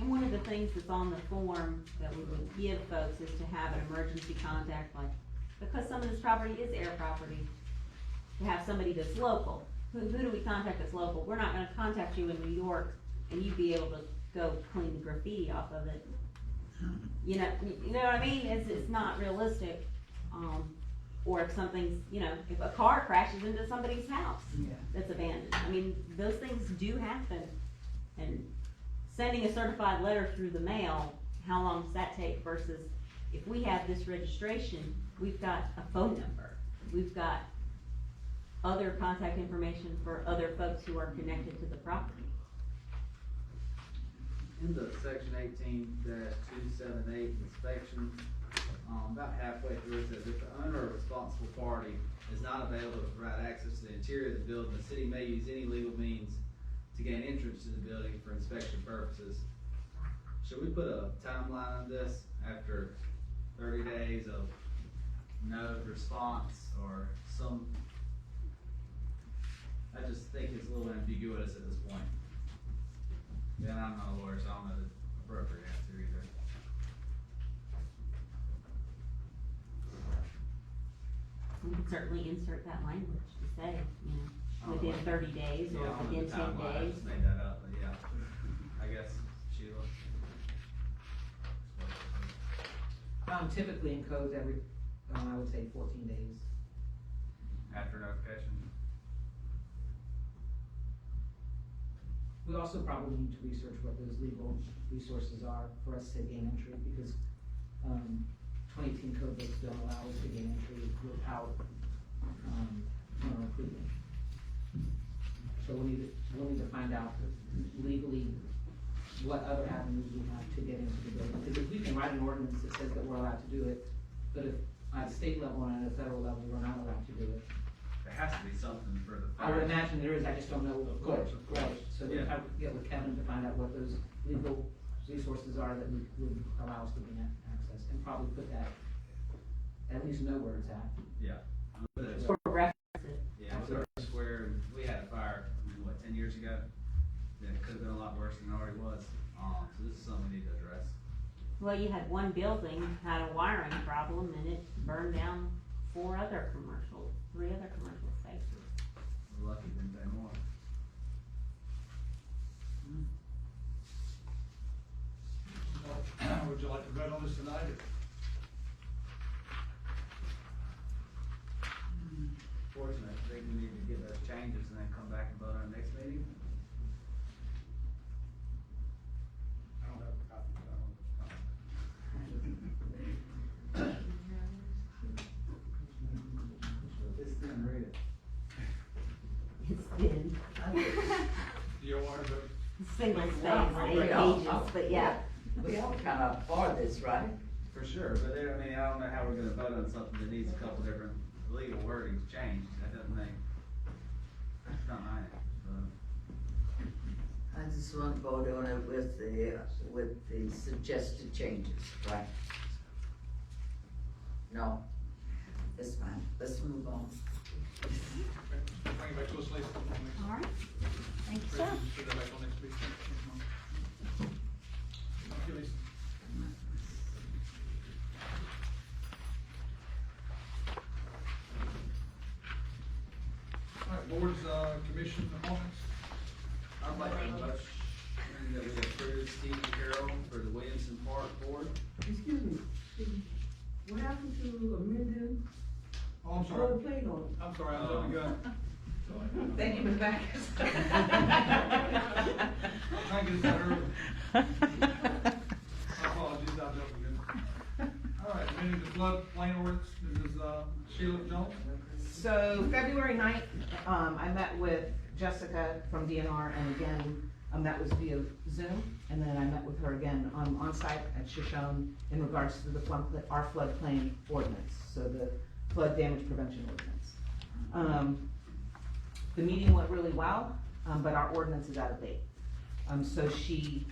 And one of the things that's on the form that we would give folks is to have an emergency contact, like, because some of this property is air property, to have somebody that's local. Who do we contact that's local? We're not gonna contact you in New York and you be able to go clean the graffiti off of it. You know what I mean? It's not realistic. Or if something's, if a car crashes into somebody's house that's abandoned. I mean, those things do happen. And sending a certified letter through the mail, how long does that take versus if we have this registration, we've got a phone number. We've got other contact information for other folks who are connected to the property. In the section 18-278 inspection, about halfway through it says, if the owner or responsible party is not available to provide access to the interior of the building, the city may use any legal means to gain entrance to the building for inspection purposes. Should we put a timeline on this after 30 days of no response or some? I just think it's a little ambiguous at this point. And I'm not a lawyer, so I don't know the appropriate answer either. We could certainly insert that language to say, you know, I don't know within what- 30 days Yeah, I or don't know within the 10 timeline, I days. just made that up, but yeah, I guess Sheila. Typically in codes, I would say 14 days. After notification. We also probably need to research what those legal resources are for us to gain entry, because, 2018 code books don't allow us to gain entry without, approval. So we'll need to find out legally what other avenues we have to get into the building. Because if we can write an ordinance that says that we're allowed to do it, but if at a state level and at a federal level, we're not allowed to do it. There has to be something for the. I would imagine there is, I just don't know Of what, course, of course. right, so we'll Yeah. have to get with Kevin to find out what those legal resources are that would allow us to gain access, and probably put that, at least know where it's at. Yeah. For reference. Yeah, with the square, we had a fire, 10 years ago? Then it could've been a lot worse than it already was. So this is something we need to address. Well, you had one building had a wiring problem and it burned down three other commercial spaces. We're lucky it didn't pay more. Would you like to vote on this tonight? Fortunately, I think we need to get those changes and then come back and vote on the next meeting. I don't have a copy, so I don't know. It's thin, read it. It's thin. Do you want to vote? Single space, Yeah, 8 we all- pages, but yeah. We all kinda for this, right? For sure, but there, I mean, I don't know how we're gonna vote on something that needs a couple different legal wordings changed. That doesn't make, that's not mine, I just want to vote on it with the suggested changes, right? No? It's fine, let's move on. Bring it back to us later. All right. Thank you, sir. Put that back on next week. Thank you, Lisa. All right, boards, commission appointments. I'd like to motion that we approve Steve Carroll for the Williamson Park Board. Excuse me, what happened to amending? Oh, I'm sorry. Plate on it? I'm sorry, I was on the gun. Thank you, Ms. Backus. I'm trying to get this out early. My apologies, I'll jump again. All right, amending the floodplain ordinance, Mrs. Sheila Jones. So February 9th, I met with Jessica from DNR, and again, that was via Zoom, and then I met with her again on site at Shoshone in regards to our floodplain ordinance, so the flood damage prevention ordinance. The meeting went really well, but our ordinance is out of date. So she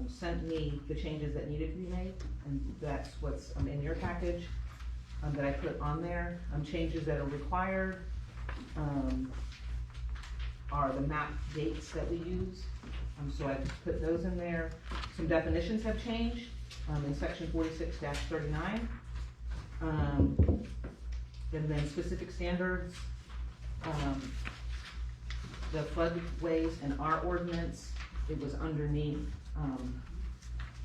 sent me the changes that needed to be made, and that's what's in your package that I put on there. Changes that are required are the map dates that we use. So I put those in there. Some definitions have changed in section 46-39. And then specific standards, the floodways in our ordinance, it was underneath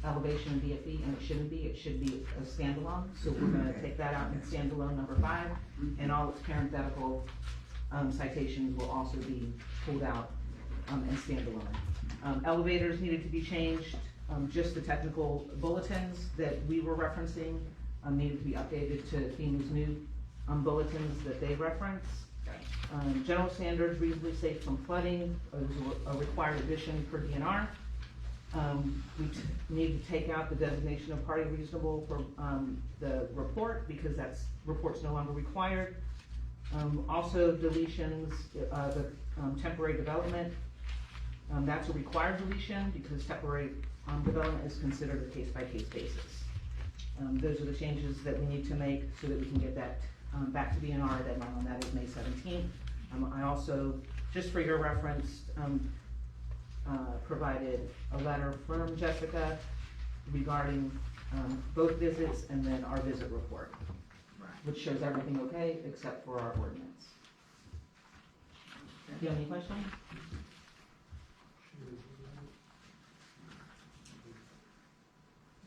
elevation and BFE, and it shouldn't be. It should be a standalone. So we're gonna take that out in standalone number 5, and all its parenthetical citations will also be pulled out and standalone. Elevators needed to be changed. Just the technical bulletins that we were referencing needed to be updated to FEMA's new bulletins that they reference. General standards, reasonably safe from flooding, is a required addition for DNR. We need to take out the designation of party reasonable for the report, because that's report's no longer required. Also deletions, the temporary development, that's a required deletion because temporary development is considered a case-by-case basis. Those are the changes that we need to make so that we can get that back to DNR. Deadline on that is May 17th. I also, just for your reference, provided a letter from Jessica regarding, both visits and then our visit report, which shows everything okay except for our ordinance. Do you have any questions?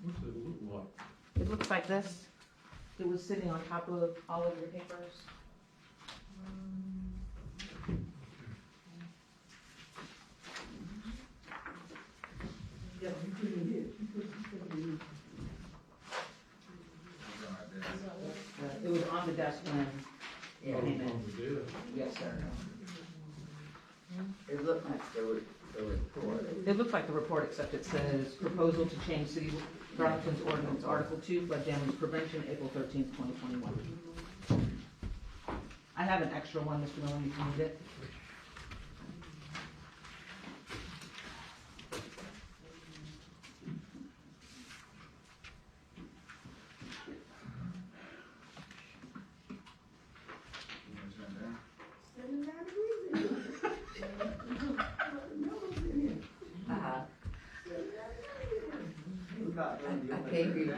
What's it look like? It looks like this. It was sitting on top of all of your papers. Yeah, you put it in here. You put it in It was on the desk when Yeah. it came in. Oh, Yes, sir. It looked like the report. It looks like the report, except it says proposal to change City of Darlington's ordinance, Article 2, flood damage prevention, April 13th, 2021. I have an extra one, Mr. Miller, you can read it. I can't read.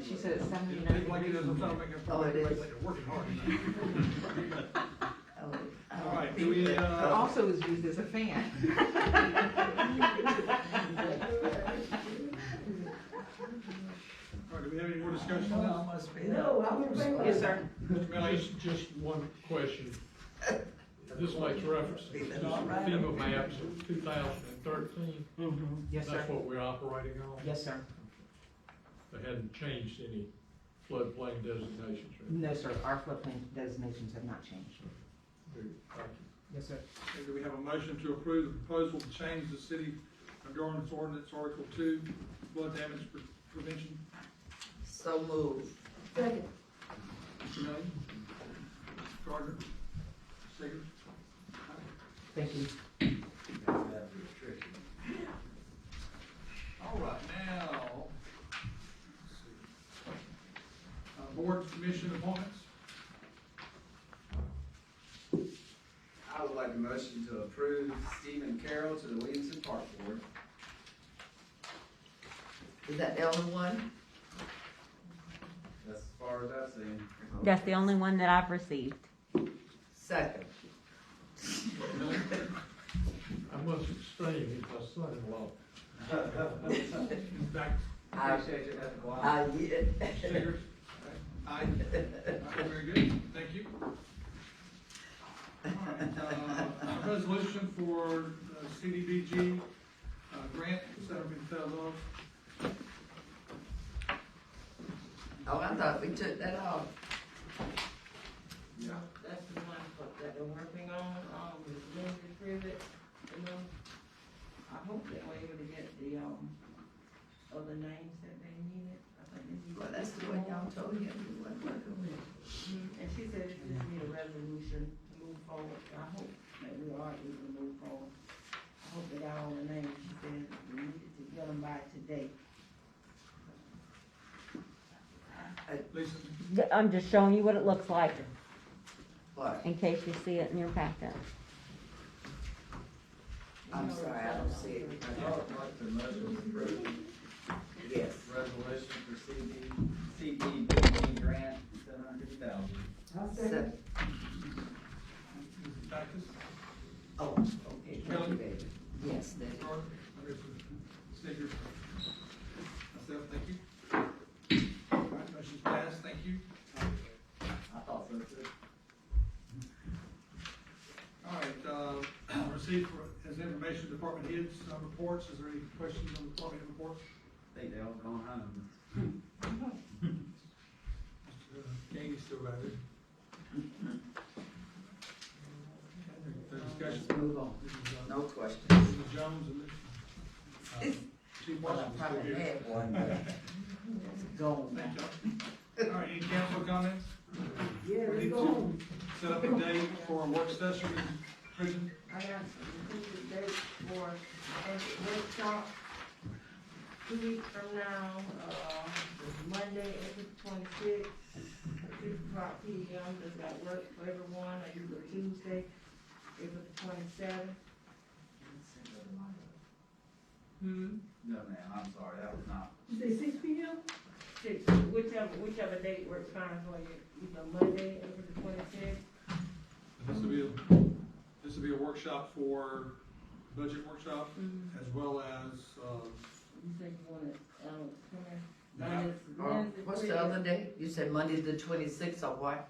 She said it's 79 Like it is, I'm trying to make it. Oh, it is. Like they're working hard. Oh, All right, do we, It also is used as a fan. all right, do we have any more discussion on this? No, I'm in favor. Yes, sir. Mr. Miller, Just one question. This makes reference to just FEMA maps of 2013. Yes, sir. That's what we're operating on? Yes, sir. They hadn't changed any floodplain designations, right? No, sir, our floodplain designations have not changed. Very good. Thank you. Yes, sir. okay, do we have a motion to approve the proposal to change the city of Darlington's ordinance, Article 2, flood damage prevention? So moved. Second. Mr. Miller? Gardner? Stiggers? Thank you. All right, now, let's see. Board commission appointments? I would like a motion to approve Stephen Carroll to the Williamson Park Board. Is that the only one? That's as far as I've seen. That's the only one that I've received. Second. I must abstain, he's my son-in-law. Back. I Appreciate you having a while. did. Stiggers? Aye. All right, very good, thank you. All right, resolution for CDBG grant, $7,000. Oh, I thought we took that off. Yeah, that's the one that they're working on, with Lindsay Privet, you know. I hope that we're able to get the, other names that they needed. I think they need. Well, that's the one y'all told him we wasn't working with. And she said it just need a resolution to move forward. I hope that we are able to move forward. I hope they got all the names. She said we needed to get them by today. Lisa? I'm just showing you what it looks like, What? in case you see it in your packet. I'm sorry, I don't see it. I would like the motion to approve Yes. resolution for CDBG grant, $750,000. I'll second. Second. Mrs. Backus? Oh, okay, thank you, baby. Yes, that. Gardner? Stiggers? Myself, thank you. All right, motion's passed, thank you. I thought so too. All right, received as information, department heads, reports, is there any questions on the department head reports? I think they all gone home. Katie's still right there. The discussion. Let's move on. Mrs. No questions. Mrs. Jones and Mrs. Chief Well, I Washington's still probably here. had one, but it's gone now. All right, any council comments? Yeah, We let's need go to home. set up a date for a work session in prison. I got some dates for a workshop 2 weeks from now, Monday, April 26th, 6 o'clock PM. Does that work for everyone? I use a Tuesday. April the 27th. No, ma'am, I'm sorry, that was not. You say 6 P.M.? Whichever date works fine for you, either Monday, April the 26th. This will be a workshop for, budget workshop, as well as, You think you wanna, come in? Yeah. What's the other day? You said Monday the 26th or what?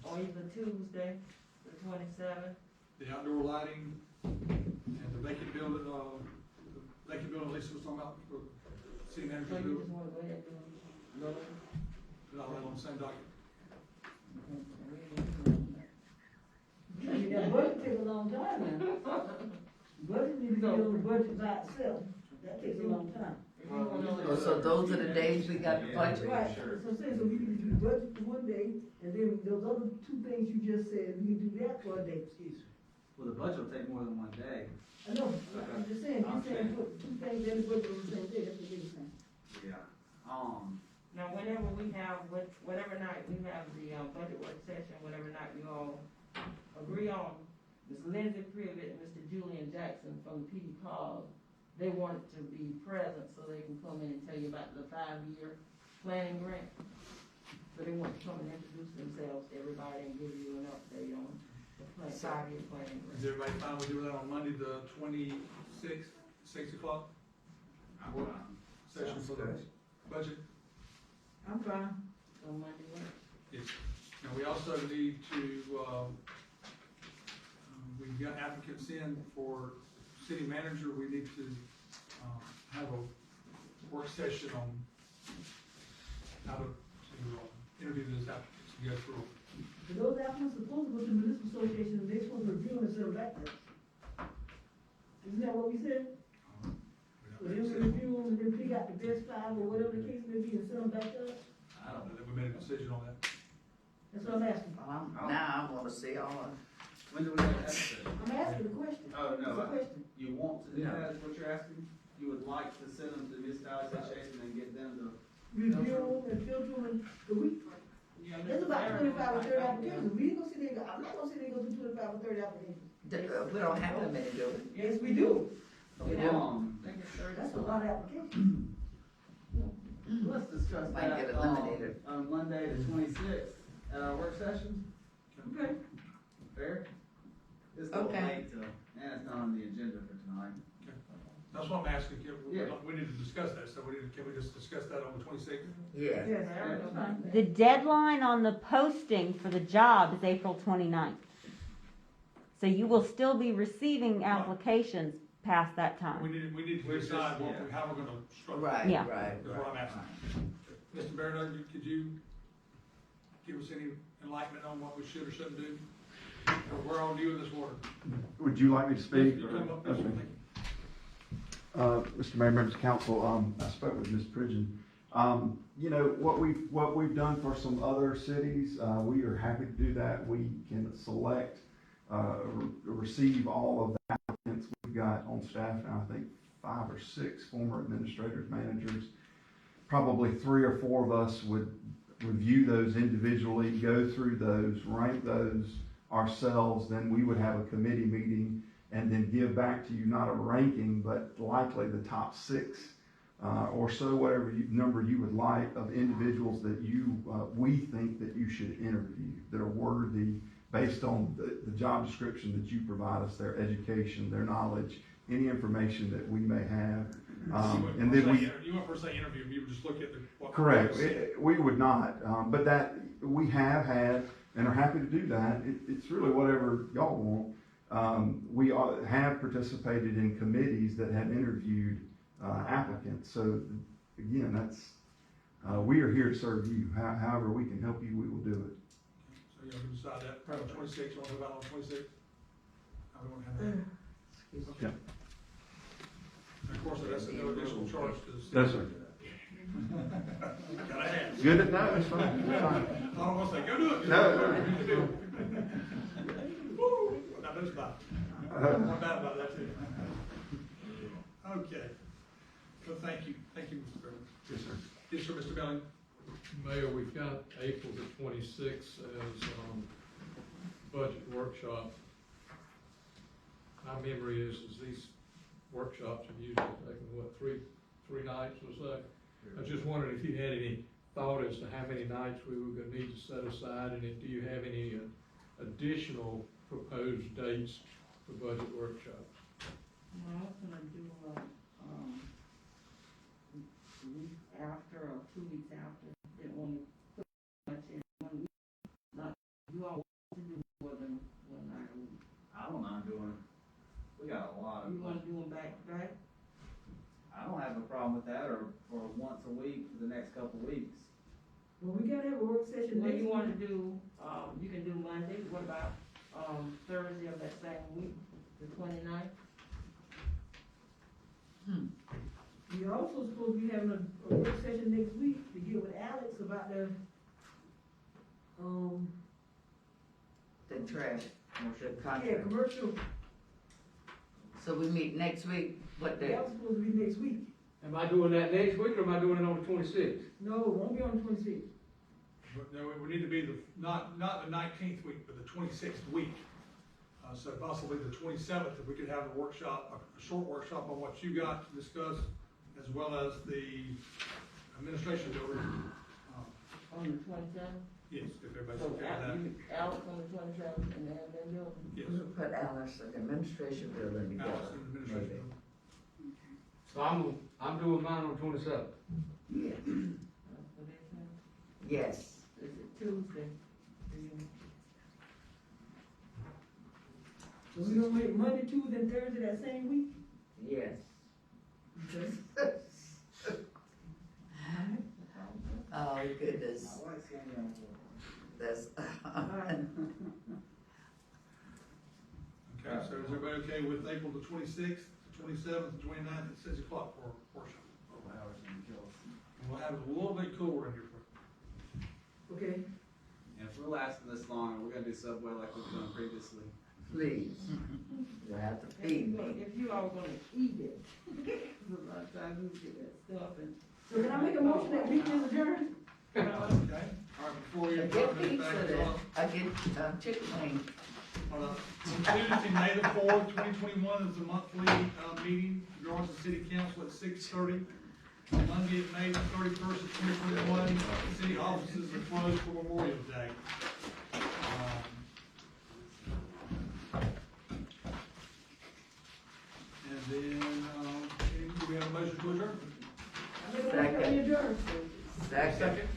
Or either Tuesday, the 27th. the outdoor lighting and the vacant building, Lisa was talking about, for city So manager to you do. just wanna go ahead and do it? All that on the same document. I mean, that budget take a long time now. Budget need to be on the budget by itself. That takes a long time. Oh, so those are the days we got the budget? Right, so I'm saying, so we can do the budget for one day, and then those other 2 things you just said, we can do that for a day. Well, the budget will take more than one day. I know, I'm just saying, you're saying put 2 things in the budget on the same day, that's what you're saying. Yeah. Now, whenever we have, whatever night we have the, budget work session, whatever night you all agree on, Ms. Lindsay Privet and Mr. Julian Jackson from the PD call, they want to be present so they can come in and tell you about the 5-year planning grant. So they want to come and introduce themselves to everybody and give you an update on the 5-year planning grant. Is everybody fine with doing that on Monday, the 26th, 6 o'clock? Session for the budget? I'm fine. On Monday, what? Yes. And we also need to, we've got applicants in for city manager. We need to, have a work session on how to interview those applicants and go through them. But those applicants are supposed to go to the municipal association, and they're supposed to review them and send them back to us. Isn't that what we said? So then we review them, and then pick out the best 5 or whatever the case may be, and send them back to us? I don't know that we made a decision on that. That's what I'm asking. Now I wanna see all of When do we have that session? I'm asking the question. Oh, no, It's a question. you want to do No. that, is what you're asking? You would like to send them to the municipal association and get them to. Review them and filter them, and there's about 25 or 30 applications. We ain't gonna sit there and go, I'm not gonna sit there and go through 25 or 30 applications. We don't have that many, do we? Yes, we do. We do. That's a lot of applications. Let's discuss Might that, get eliminated. on Monday the 26th, at our work session. Okay. Fair? It's a little Okay. late to, and it's not on the agenda for tonight. That's what I'm asking. Yeah. We need to discuss that, so can we just discuss that on the 26th? Yeah. Yes, that's fine. The deadline on the posting for the job is April 29th. So you will still be receiving applications past that We time. need to decide how we're gonna structure. Right, Yeah. right, Is what I'm asking. Mr. Barrett, could you give us any enlightenment on what we should or shouldn't do? Or we're on you in this order. Would you like me to speak? You come up, Okay. Mr. Lee. Mr. Mayor, members of council, I spoke with Ms. Pridgeon. You know, what we've done for some other cities, we are happy to do that. We can select, receive all of the applicants. We've got on staff now, I think, 5 or 6 former administrators, managers. Probably 3 or 4 of us would review those individually, go through those, rank those ourselves. Then we would have a committee meeting and then give back to you not a ranking, but likely the top 6 or so, whatever number you would like of individuals that we think that you should interview, that are worthy based on the job description that you provide us, their education, their knowledge, any information that we may have. And then You went for say interview, you would just look at the. Correct. We would not, but that we have had and are happy to do that. It's really whatever y'all want. We have participated in committees that have interviewed applicants. So again, we are here to serve you. However we can help you, we will do it. So you can decide that, probably 26, you want to go out on 26? How we want to have that? Okay. Yeah. And of course, that's no additional charge to the city. Yes, sir. Gotta have. Good to know, it's fine. It's fine. I don't want to say, go do it. No. Woo, now that's bad. Not bad about that too. Okay. So thank you, Mr. Burton. Yes, sir. Yes, sir, Mr. Belling. Mayor, we've got April the 26th as, budget workshop. my memory is these workshops have usually taken, what, three nights or so? I was just wondering if you had any thought as to how many nights we were gonna need to set aside, and if, do you have any additional proposed dates for budget workshops? Well, I was gonna do, a week after or 2 weeks after, didn't want to put much in 1 week. Not, you all want to do more than 1 night a week. I don't mind doing, we got a lot of. You wanna do them back to back? I don't have a problem with that, or once a week for the next couple of weeks. Well, we gotta have a work session What next do you wanna week. do, you can do Monday, what about, Thursday of that same week, the 29th? We also supposed to be having a work session next week to get with Alex about the trash, the yeah, contract. commercial. So we meet next week, what day? That was supposed to be next week. Am I doing that next week or am I doing it on the 26th? No, it won't be on the 26th. But no, it would need to be not the 19th week, but the 26th week. So possibly the 27th, if we could have a workshop, a short workshop on what you got to discuss, as well as the administration building. On the 27th? Yes, if everybody's So, okay with that. Alex on the 27th and then building? Yes. We'll put Alice in the administration building together. Alice in the administration building. So I'm doing mine on 27th. Yes. That's what they said. Yes. Is it Tuesday? So we gonna make Monday, Tuesday, and Thursday that same week? Yes. Oh, goodness. I like seeing you on board. That's, Okay, so is everybody okay with April the 26th, the 27th, the 29th, at 6 o'clock for a workshop? Hours and kills. And we'll have it a little bit cooler in here for Okay. And if we're lasting this long, we're gonna do Subway like we've done previously. please. You have to feed me. If you all gonna eat it, a lot of times we get that stuff and. So can I make a motion that we can adjourn? Okay, all right, before we I adjourn get this pizza back then, on, I get, chicken wings. Tuesday, May the 4th, 2021 is the monthly, meeting, Darlington City Council at 6:30. Monday, May the 31st of 2021, city offices are closed for Memorial Day. And then, do we have a motion to adjourn? I make a motion that we adjourn. Second.